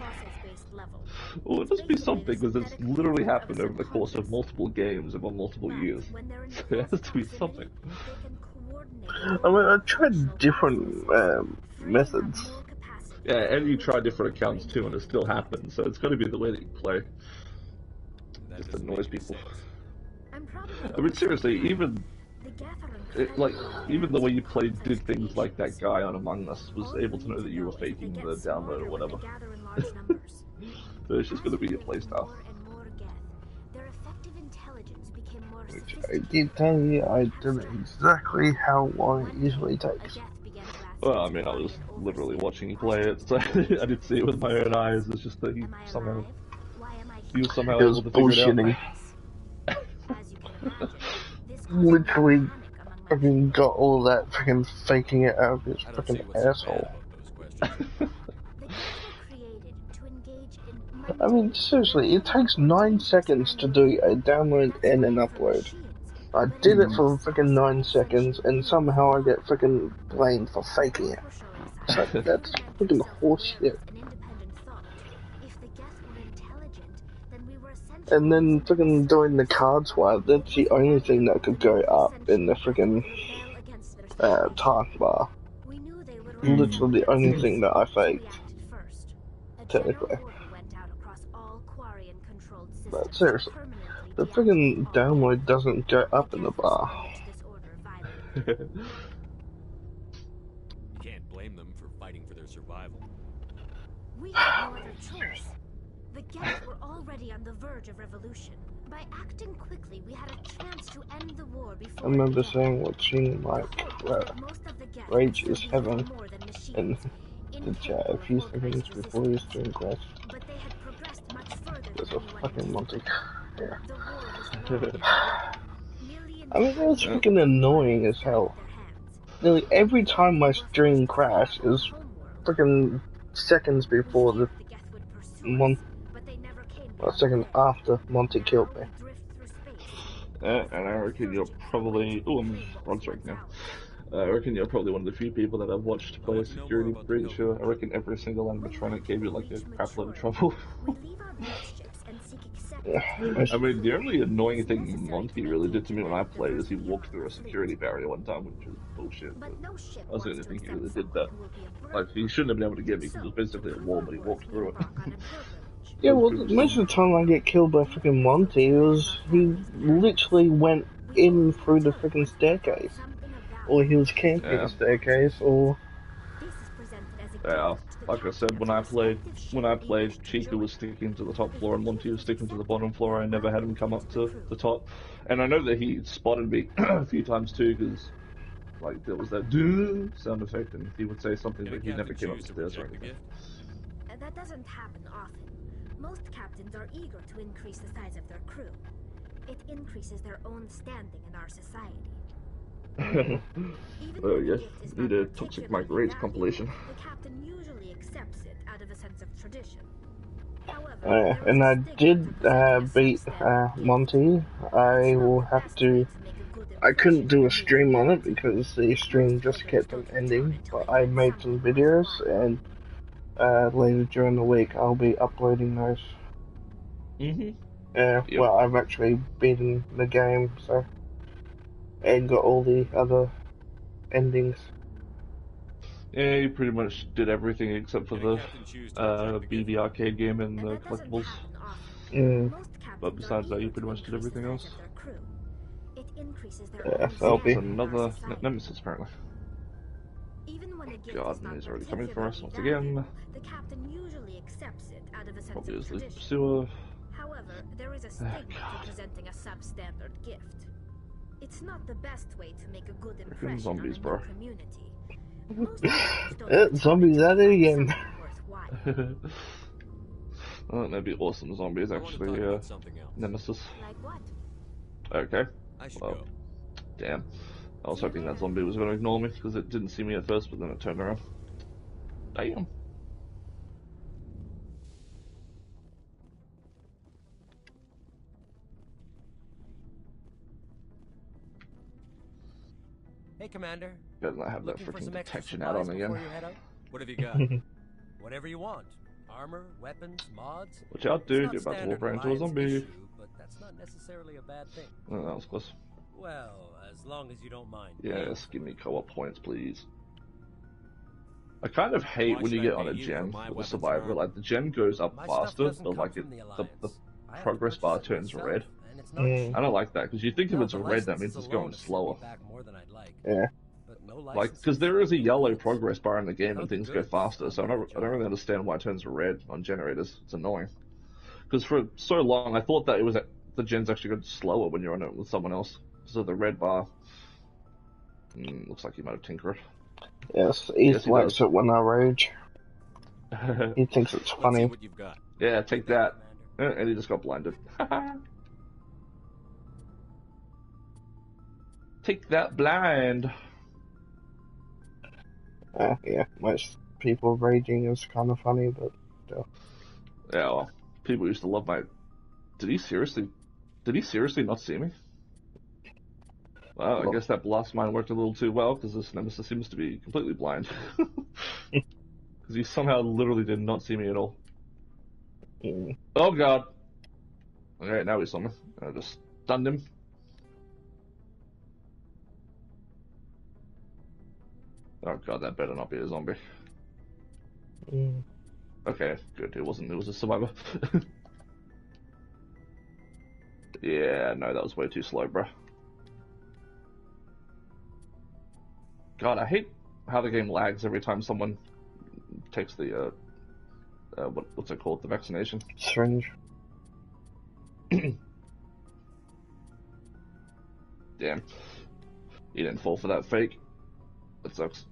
Well, it must be something, because it's literally happened over the course of multiple games over multiple years. So it has to be something. I mean, I tried different methods. Yeah, and you try different accounts too, and it still happens, so it's got to be the way that you play. Just annoys people. I mean, seriously, even even the way you played did things like that guy on Among Us was able to know that you were faking the download or whatever. So it's just going to be your playstyle. Which I did tell you, I did exactly how long it usually takes. Well, I mean, I was literally watching you play it, so I did see it with my own eyes. It's just that he was somehow It was able to figure it out. Literally fucking got all that freaking faking it out of his freaking asshole. I mean, seriously, it takes 9 seconds to do a download and an upload. I did it for freaking 9 seconds, and somehow I get freaking blamed for faking it. So that's freaking horseshit. And then freaking doing the card swipe, that's the only thing that could go up in the freaking taskbar. Literally the only thing that I faked. Technically. But seriously, the freaking download doesn't go up in the bar. You can't blame them for fighting for their survival. We had no other choice. The Geth were already on the verge of revolution. By acting quickly, we had a chance to end the war before. I remember saying watching like Rage is Heaven in the chat a few seconds before his stream crashed. There's a fucking Monty. Yeah. I mean, that was freaking annoying as hell. Nearly every time my stream crashed is freaking seconds before the second after Monty killed me. And I reckon you're probably... Oh, I'm on strike now. I reckon you're probably one of the few people that I've watched play a security breach. I reckon every single animatronic gave you like a crap load of trouble. I mean, the only annoying thing Monty really did to me when I played is he walked through a security barrier one time, which was bullshit. But I was the only thing he really did that. Like, he shouldn't have been able to get me because it was basically a wall, but he walked through it. Yeah, well, most of the time I get killed by freaking Monty, he literally went in through the freaking staircase. Or he was camping the staircase, or... Yeah, like I said, when I played, Chica was sticking to the top floor and Monty was sticking to the bottom floor. I never had him come up to the top. And I know that he spotted me a few times too, because, like, there was that doo sound effect, and he would say something that he never came upstairs or anything. That doesn't happen often. Most captains are eager to increase the size of their crew. It increases their own standing in our society. Oh yes, need a Toxic Mike Rage compilation. The captain usually accepts it out of a sense of tradition. Yeah, and I did beat Monty. I will have to... I couldn't do a stream on it because the stream just kept on ending, but I made some videos, and later during the week I'll be uploading those. Yeah, yep. Well, I've actually beaten the game, so... and got all the other endings. Yeah, you pretty much did everything except for the BB arcade game and the collectibles. But besides that, you pretty much did everything else. Yeah, so I'll be another nemesis apparently. God, and he's already coming for us once again. Obviously, sewer. However, there is a stigma to presenting a substandard gift. It's not the best way to make a good impression zombies, on bro. the community. Zombies at it again. Well, that'd be awesome. Zombies actually, nemesis. Like what? Okay. Well, damn. I was hoping that zombie was going to ignore me because it didn't see me at first, but then it turned around. Damn. Hey, Commander. Better not have that freaking detection out on again. What have you got? Whatever you want. Armor, weapons, mods. Watch out, dude. You're about to walk right into a zombie. Issue, but that's not necessarily a bad thing. Oh, that was close. Well, as long as you don't mind. Yes, give me co-op points, please. I kind of hate when you get on a gen with a survivor. Like, the gen goes up faster, but like the progress bar turns red. I don't like that, because you think if it's a red, that means it's going slower. Yeah. Like, because there is a yellow progress bar in the game and things go faster, so I don't really understand why it turns red on generators. It's annoying. Because for so long, I thought that it was the gens actually got slower when you're on it with someone else. So the red bar... looks like you might have tinkered. Yes, he likes it when I rage. He thinks it's funny. What you've got. Yeah, take that. And he just got blinded. Take that blind. Yeah, most people raging is kind of funny, but still. Yeah, well, People used to love my... Did he seriously not see me? Well, I guess that blast mine worked a little too well, because this nemesis seems to be completely blind. Because he somehow literally did not see me at all. Oh god! Okay, now he saw me. I just stunned him. Oh god, that better not be a zombie. Okay, good. It wasn't. It was a survivor. Yeah, no, that was way too slow, bro. God, I hate how the game lags every time someone takes the what's it called? The vaccination. Syringe. Damn. You didn't fall for that fake. That sucks.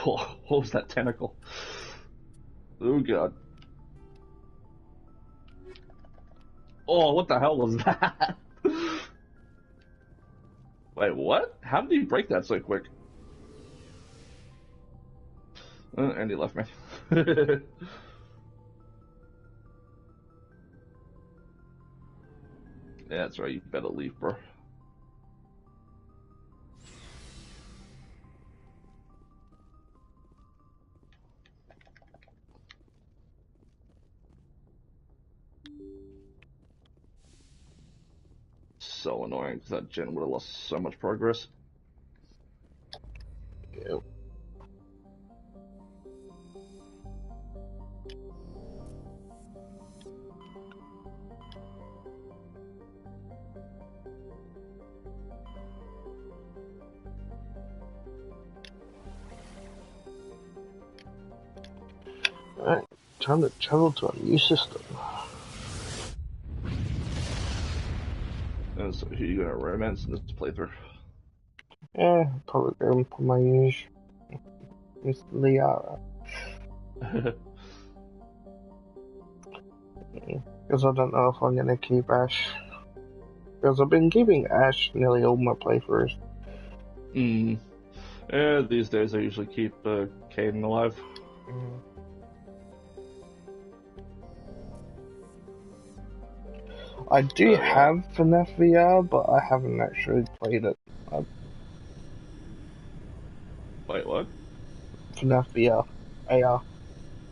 Oh, what was that tentacle? Oh god. Oh, what the hell was that? Wait, what? How did he break that so quick? And he left me. Yeah, that's right, you better leave, bro. So annoying, because that gen would have lost so much progress. Yep. Alright, time to travel to a new system. And so who you gonna romance in this playthrough? Yeah, probably going for my use. Miss Liara. Because I don't know if I'm gonna keep Ash. Because I've been keeping Ash nearly all my playthroughs. Yeah, these days I usually keep Caden alive. I do have FNAF VR, but I haven't actually played it. Wait, what? FNAF VR. AR.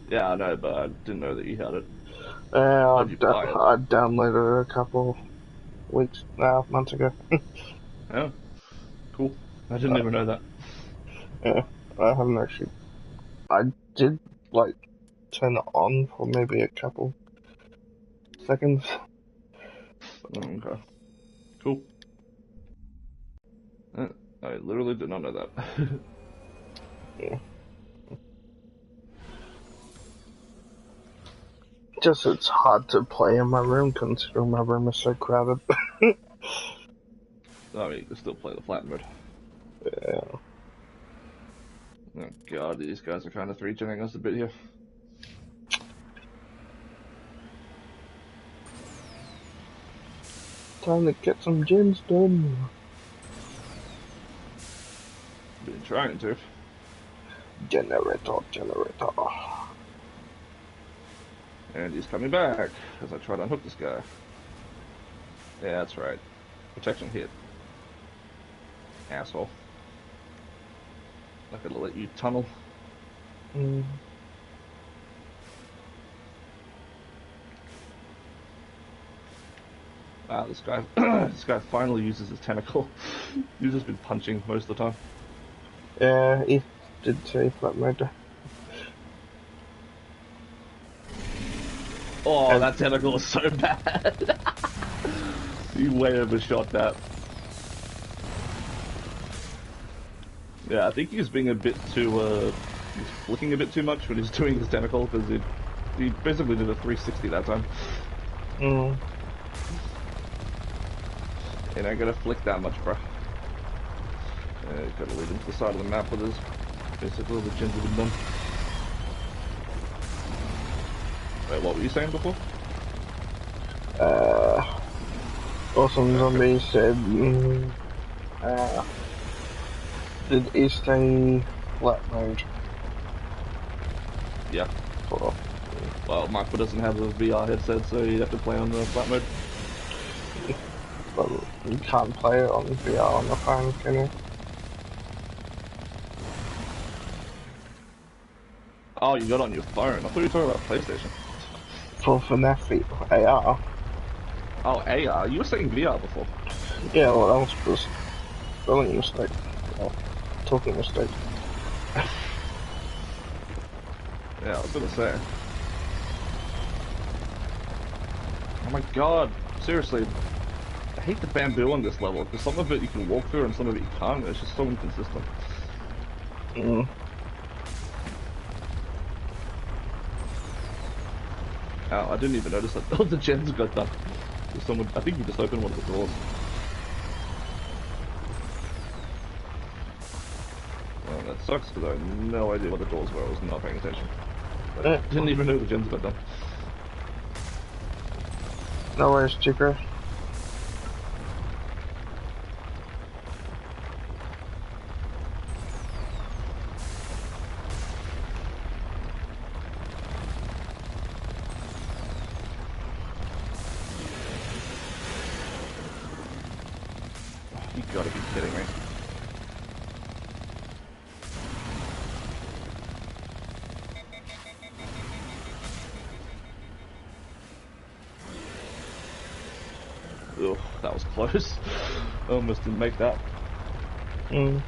Yeah, I know, but I didn't know that you had it. I downloaded it a couple weeks, months ago. Oh, cool. I didn't even know that. Yeah, I haven't actually. I did, turn it on for maybe a couple seconds. Okay. Cool. I literally did not know that. Yeah. Just it's hard to play in my room considering my room is so crowded. I mean, you can still play the flat mode. Yeah. Oh god, these guys are kind of 3-genning us a bit here. Time to get some gens done. Been trying to. Generator. And he's coming back as I try to unhook this guy. Yeah, that's right. Protection hit. Asshole. Not gonna let you tunnel. Wow, this guy this guy finally uses his tentacle. He's just been punching most of the time. Yeah, he did say flat mode. Oh, that tentacle was so bad. He way overshot that. Yeah, I think he's being a bit too, he's flicking a bit too much when he's doing his tentacle, because he basically did a 360 that time. And I gotta flick that much, bro. Gotta lead him to the side of the map with his, basically all the gens have been done. Wait, what were you saying before? Awesome Zombie said, Did he stay flat mode? Yeah. For Well, Michael doesn't have a VR headset, so you'd have to play on the flat mode. Well, you can't play it on VR on the phone, can you? Oh, you got it on your phone. I thought you were talking about PlayStation. For FNAF AR. Oh, AR? You were saying VR before. Yeah, well, that was just spelling mistake. Oh, talking mistake. Yeah, I was gonna say. Oh my god, seriously. I hate the bamboo on this level, because some of it you can walk through and some of it you can't. It's just so inconsistent. Oh, I didn't even notice that all the gens got done. Someone, I think you just opened one of the doors. Well, that sucks because I had no idea what the doors were. I was not paying attention. I didn't even know the gens got done. No worries, Chico. You gotta be kidding me. Ugh, that was close. I almost didn't make that. Well,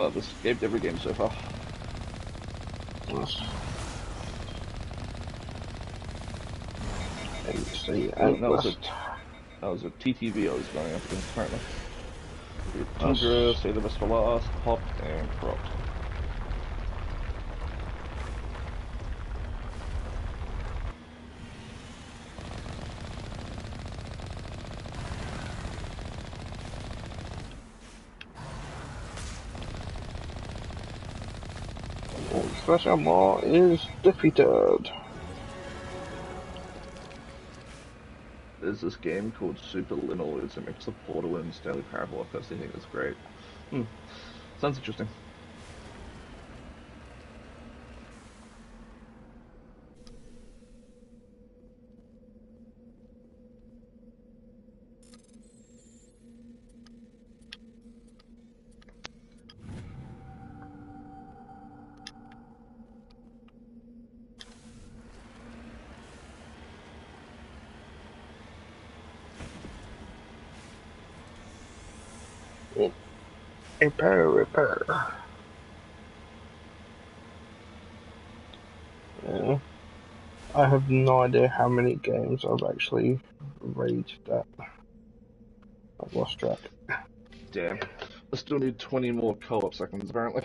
I've escaped every game so far. Yes. That was a TTV I was going up against currently. Tundra, Save the Best for Last, Hop, and Corrupt. Special Maw is defeated. There's this game called Super Liminal. It's a mix of Portal and Stanley Parable. I personally think it's great. Sounds interesting. Repair. Yeah. I have no idea how many games I've actually raged at. I've lost track. Damn. I still need 20 more co-op seconds, apparently.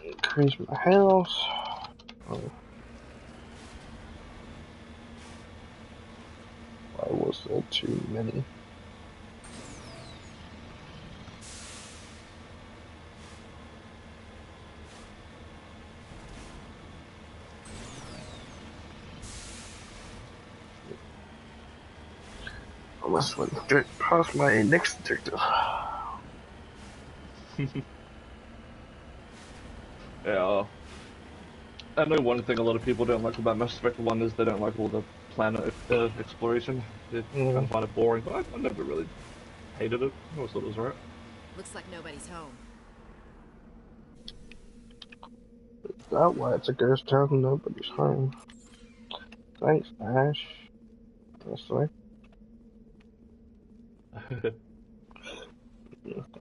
Increase my health. Oh. Why was there too many? I must went straight past my next objective. Yeah. I know one thing a lot of people don't like about Mass Effect 1 is they don't like all the planet exploration. They kind of find it boring, but I never really hated it. I always thought it was alright. Looks like nobody's home. Is that why it's a ghost town and nobody's home? Thanks, Ash. Honestly.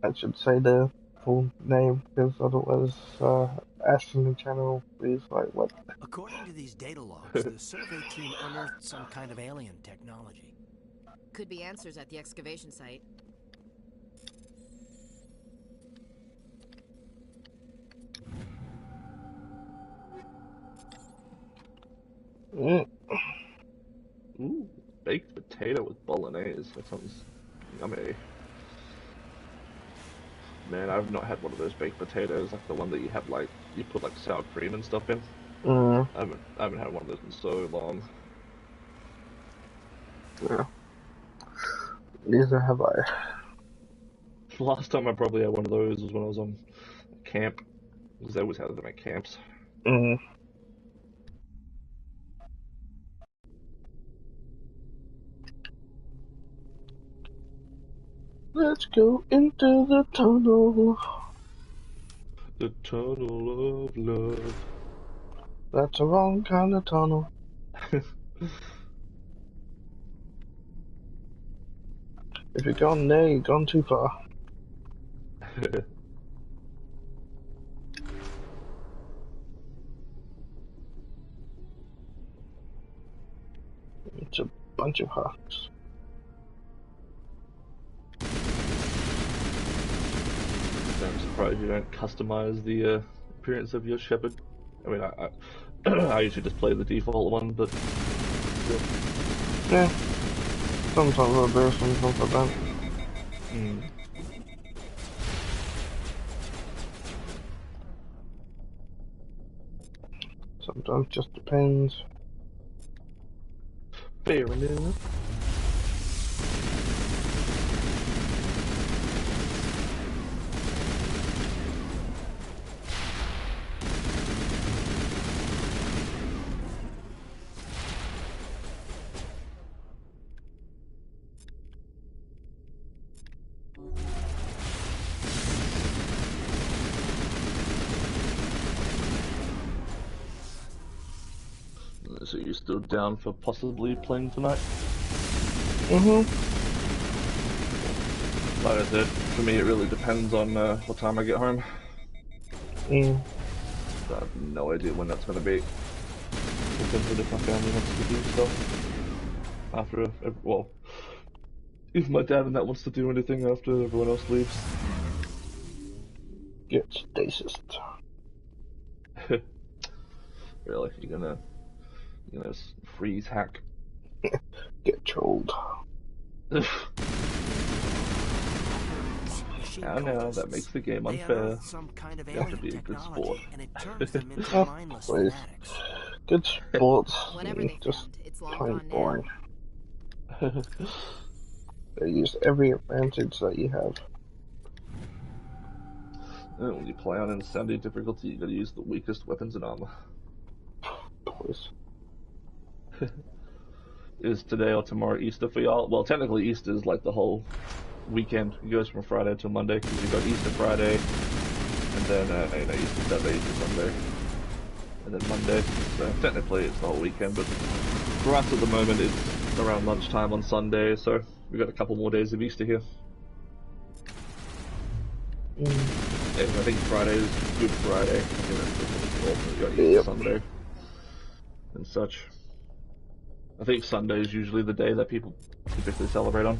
I should say the full name because otherwise Ash from the channel is like, what? According to these data logs, the survey team unearthed some kind of alien technology. Could be answers at the excavation site. Ooh, baked potato with bolognese. That sounds yummy. Man, I've not had one of those baked potatoes, like the one that you have, like, you put, like, sour cream and stuff in. I haven't had one of those in so long. Yeah. Neither have I. The last time I probably had one of those was when I was on camp, because they always had them at camps. Let's go into the tunnel. The tunnel of love. That's the wrong kind of tunnel. If you're gone there, you've gone too far. It's a bunch of hawks. I'm surprised you don't customize the appearance of your shepherd. I mean, I usually just play the default one, but yeah, sometimes I do, sometimes I don't. Sometimes just depends. Fair enough. So you're still down for possibly playing tonight? Like I said, for me it really depends on what time I get home. I have no idea when that's going to be. Depends on if my family wants to do stuff after, well, if my dad and that wants to do anything after everyone else leaves. Get stasis. Really? You're gonna freeze hack? Get trolled. I know, that makes the game unfair. You have to be a good sport. Please. Good sports, just plain boring. They use every advantage that you have. And when you play on insanity difficulty, you gotta use the weakest weapons and armor. Please. Is today or tomorrow Easter for y'all? Well, technically Easter is like the whole weekend. It goes from Friday to Monday, because you got Easter Friday, and then Easter Saturday, Easter Sunday, and then Monday. So technically it's the whole weekend, but for us at the moment it's around lunchtime on Sunday, so we've got a couple more days of Easter here. And I think Friday is Good Friday. I think that's what it's called. You got Easter Sunday and such. I think Sunday is usually the day that people typically celebrate on.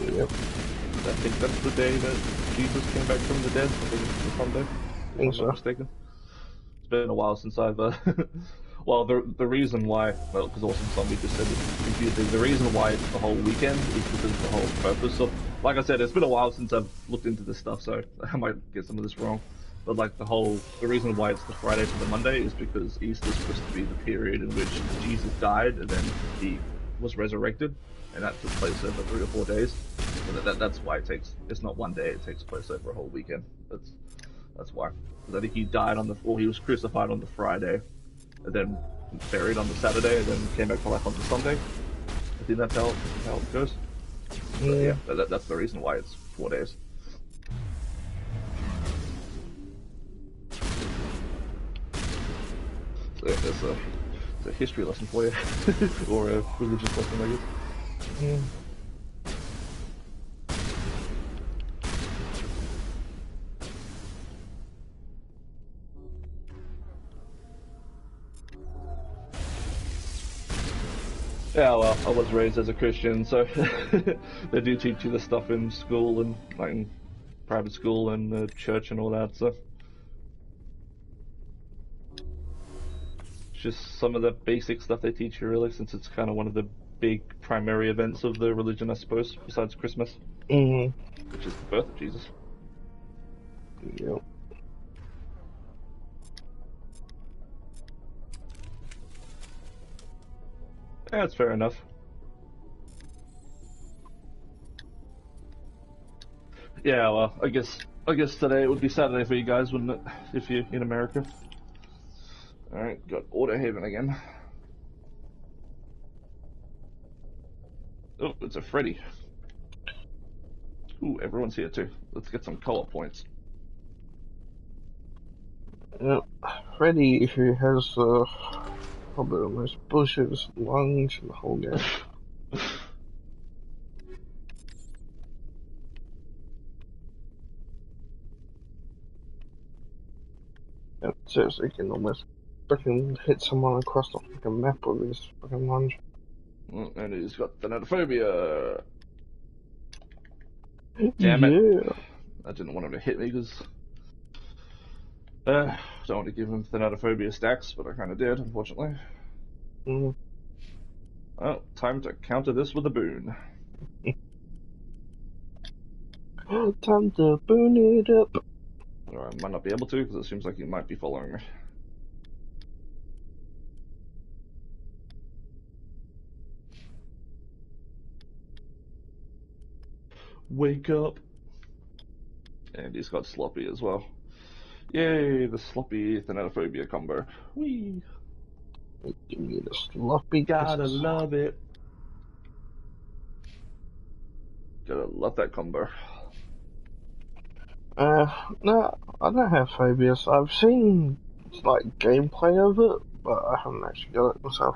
Yep. I think that's the day that Jesus came back from the dead. I think it's the Sunday, if I'm not mistaken. It's been a while since I've... well, the reason why... Well, because also somebody just said it's confusing. The reason why it's the whole weekend is because the whole purpose of... Like I said, it's been a while since I've looked into this stuff, so I might get some of this wrong. But like the reason why it's the Friday to the Monday is because Easter's supposed to be the period in which Jesus died and then he was resurrected, and that took place over 3 or 4 days. So that's why it's not one day, it takes place over a whole weekend. That's why. Because I think he died he was crucified on the Friday, and then buried on the Saturday, and then came back to life on the Sunday. I think that's how it goes. Yeah, that's the reason why it's 4 days. So yeah, it's a history lesson for you, or a religious lesson, I guess. Yeah, well, I was raised as a Christian, so they do teach you this stuff in school and like in private school and church and all that. So just some of the basic stuff they teach you, really, since it's kind of one of the big primary events of the religion, I suppose, besides Christmas. Mm. Which is the birth of Jesus. Yep. Yeah, that's fair enough. Yeah, well, I guess today it would be Saturday for you guys, wouldn't it? If you're in America. Alright, got Order Haven again. Oh, it's a Freddy. Ooh, everyone's here too. Let's get some co-op points. Yep. Freddy, who has probably the most bullshit lungs in the whole game. Yep, seriously, he can almost freaking hit someone across the fucking map with his fucking lunge. And he's got Thanatophobia. Damn it. Yeah. I didn't want him to hit me because don't want to give him Thanatophobia stacks, but I kind of did, unfortunately. Mm. Well, time to counter this with a boon. Time to boon it up. Or I might not be able to because it seems like he might be following me. Wake up. And he's got Sloppy as well. Yay, the Sloppy Thanatophobia combo. Whee! Give me the sloppy. Gotta love it. Gotta love that combo. No, I don't have phobias. I've seen like gameplay of it, but I haven't actually got it myself.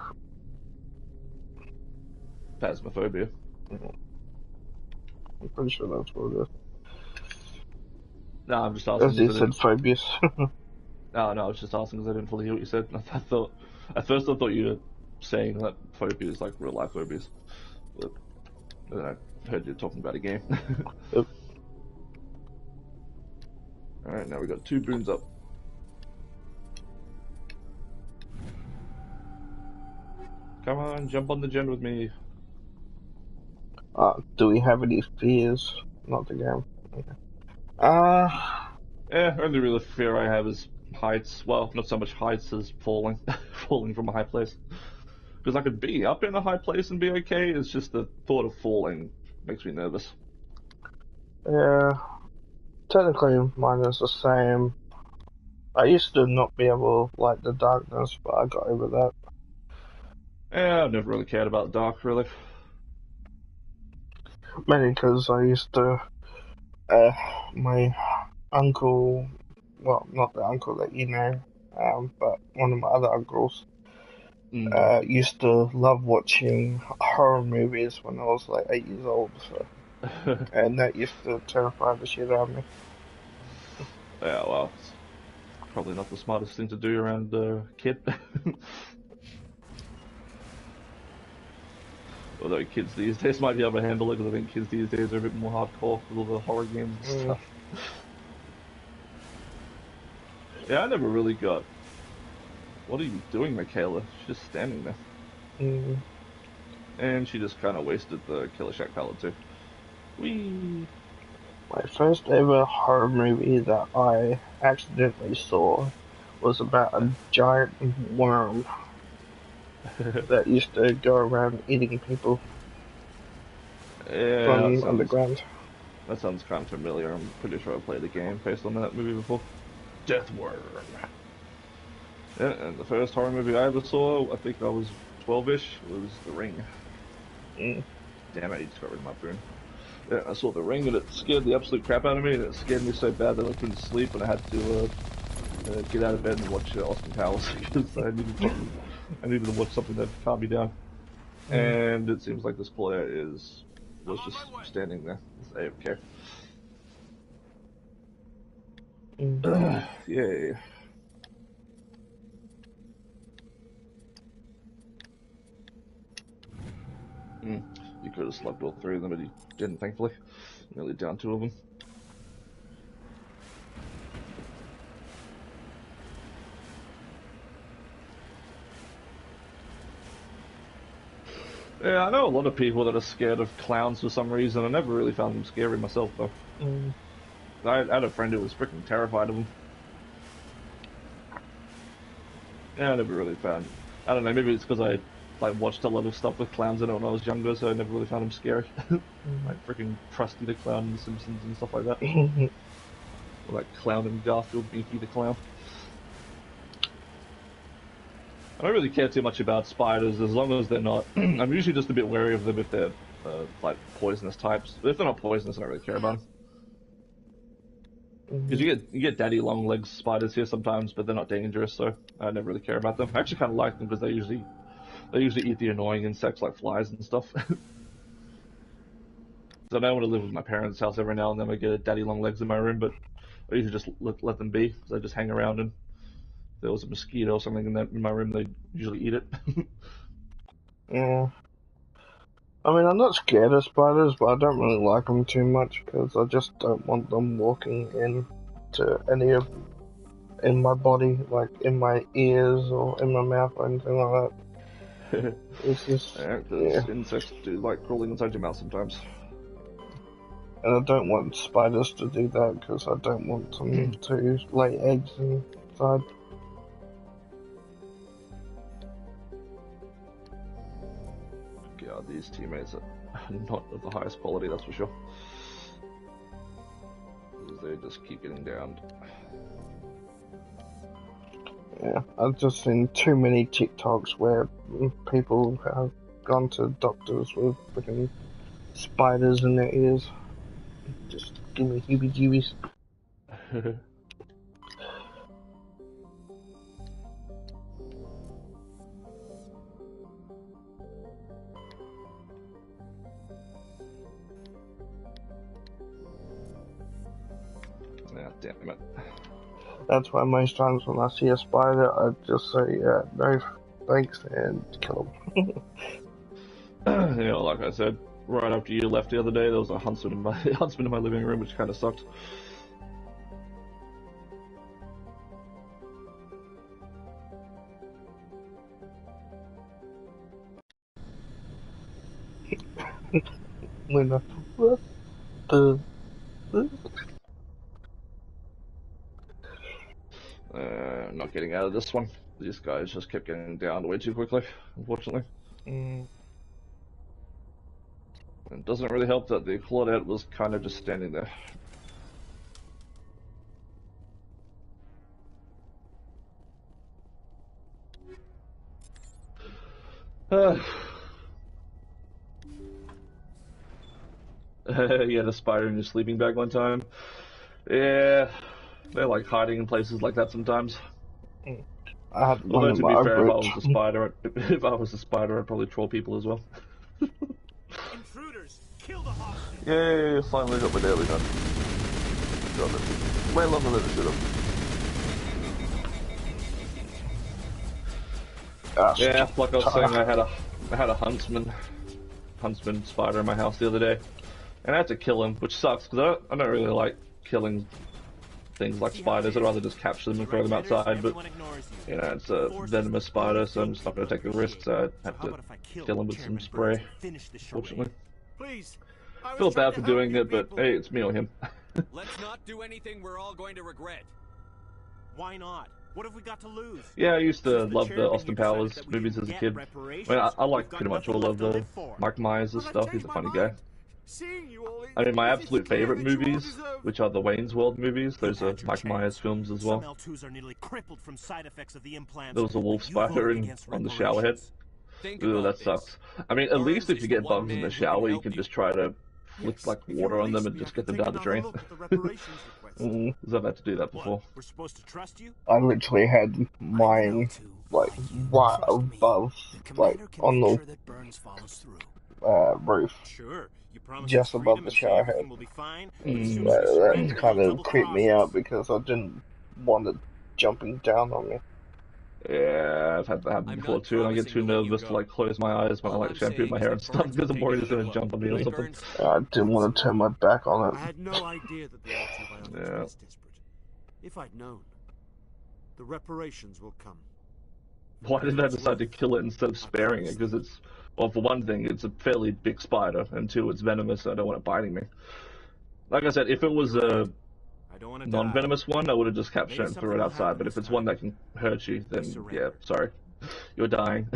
Phasmophobia. I'm pretty sure that's what it is. No, I'm just asking. As you said, phobias. No, I was just asking because I didn't fully hear what you said. At first I thought you were saying that phobias like real life phobias, but then I heard you talking about a game. Yep. Alright, now we got 2 boons up. Come on, jump on the gen with me. Do we have any fears? Not the game. Yeah, only real fear I have is heights. Well, not so much heights as falling. Falling from a high place. Because I could be up in a high place and be okay, it's just the thought of falling makes me nervous. Yeah. Technically, mine is the same. I used to not be able to like the darkness, but I got over that. Yeah, I've never really cared about dark, really. Mainly because I used to, my uncle, well, not the uncle that you know, but one of my other uncles, used to love watching horror movies when I was like 8 years old, so. And that used to terrify the shit out of me. Yeah, well, it's probably not the smartest thing to do around a kid. Although kids these days might be able to handle it, because I think kids these days are a bit more hardcore with all the horror games and stuff. Yeah, I never really got... What are you doing, Michaela? She's just standing there. And she just kind of wasted the Killer Shack palette too. Whee! My first ever horror movie that I accidentally saw was about a giant worm that used to go around eating people from underground. That sounds kind of familiar. I'm pretty sure I played a game based on that movie before. Death Worm. Yeah, and the first horror movie I ever saw, I think I was 12-ish, was The Ring. Damn it, I just got rid of my boon. Yeah, I saw The Ring and it scared the absolute crap out of me, and it scared me so bad that I couldn't sleep and I had to get out of bed and watch Austin Powers because I needed to watch something that calmed me down. And it seems like this player was just standing there. It's AFK. Yay. You could have slugged all 3 of them, but he didn't, thankfully. Nearly down 2 of them. Yeah, I know a lot of people that are scared of clowns for some reason. I never really found them scary myself, though. I had a friend who was freaking terrified of them. Yeah, I never really found. I don't know. Maybe it's because I watched a lot of stuff with clowns in it when I was younger, so I never really found them scary. Like freaking Krusty the Clown in The Simpsons and stuff like that. Or like Clown and Garfield, Beefy the Clown. I don't really care too much about spiders as long as they're not. I'm usually just a bit wary of them if they're like poisonous types. But if they're not poisonous, I don't really care about them. Because you get daddy long legs spiders here sometimes, but they're not dangerous, so I never really care about them. I actually kind of like them because they usually eat the annoying insects like flies and stuff. So now I want to live with my parents' house every now and then. I get daddy long legs in my room, but I usually just let them be. So I just hang around, and if there was a mosquito or something in my room, they usually eat it. Yeah. I mean, I'm not scared of spiders, but I don't really like them too much because I just don't want them walking into any of in my body, like in my ears or in my mouth or anything like that. It's just insects do like crawling inside your mouth sometimes. And I don't want spiders to do that because I don't want them to lay eggs inside. God, these teammates are not of the highest quality, that's for sure. They just keep getting downed. Yeah, I've just seen too many TikToks where people have gone to doctors with freaking spiders in their ears. Just give me heebie-jeebies. Yeah, damn it. That's why most times when I see a spider, I just say, no thanks, and kill them. Yeah, like I said, right after you left the other day, there was a huntsman in my living room, which kind of sucked. What the? Not getting out of this one. These guys just kept getting down way too quickly, unfortunately. It doesn't really help that the Claudette was kind of just standing there. You had a spider in your sleeping bag one time. Yeah, they're like hiding in places like that sometimes. Although to be fair, if I was a spider, I'd probably troll people as well. Intruders, kill the hostage. Yay! Finally got my daily done. Got it. Way longer than it should have. Yeah, like I was saying, I had a huntsman spider in my house the other day, and I had to kill him, which sucks because I don't really like killing things like spiders. I'd rather just capture them and throw them outside, but you know, it's a venomous spider, so I'm just not going to take the risk, so I had to kill him with some spray, fortunately. I feel bad for doing it, but hey, it's me or him. Let's not do anything we're all going to regret. Why not? What have we got to lose? Yeah, I used to love the Austin Powers movies as a kid. I like pretty much all of the Mike Myers' stuff. He's a funny guy. I mean, my absolute favorite movies, which are the Wayne's World movies, those are Mike Myers films as well. There was a wolf spider on the shower head. Ooh, that sucks. I mean, at least if you get bugs in the shower, you can just try to flick like water on them and just get them down the drain. Because I've had to do that before. I literally had mine like right above, like on the roof, just above the shower head. That kind of creeped me out because I didn't want it jumping down on me. Yeah, I've had that happen before too, and I get too nervous to like close my eyes when I like shampoo my hair and stuff because I'm worried it's gonna jump on me or something. I didn't want to turn my back on it. I had no idea that the ultraviolet was this desperate. If I'd known, the reparations will come. Why did they decide to kill it instead of sparing it? Because it's, well, for one thing, it's a fairly big spider, and two, it's venomous, so I don't want it biting me. Like I said, if it was a non-venomous one, I would have just captured it and threw it outside, but if it's one that can hurt you, then yeah, sorry. You're dying.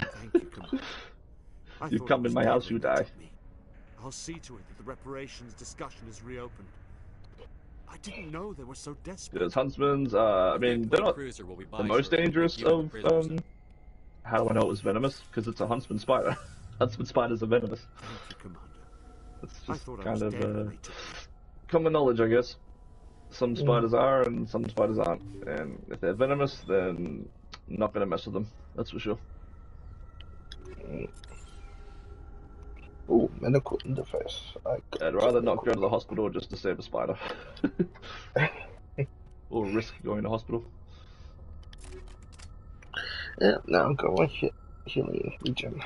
You come in my house, you die. I'll see to it that the reparations discussion is reopened. I didn't know they were so desperate. There's huntsmen's, I mean, they're not the most dangerous of, how do I know it was venomous? Because it's a huntsman spider. Huntsman spiders are venomous. It's just kind of, common knowledge, I guess. Some spiders are, and some spiders aren't. And if they're venomous, then I'm not going to mess with them. That's for sure. Oh, medical interface. I'd rather not go to the hospital just to save a spider. Or risk going to hospital. Yeah, now I'm going healing region.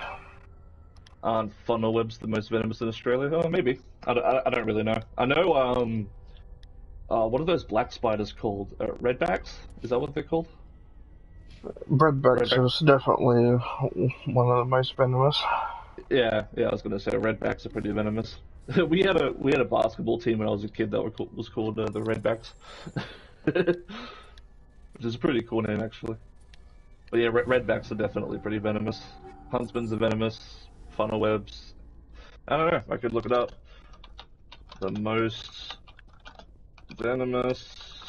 Aren't funnel webs the most venomous in Australia? Oh, maybe. I don't really know. I know, what are those black spiders called? Redbacks? Is that what they're called? Redbacks is definitely one of the most venomous. Yeah, I was gonna say redbacks are pretty venomous. we had a basketball team when I was a kid that was called the Redbacks, which is a pretty cool name actually. But yeah, redbacks are definitely pretty venomous. Huntsmans are venomous. Funnel webs. I don't know. I could look it up. The most venomous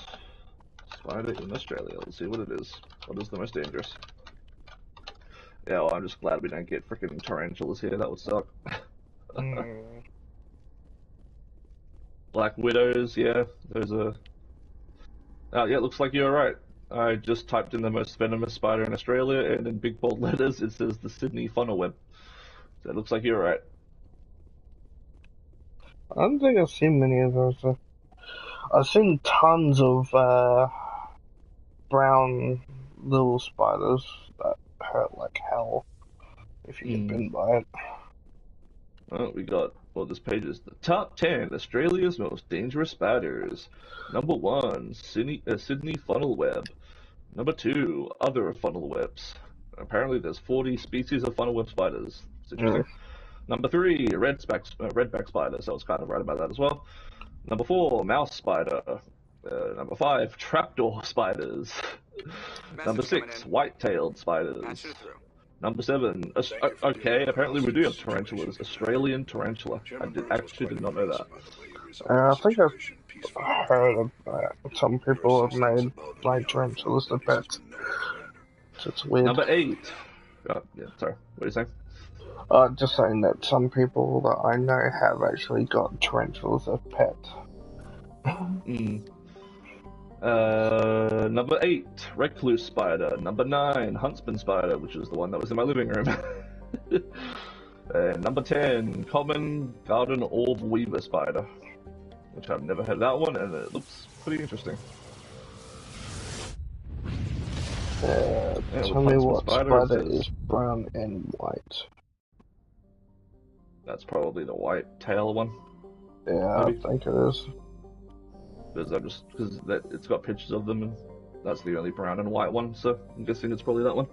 spider in Australia. Let's see what it is. What is the most dangerous? Yeah, well, I'm just glad we don't get freaking tarantulas here. That would suck. Black widows, yeah. Those are. Oh, yeah, it looks like you're right. I just typed in the most venomous spider in Australia, and in big bold letters it says the Sydney funnel web. So it looks like you're right. I don't think I've seen many of those. I've seen tons of brown little spiders that hurt like hell if you get bitten by it. Oh, we got, well, this page is the top 10 Australia's most dangerous spiders. Number 1, Sydney funnel web. Number 2, other funnel webs. Apparently there's 40 species of funnel web spiders. It's interesting. Number 3, redback spider, so I was kind of right about that as well. Number 4, mouse spider. Number 5, trapdoor spiders. Number 6, white-tailed spiders. Number 7, okay, apparently we do have tarantulas. Australian tarantula. I actually did not know that. I think I've heard about some people have made like tarantulas to pets. So it's weird. Number 8. Yeah, sorry, what are you saying? Just saying that some people that I know have actually got tarantulas as pets. Number 8, recluse spider. Number 9, huntsman spider, which is the one that was in my living room. Number 10, common garden orb weaver spider, which I've never heard of that one, and it looks pretty interesting. Tell me what spider is brown and white. That's probably the white tail one. Yeah, maybe. I think it is. Because it's got pictures of them, and that's the only brown and white one, so I'm guessing it's probably that one.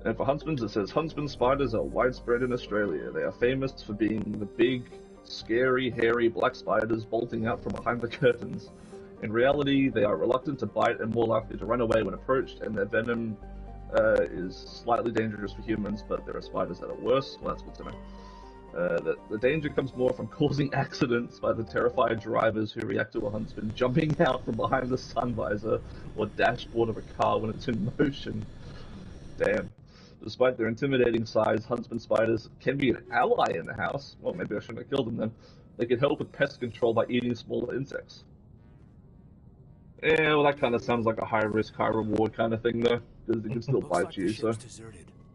And for huntsmans, it says, huntsman spiders are widespread in Australia. They are famous for being the big, scary, hairy black spiders bolting out from behind the curtains. In reality, they are reluctant to bite and more likely to run away when approached, and their venom is slightly dangerous for humans, but there are spiders that are worse. Well, that's good to know. The danger comes more from causing accidents by the terrified drivers who react to a huntsman jumping out from behind the sun visor or dashboard of a car when it's in motion. Damn. Despite their intimidating size, huntsman spiders can be an ally in the house. Well, maybe I shouldn't have killed them then. They can help with pest control by eating smaller insects. Yeah, well, that kind of sounds like a high-risk, high-reward kind of thing, though. Because it can still bite you, so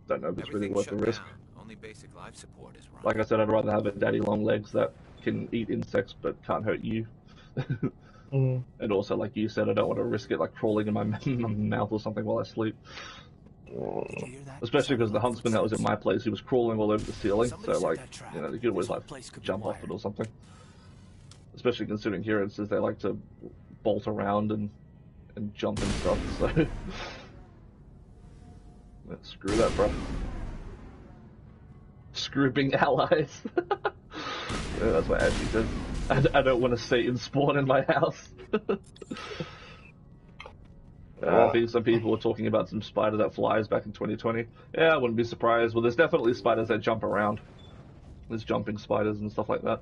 don't know if it's really worth the risk. Only basic life support is wrong. Like I said, I'd rather have a daddy long legs that can eat insects but can't hurt you. And also, like you said, I don't want to risk it like crawling in my mouth or something while I sleep. Especially because the huntsman that was at my place, he was crawling all over the ceiling, so like, you know, you could always like jump off it or something. Especially considering here it says they like to bolt around and jump and stuff, so... Let's Screw that, bro. Screw being allies. Yeah, that's what Ashley says. I don't want a Satan spawn in my house. I think some people were talking about some spider that flies back in 2020. Yeah, I wouldn't be surprised. Well, there's definitely spiders that jump around. There's jumping spiders and stuff like that.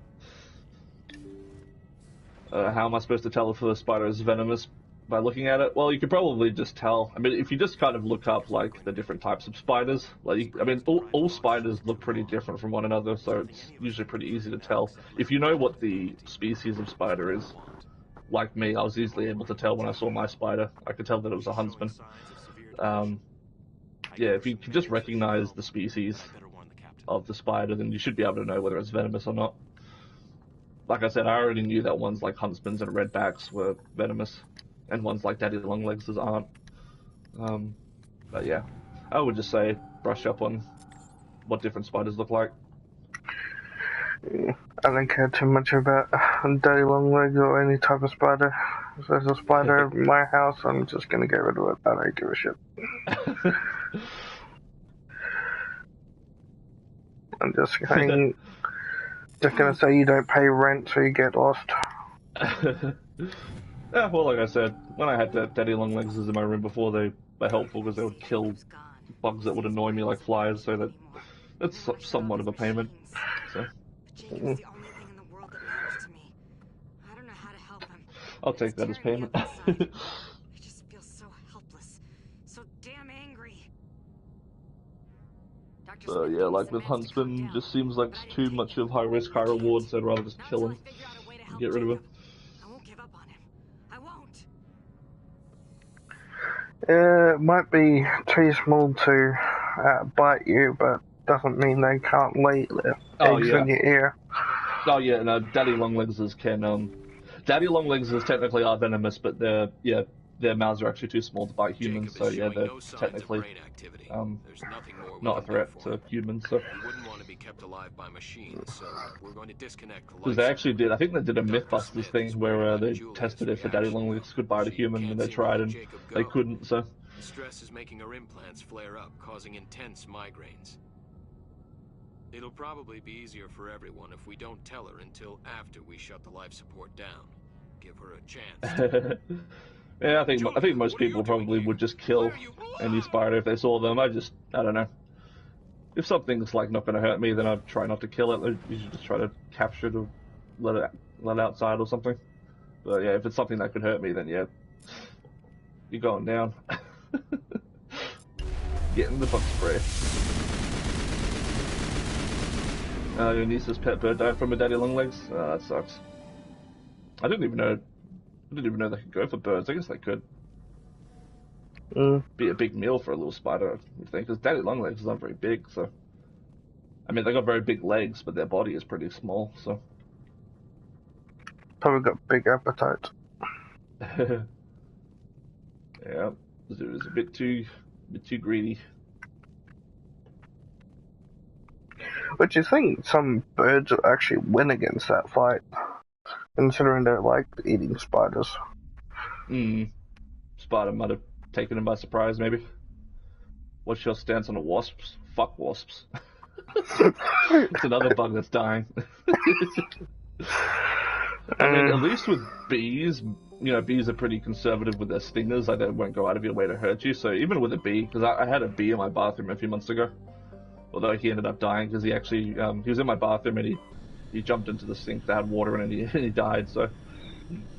How am I supposed to tell if a spider is venomous? By looking at it? Well, you could probably just tell. I mean, if you just kind of look up, like, the different types of spiders, like, I mean, all spiders look pretty different from one another, so it's usually pretty easy to tell. If you know what the species of spider is, like me, I was easily able to tell when I saw my spider. I could tell that it was a huntsman. Yeah, if you can just recognize the species of the spider, then you should be able to know whether it's venomous or not. Like I said, I already knew that ones like huntsmans and redbacks were venomous, and ones like daddy longlegs aren't. But yeah, I would just say brush up on what different spiders look like. Yeah, I don't care too much about daddy longlegs or any type of spider. If there's a spider in my house, I'm just gonna get rid of it. I don't give a shit. I'm just gonna say you don't pay rent, so you get lost. Yeah, well, like I said, when I had daddy longlegs in my room before, they were helpful because they would kill bugs that would annoy me like flies, so that's somewhat of a payment. So. I'll take that as payment. I just feel so helpless, so damn angry. Yeah, like with Huntsman, just seems like it's too much of high risk, high reward, so I'd rather just kill him and get rid of him. I won't give up on him. I won't. It might be too small to bite you, but doesn't mean they can't lay their eggs in your ear. Oh yeah, no, daddy longlegs can. Daddy longlegs technically are venomous, but their mouths are actually too small to bite humans, so yeah, they're technically not a threat to humans. So. Wouldn't want to be kept alive by machines, so we're going to disconnect the because they actually did, I think they did a Mythbusters thing where they tested if the daddy longlegs could bite a human, and they tried and they couldn't. So. The stress is making her implants flare up, causing intense migraines. It'll probably be easier for everyone if we don't tell her until after we shut the life support down. Give her a chance. Yeah, I think most people probably would just kill any spider if they saw them. I don't know. If something's like not going to hurt me, then I'd try not to kill it. You should just try to capture it or let it outside or something. But yeah, if it's something that could hurt me, then yeah, you're going down. Getting the bug spray. Your niece's pet bird died from a daddy longlegs. That sucks. I didn't even know they could go for birds. I guess they could. Be a big meal for a little spider, I think, because daddy longlegs aren't very big. So, I mean, they got very big legs, but their body is pretty small. So, probably got big appetite. Yeah, it was a bit too greedy. But you think some birds will actually win against that fight, considering they're like eating spiders? Spider might have taken them by surprise, maybe. What's your stance on the wasps? Fuck wasps. It's another bug that's dying. I mean, at least with bees, bees are pretty conservative with their stingers. Like, they won't go out of your way to hurt you. So even with a bee, because I had a bee in my bathroom a few months ago. Although he ended up dying because he actually, he was in my bathroom and he jumped into the sink that had water in it and he died. So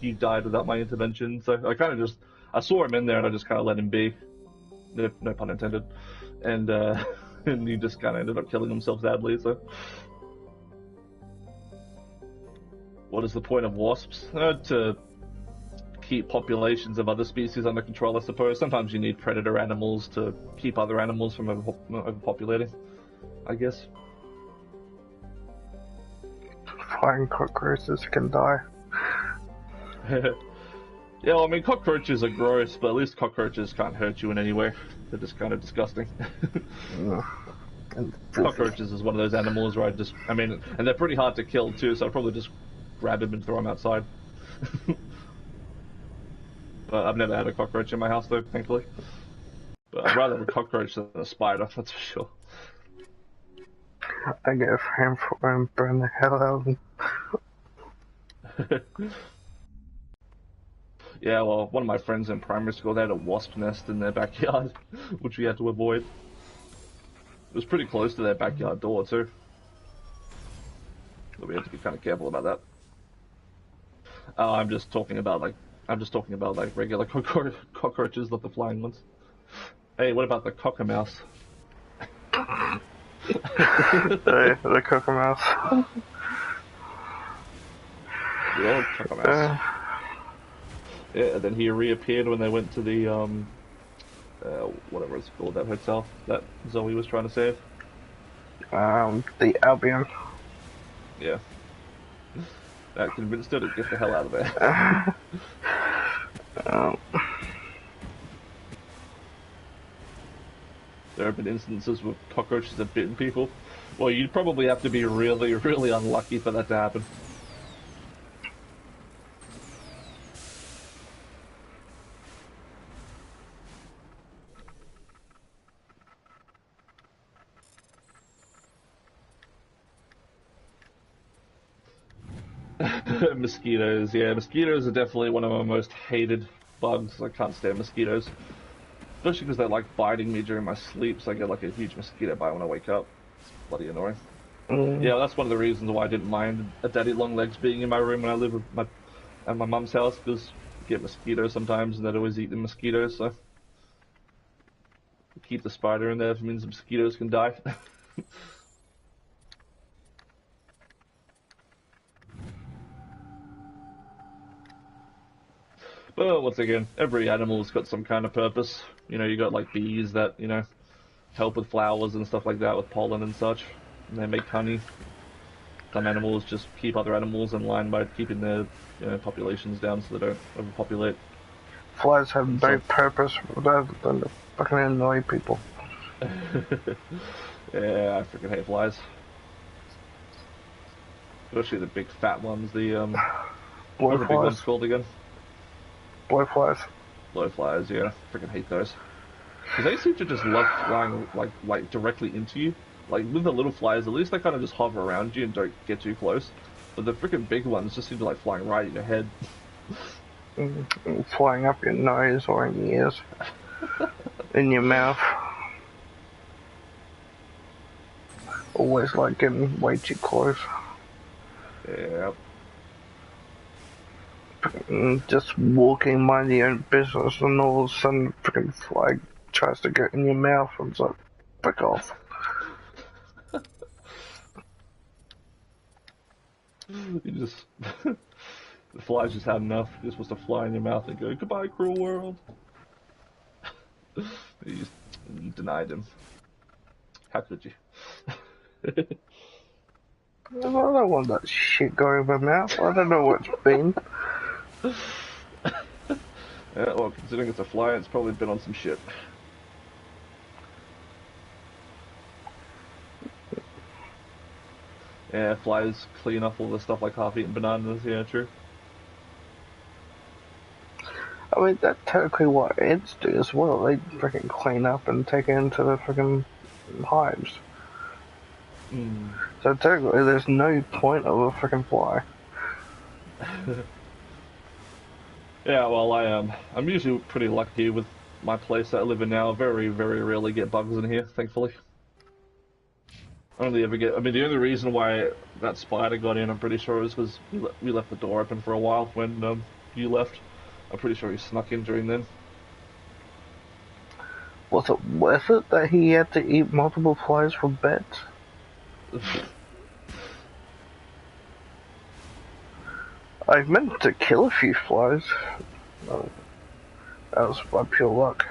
he died without my intervention. So I kind of I saw him in there and I just kind of let him be. No pun intended. And he just kind of ended up killing himself sadly. So what is the point of wasps? To keep populations of other species under control, I suppose. Sometimes you need predator animals to keep other animals from overpopulating, I guess. Flying cockroaches can die. Yeah, well, I mean, cockroaches are gross, but at least cockroaches can't hurt you in any way. They're just kind of disgusting. Cockroaches is one of those animals where and they're pretty hard to kill too, so I'd probably just grab them and throw them outside. But I've never had a cockroach in my house though, thankfully. But I'd rather have a cockroach than a spider, that's for sure. I get a frame for him, burn the hell out of him. Yeah, well, one of my friends in primary school, they had a wasp nest in their backyard, which we had to avoid. It was pretty close to their backyard door, too. So we had to be kind of careful about that. I'm just talking about, like, regular cockroaches, not the flying ones. Hey, what about the cockamouse? The cockamouse. The old cockamouse. Yeah, then he reappeared when they went to the, whatever it's called, that hotel that Zoe was trying to save. The Albion. Yeah. That convinced her to get the hell out of there. There have been instances where cockroaches have bitten people. Well, you'd probably have to be really, really unlucky for that to happen. Mosquitoes, yeah, mosquitoes are definitely one of my most hated bugs. I can't stand mosquitoes. Especially because they like biting me during my sleep, so I get like a huge mosquito bite when I wake up. It's bloody annoying. Yeah, that's one of the reasons why I didn't mind a daddy long legs being in my room when I lived with at my mum's house, because you get mosquitoes sometimes and they'd always eat the mosquitoes, so keep the spider in there if it means the mosquitoes can die. But once again, every animal's got some kind of purpose. You know, you got like bees that, you know, help with flowers and stuff like that, with pollen and such. And they make honey. Some animals just keep other animals in line by keeping their, you know, populations down so they don't overpopulate. Flies have no purpose rather than to fucking annoy people. Yeah, I freaking hate flies. Especially the big fat ones, the what are the big ones called again? Blowflies. Blowflies, yeah. Freaking hate those. Because they seem to just love flying like directly into you. Like with the little flies, at least they kind of just hover around you and don't get too close. But the freaking big ones just seem to like flying right in your head. Flying up your nose or in your ears. In your mouth. Always like getting way too close. Yeah. Just walking, mind your own business, and all of a sudden, freaking fly tries to get in your mouth, and it's like, frick off. You just the flies just had enough. You're supposed to fly in your mouth and go, "Goodbye, cruel world." You just denied him. How could you? I don't want that shit going in my mouth. I don't know what it's been. Yeah, well, considering it's a fly, it's probably been on some shit. Yeah, flies clean up all the stuff like half-eaten bananas, yeah, true. I mean, that's technically what ants do as well. They freaking clean up and take it into the freaking hives. So technically, there's no point of a freaking fly. Yeah, well, I'm usually pretty lucky with my place that I live in now. I very, very rarely get bugs in here, thankfully. I only ever get, I mean, the only reason why that spider got in, I'm pretty sure, is because we left the door open for a while when you left. I'm pretty sure he snuck in during then. Was it worth it that he had to eat multiple flies for beds? I've meant to kill a few flies. That was by pure luck.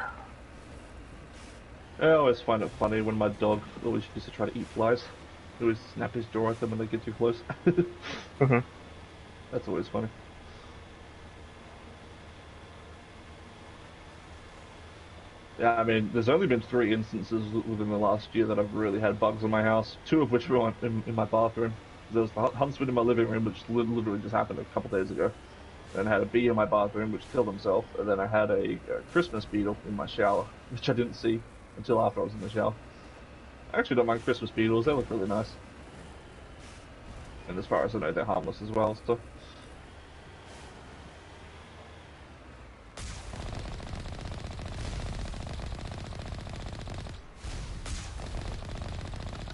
I always find it funny when my dog always used to try to eat flies. He always snap his jaw at them when they get too close. That's always funny. Yeah, I mean, there's only been 3 instances within the last year that I've really had bugs in my house, 2 of which were in my bathroom. There was the huntsman in my living room, which literally just happened a couple days ago. and I had a bee in my bathroom which killed himself, and then I had a Christmas beetle in my shower, which I didn't see until after I was in the shower. I actually don't mind Christmas beetles, they look really nice. And as far as I know, they're harmless as well, so...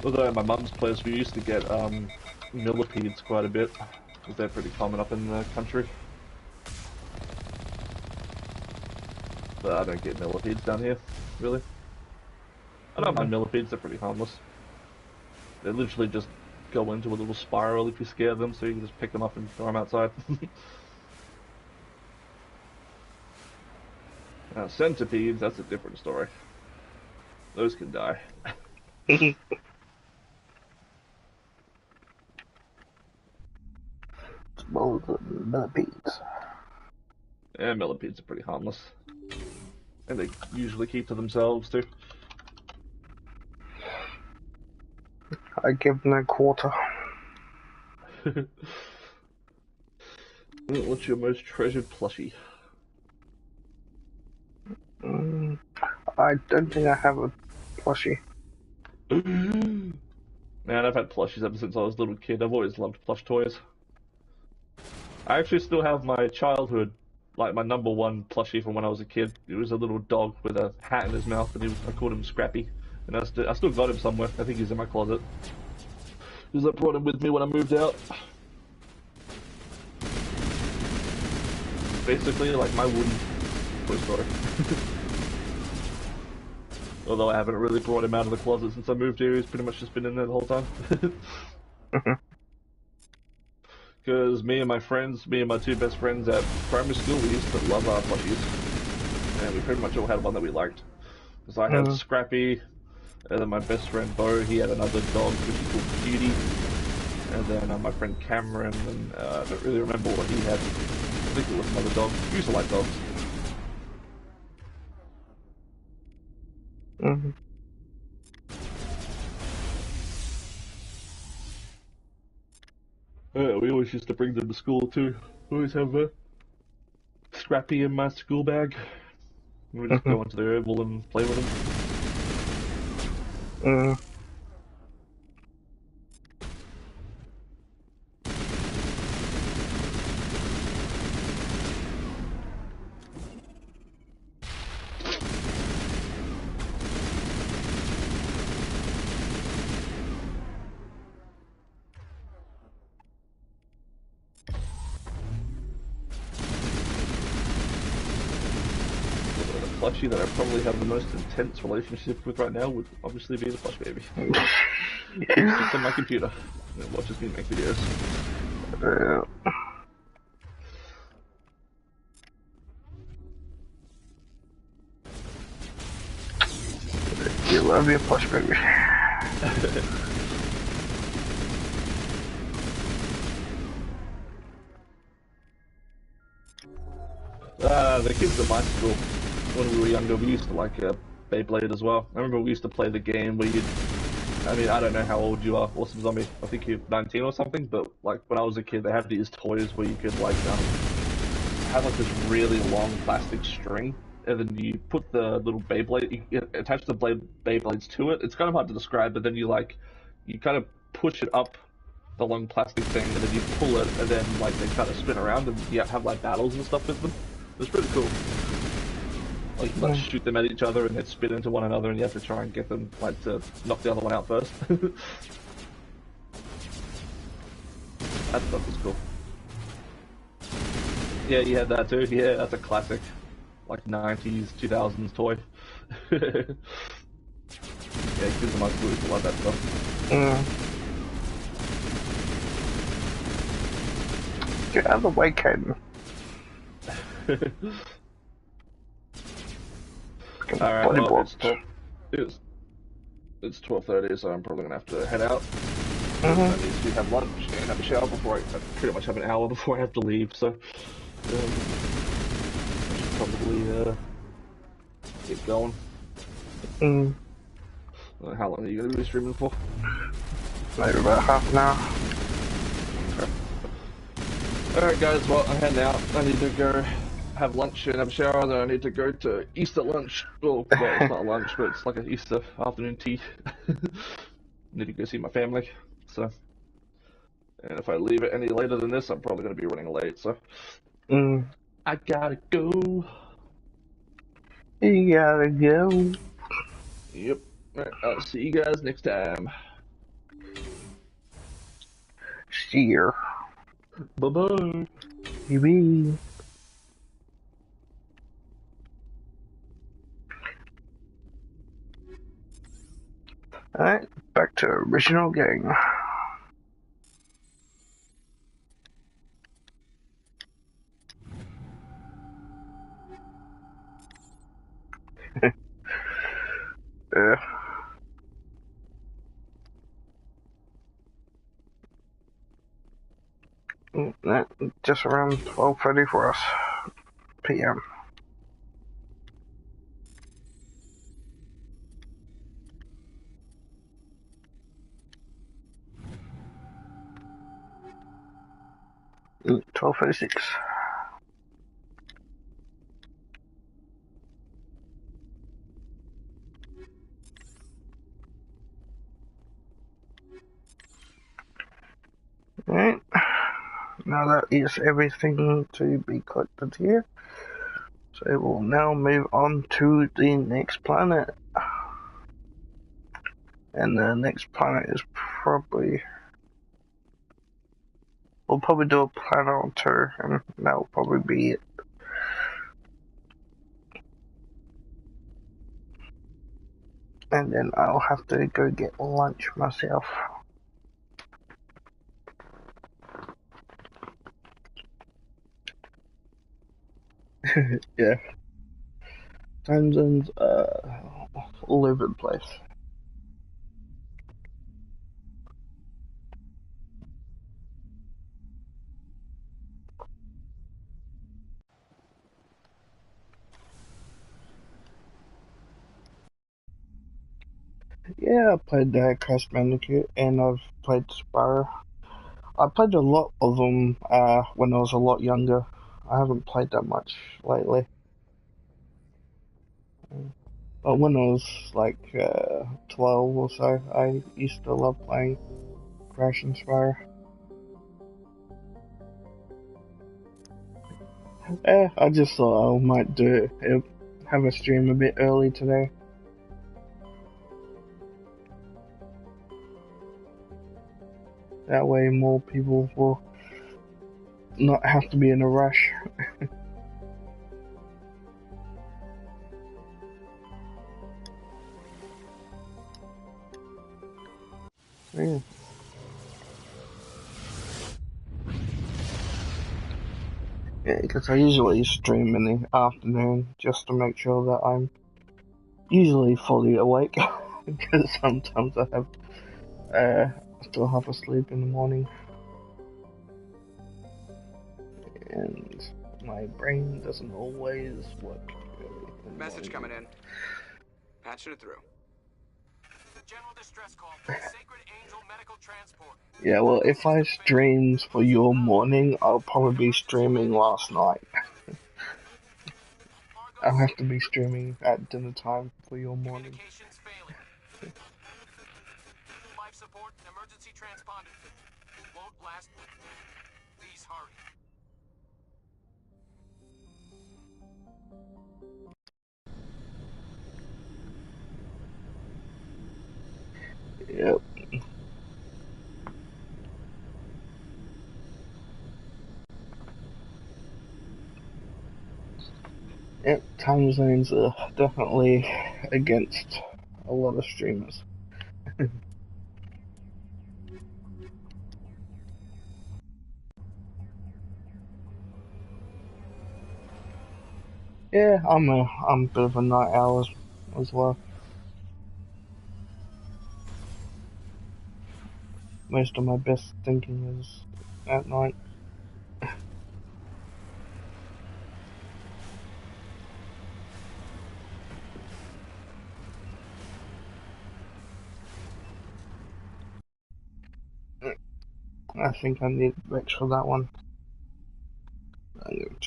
Although at my mum's place we used to get millipedes quite a bit, because they're pretty common up in the country. But I don't get millipedes down here, really. I don't mind millipedes, they're pretty harmless. They literally just go into a little spiral if you scare them, so you can just pick them up and throw them outside. Now centipedes, that's a different story. Those can die. Millipedes. Yeah, millipedes are pretty harmless. And they usually keep to themselves too. I give them a quarter. What's your most treasured plushie? I don't think I have a plushie. Man, I've had plushies ever since I was a little kid. I've always loved plush toys. I actually still have my childhood, like my '1 plushie from when I was a kid. It was a little dog with a hat in his mouth, and I called him Scrappy. And I still got him somewhere. I think he's in my closet. Because I brought him with me when I moved out. Basically, like my wooden Toy Story. Although I haven't really brought him out of the closet since I moved here. He's pretty much just been in there the whole time. Because me and my two best friends at primary school, we used to love our plushies. And we pretty much all had one that we liked. Because I had Scrappy, and then my best friend Bo, he had another dog which he called Cutie. And then my friend Cameron, and I don't really remember what he had. I think it was another dog. We used to like dogs. We always used to bring them to school too. Always have a Scrappy in my school bag. And we just go into the oval and play with them. Plushie that I probably have the most intense relationship with right now would obviously be the plush baby. It's on my computer. And it watches me make videos. You love your plush baby. The kids at my school, when we were younger, we used to like Beyblade as well. I remember we used to play the game where I mean, I don't know how old you are, Awesome Zombie. I think you're 19 or something, but like when I was a kid, they had these toys where you could like have like this really long plastic string, and then you put the little Beyblade, you attach the Beyblades to it. It's kind of hard to describe, but then you kind of push it up the long plastic thing, and then you pull it, and then like they kind of spin around, and you have like battles and stuff with them. It was pretty cool. Like, you shoot them at each other and they spin into one another, and you have to try and get them like to knock the other one out first. That stuff was cool. Yeah, you had that too. Yeah, that's a classic, like 90s, 2000s toy. Yeah, kids in my school used to love that stuff. Get out of the way, Caden. Alright, well, it's 12:30, so I'm probably gonna have to head out. I need to have lunch and have a shower before I pretty much have an hour before I have to leave, so I should probably get going. How long are you gonna be streaming for? Maybe about half an hour. Alright guys, well I'm heading out. I need to go have lunch and have a shower, then I need to go to Easter lunch. Well, it's not lunch, but it's like an Easter afternoon tea. Need to go see my family, so. And if I leave it any later than this, I'm probably going to be running late, so. I gotta go. You gotta go. Yep. Alright, I'll see you guys next time. See ya. Bye-bye. Bye. Alright, back to original gang. Just around 12:30 for us p.m. Mm, 12:36. Alright, now that is everything to be collected here. So we'll now move on to the next planet. And the next planet is probably... We'll probably do a planet or two, and that'll probably be it. And then I'll have to go get lunch myself. Yeah. Time zones all over the place. Yeah, I played Crash Bandicoot and I've played Spyro. I played a lot of them when I was a lot younger. I haven't played that much lately. But when I was like 12 or so, I used to love playing Crash and Spyro. I just thought I might have a stream a bit early today. That way more people will not have to be in a rush. Yeah. Yeah, because I usually stream in the afternoon just to make sure that I'm usually fully awake. Because sometimes I have still half asleep in the morning. And my brain doesn't always work really. Message coming in. Patching it through. General distress call from Sacred Angel Medical Transport. Yeah, well, if I streamed for your morning, I'll probably be streaming last night. I'll have to be streaming at dinner time for your morning. Life support and emergency transponder. Won't last. Please hurry. Yep. Yep, time zones are definitely against a lot of streamers. Yeah, I'm a bit of a night owl as well. Most of my best thinking is at night. I think I need Rex for that one.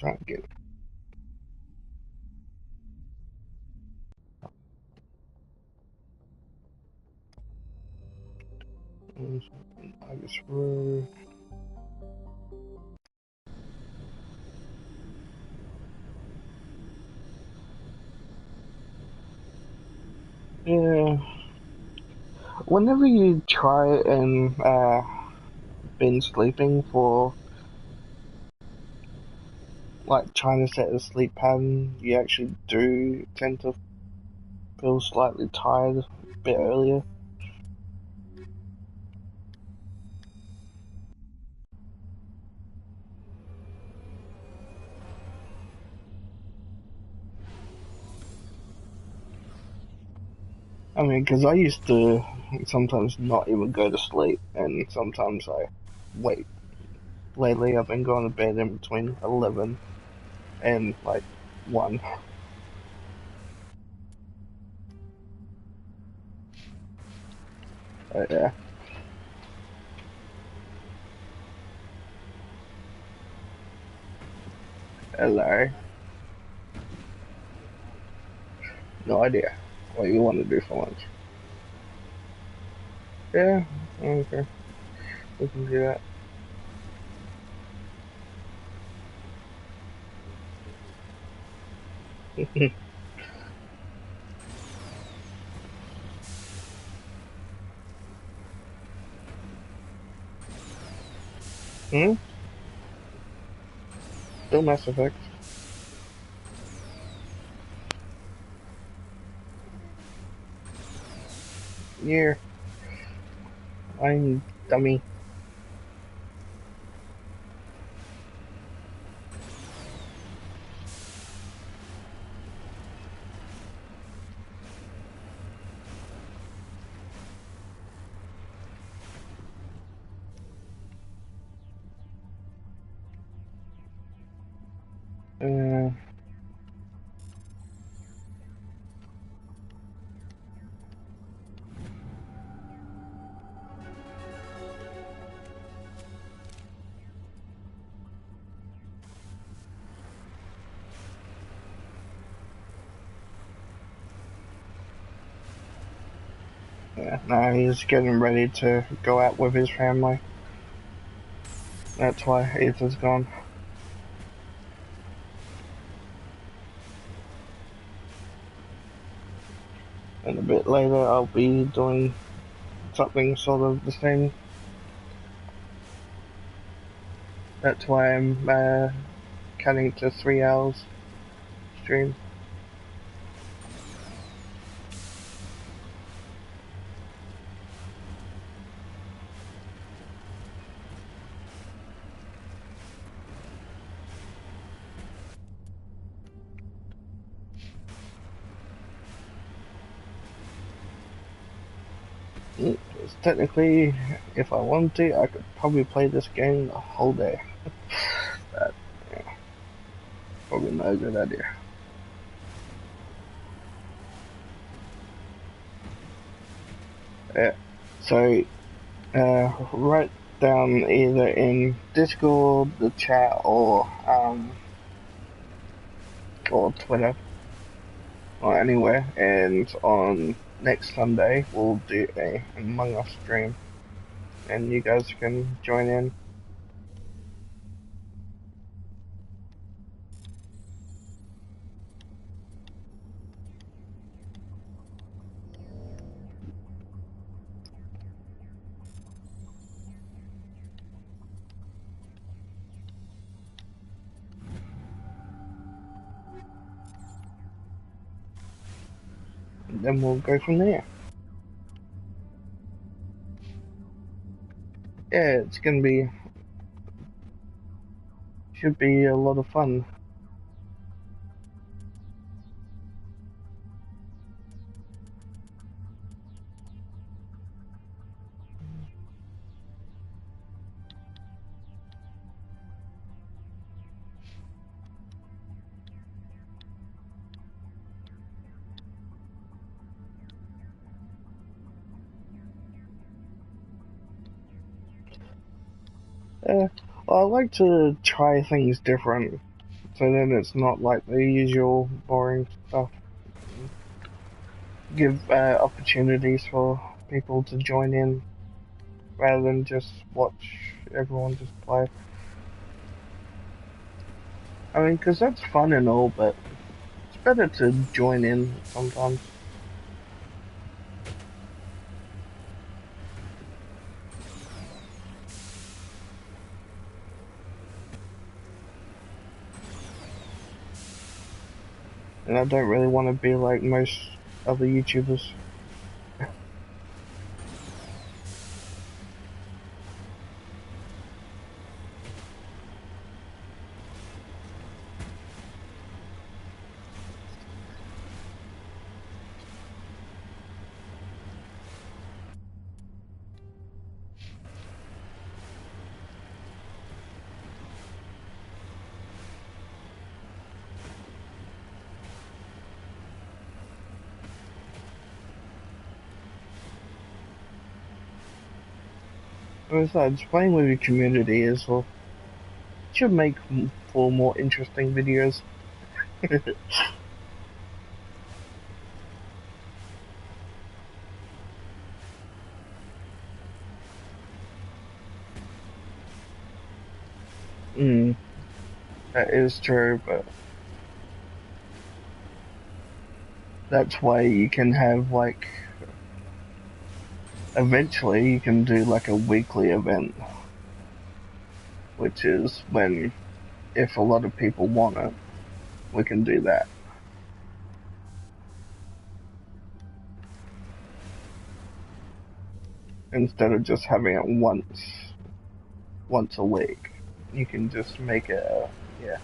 try and get. I guess we're. Yeah. Whenever you try and been sleeping for like trying to set a sleep pattern, you actually do tend to feel slightly tired a bit earlier. I mean, because I used to sometimes not even go to sleep, and sometimes I wait. Lately, I've been going to bed in between 11 and like 1. Yeah. Hello. No idea what you want to do for lunch. Yeah, okay. We can do that. Hmm? Still Mass Effect. Yeah. I'm dummy. Yeah, now he's getting ready to go out with his family. That's why Ethan's gone. And a bit later I'll be doing something sort of the same. That's why I'm cutting to 3 hours stream. Technically, if I wanted to, I could probably play this game the whole day. But, yeah, probably not a good idea. Yeah, so, write down either in Discord, the chat, or Twitter, or anywhere, and on next Sunday we'll do a Among Us stream, and you guys can join in. And then we'll go from there. Yeah, it's gonna be, should be a lot of fun. Well, I like to try things different. so then it's not like the usual boring stuff. Give opportunities for people to join in rather than just watch everyone just play. I mean, because that's fun and all, but it's better to join in sometimes. And I don't really want to be like most other YouTubers. Besides, playing with your community is well, should make for more interesting videos. That is true, but that's why you can have like eventually you can do like a weekly event, which is when if a lot of people want it, we can do that. Instead of just having it once a week, you can just make it, yeah.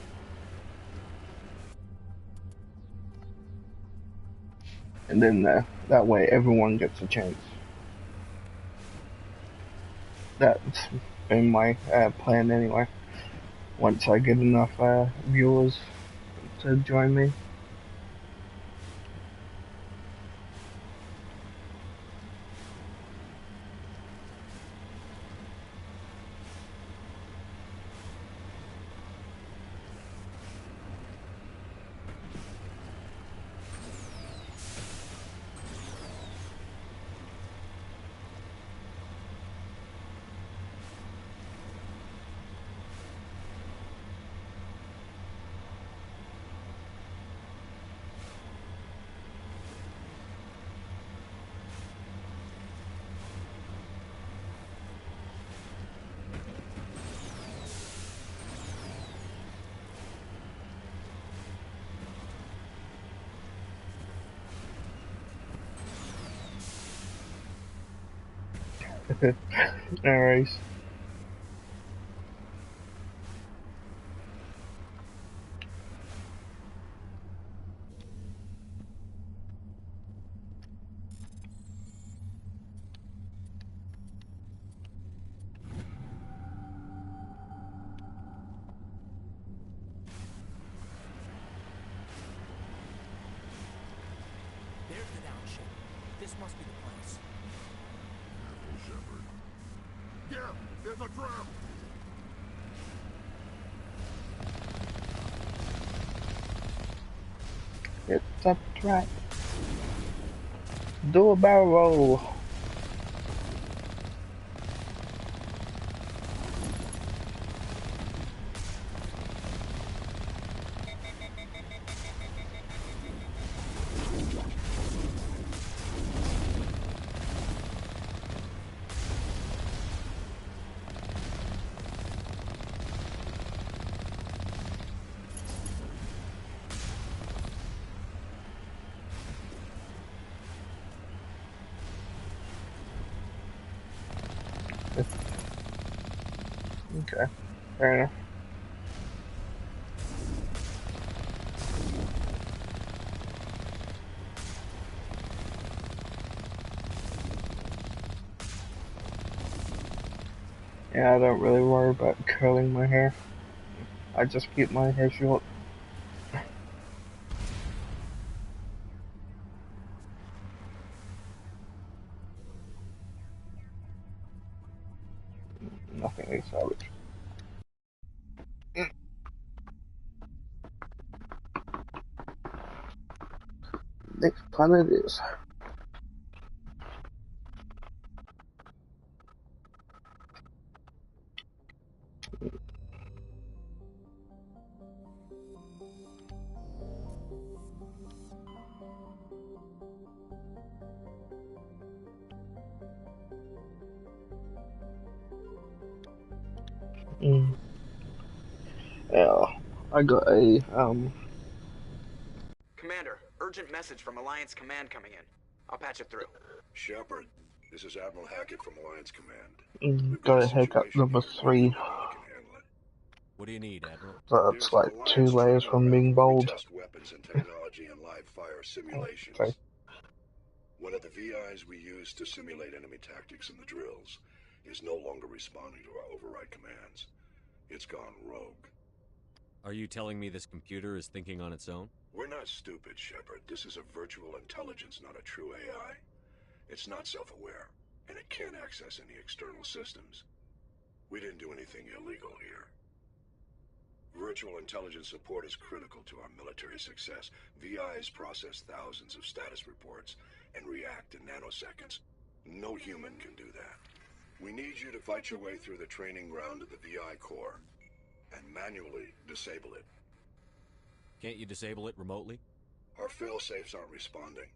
And then that way everyone gets a chance. That's been my plan anyway. Once I get enough viewers to join me. No worries. There's the down ship. This must be the place. Careful, Shepard. Yeah, there's a trap! It's a trap. Do a barrel roll. Okay, fair enough. Yeah, I don't really worry about curling my hair. I just keep my hair short. Nothing is savage. planet is. Yeah, I got a Commander, urgent message from Alliance Command coming in. I'll patch it through. Shepard, this is Admiral Hackett from Alliance Command. We've got got a haircut number 3. What do you need, Admiral? So it's like 2 layers from being bold. Test weapons and technology in live fire simulations. Okay. One of the VIs we use to simulate enemy tactics in the drills is no longer responding to our override commands. It's gone rogue. Are you telling me this computer is thinking on its own? We're not stupid, Shepard. This is a virtual intelligence, not a true AI. It's not self-aware, and it can't access any external systems. We didn't do anything illegal here. Virtual intelligence support is critical to our military success. VIs process thousands of status reports and react in nanoseconds. No human can do that. We need you to fight your way through the training ground of the VI core and manually disable it. Can't you disable it remotely? Our fail-safes aren't responding.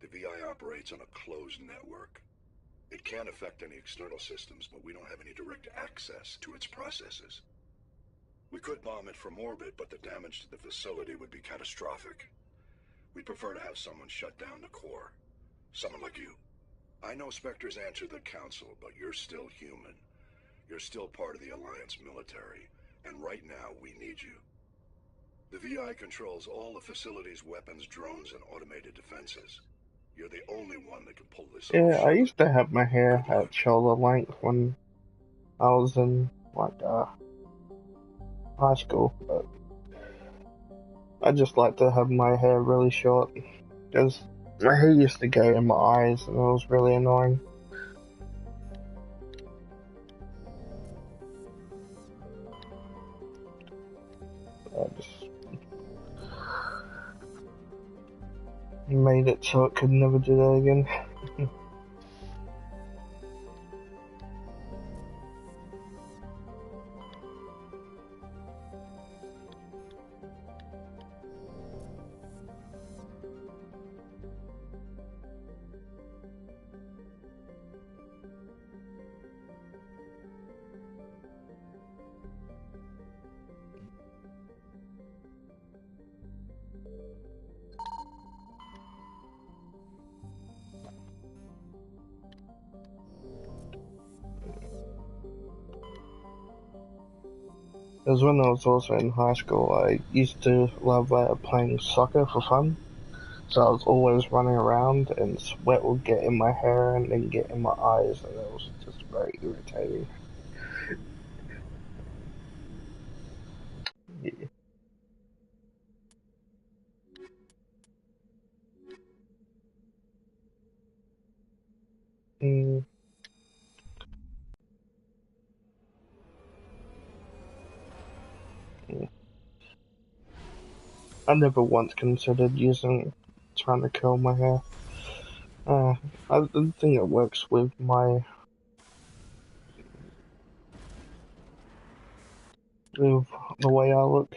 The VI operates on a closed network. It can't affect any external systems, but we don't have any direct access to its processes. We could bomb it from orbit, but the damage to the facility would be catastrophic. We'd prefer to have someone shut down the core. Someone like you. I know Spectres answer the Council, but you're still human. You're still part of the Alliance military, and right now we need you. The VI controls all the facility's weapons, drones, and automated defenses. You're the only one that can pull this off. Yeah, I used to have my hair at shoulder length when I was in high school, but I just like to have my hair really short because my hair used to go in my eyes and it was really annoying. I just made it so it could never do that again. Because when I was also in high school, I used to love playing soccer for fun. So I was always running around and sweat would get in my hair and then get in my eyes, and it was just very irritating. Yeah. I never once considered trying to curl my hair. I don't think it works with the way I look.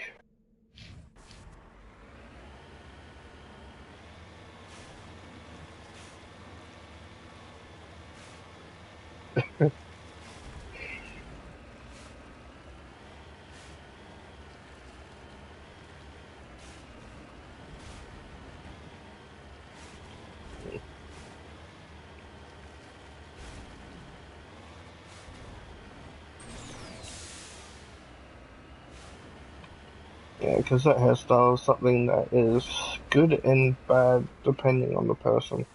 Yeah, because that hairstyle is something that is good and bad depending on the person.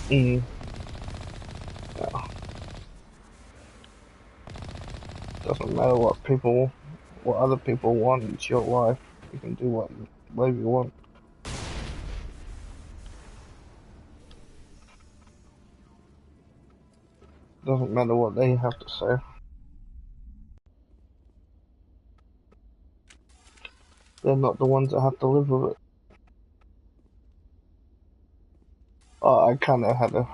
Yeah. Doesn't matter what other people want, it's your life. You can do whatever you want. Doesn't matter what they have to say. They're not the ones that have to live with it. Oh, I kind of had a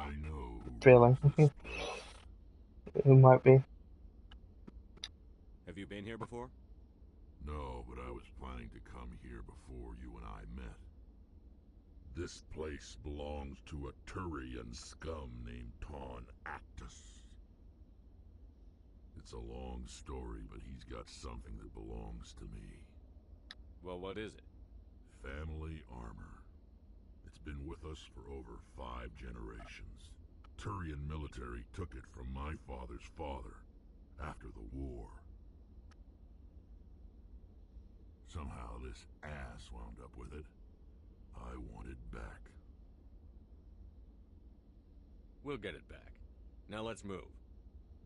feeling. It might be. Have you been here before? No, but I was planning to come here before you and I met. This place belongs to a Turian scum named Taun Actus. It's a long story, but he's got something that belongs to me. Well, what is it? Family armor. It's been with us for over 5 generations. Turian military took it from my father's father after the war. Somehow this ass wound up with it. I want it back. We'll get it back. Now let's move.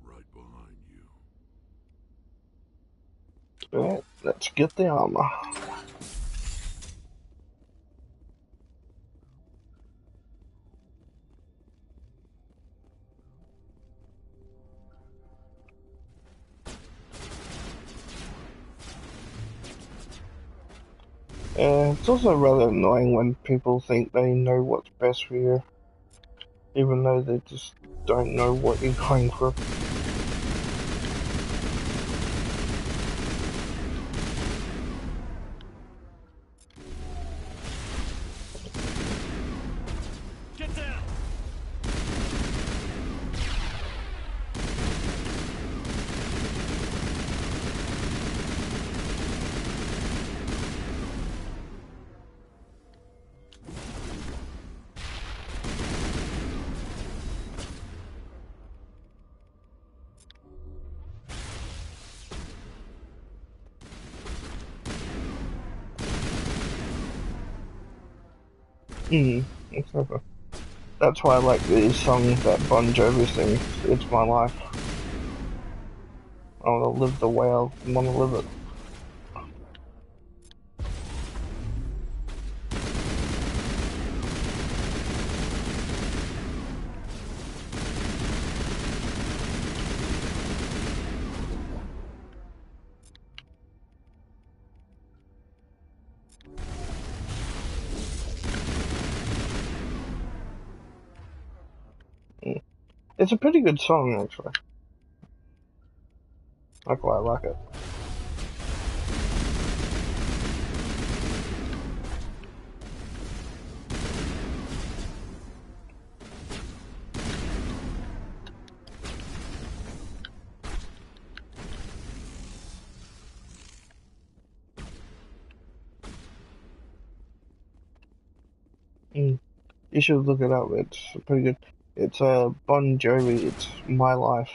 Right behind you. Alright, let's get the armor. It's also rather annoying when people think they know what's best for you, even though they just don't know what you're going for. Get down! That's why I like these songs that Bon Jovi sings. It's my life. I want to live the way I want to live it. It's a pretty good song, actually. I quite like it. You should look it up. It's pretty good. It's Bon Jovi. It's My Life.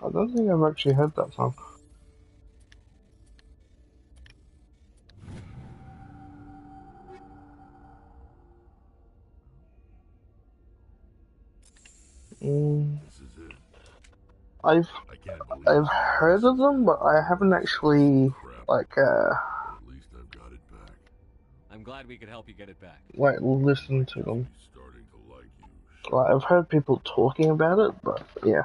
I don't think I've actually heard that song. I've heard of them, but I haven't actually like I'm glad we could help you get it back. like listened to them. Like I've heard people talking about it, but yeah.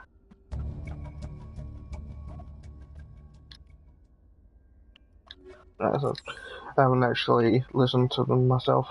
So I haven't actually listened to them myself.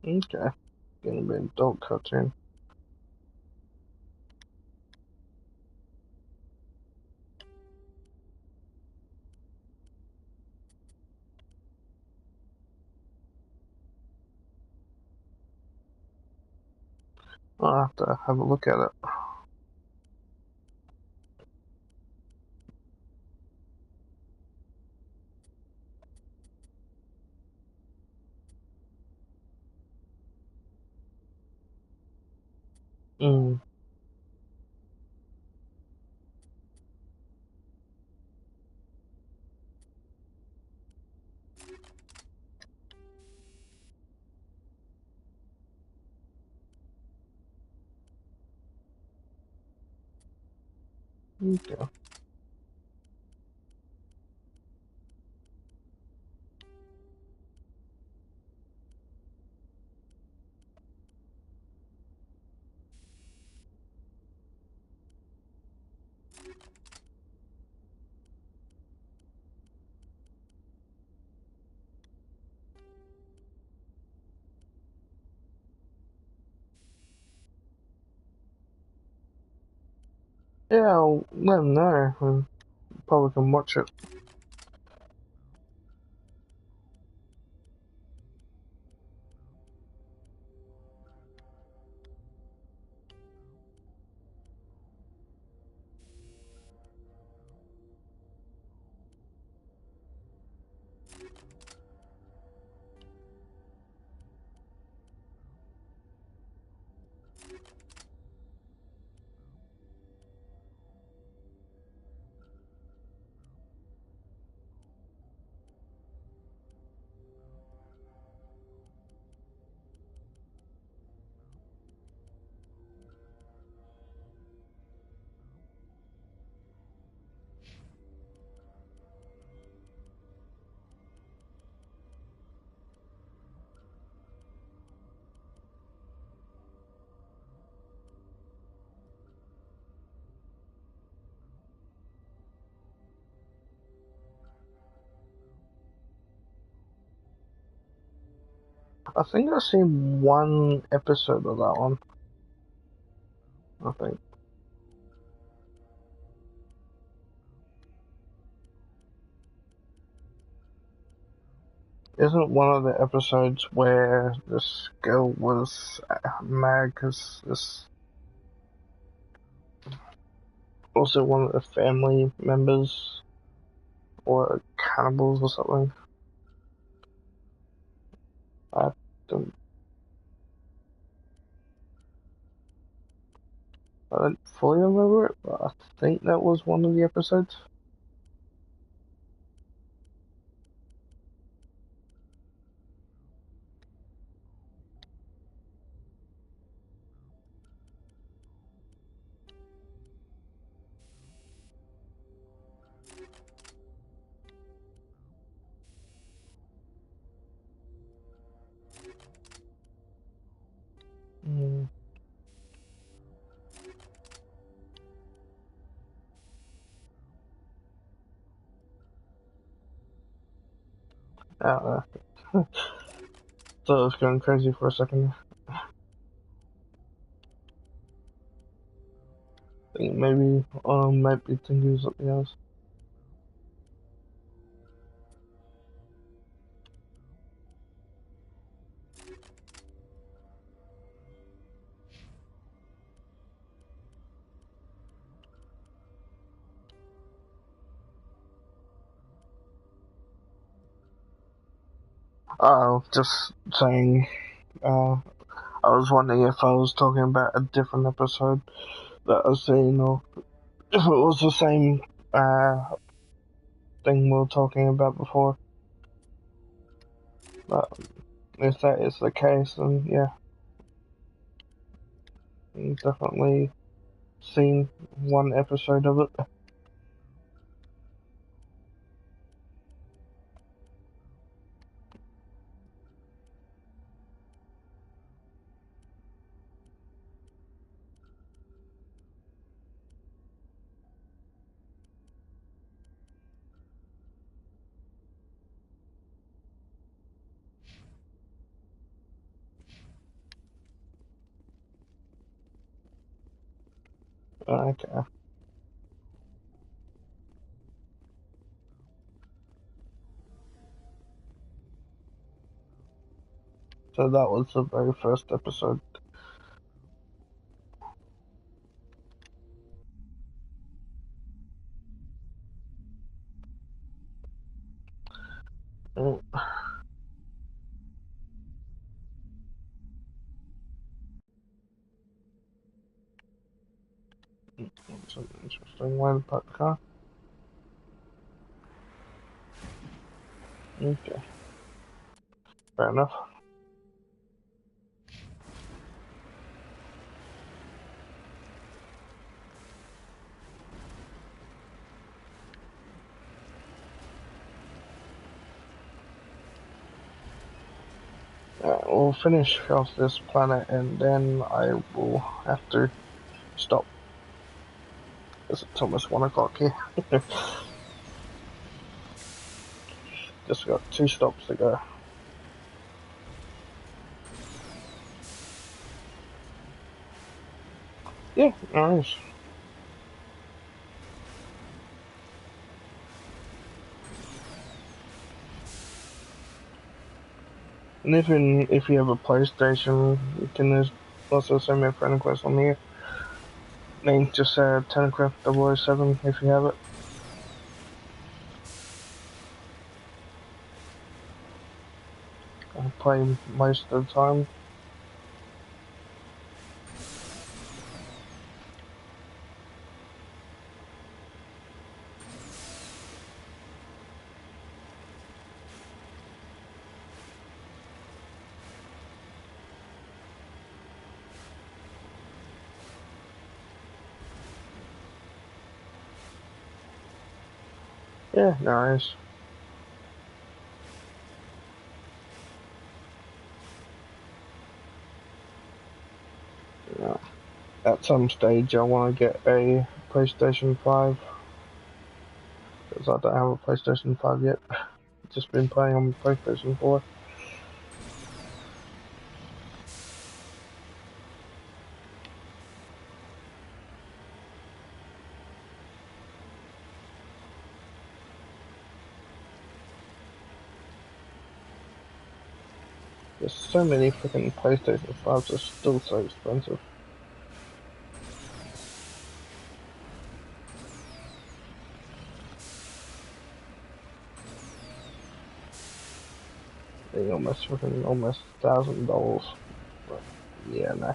Okay, gonna be an adult cartoon. I'll have to have a look at it. Okay. Yeah, I'll let them know and probably can watch it. I think I've seen one episode of that one. I think. Isn't one of the episodes where this girl was mad because this also one of the family members or cannibals or something? I don't fully remember it, but I think that was one of the episodes. Thought it was going crazy for a second. Think maybe might be thinking something else. Just saying, I was wondering if I was talking about a different episode that I've seen, or if it was the same, thing we were talking about before. But if that is the case, then yeah. I've definitely seen one episode of it. Okay. So that was the very first episode. That's an interesting way to park the car. Okay. Fair enough. We'll finish off this planet and then I will have to stop. It's almost 1 o'clock here. Just got 2 stops to go. Yeah, nice. And if you have a PlayStation, you can also send me a friend request on here. Name just Tenacraft 007 if you have it. I play most of the time. Yeah, nice. Yeah. At some stage I want to get a PlayStation 5. Because I don't have a PlayStation 5 yet. Just been playing on PlayStation 4. There's so many freaking PlayStation 5s are still so expensive. They almost $1,000. But yeah, no.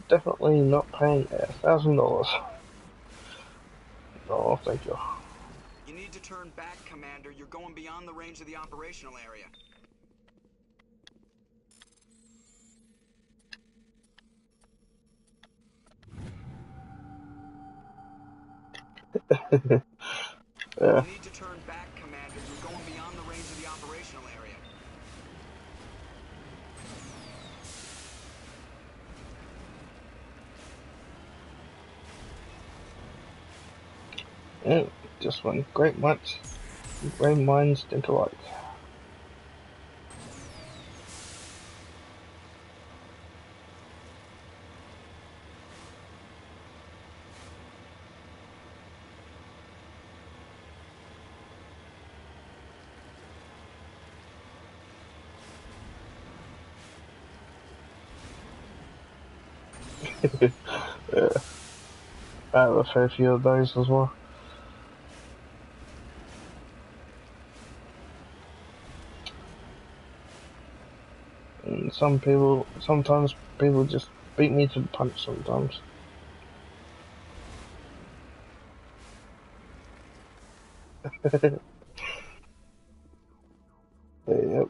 Definitely not paying $1,000. No, thank you. You need to turn back, Commander. You're going beyond the range of the operational area. Yeah. You need to turn back, Commander. You're going beyond the range of the operational area. this one. Great minds think alike. Yeah. I have a fair few of those as well. And sometimes people just beat me to the punch sometimes. Yep.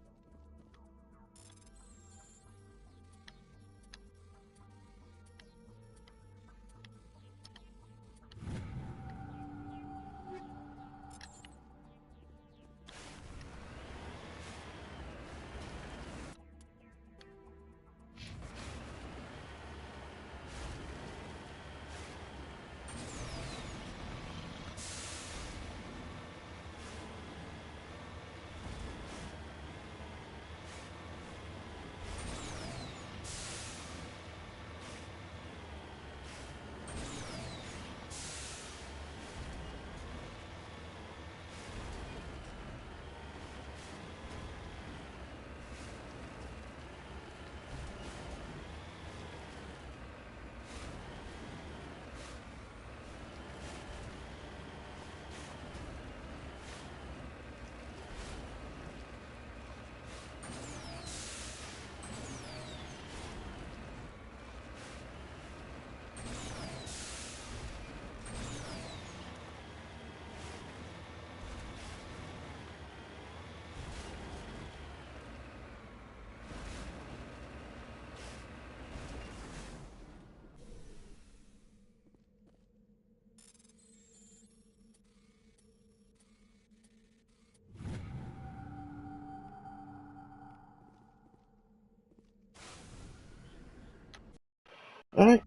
Alright,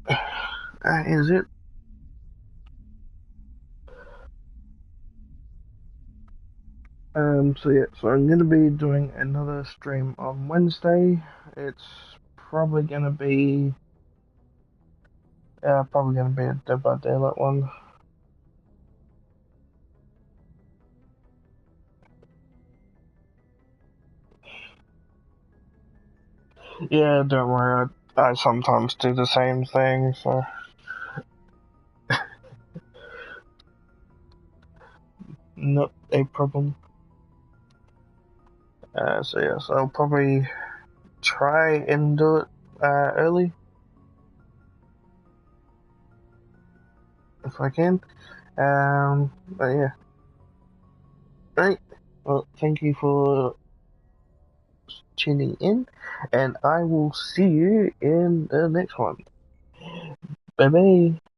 that is it. So yeah, so I'm gonna be doing another stream on Wednesday. It's probably gonna be a Dead by Daylight one. Yeah, don't worry, I sometimes do the same thing, so not a problem. So yeah, so I'll probably try and do it early if I can. But yeah. Right. Well, thank you for tuning in, and I will see you in the next one. Bye bye.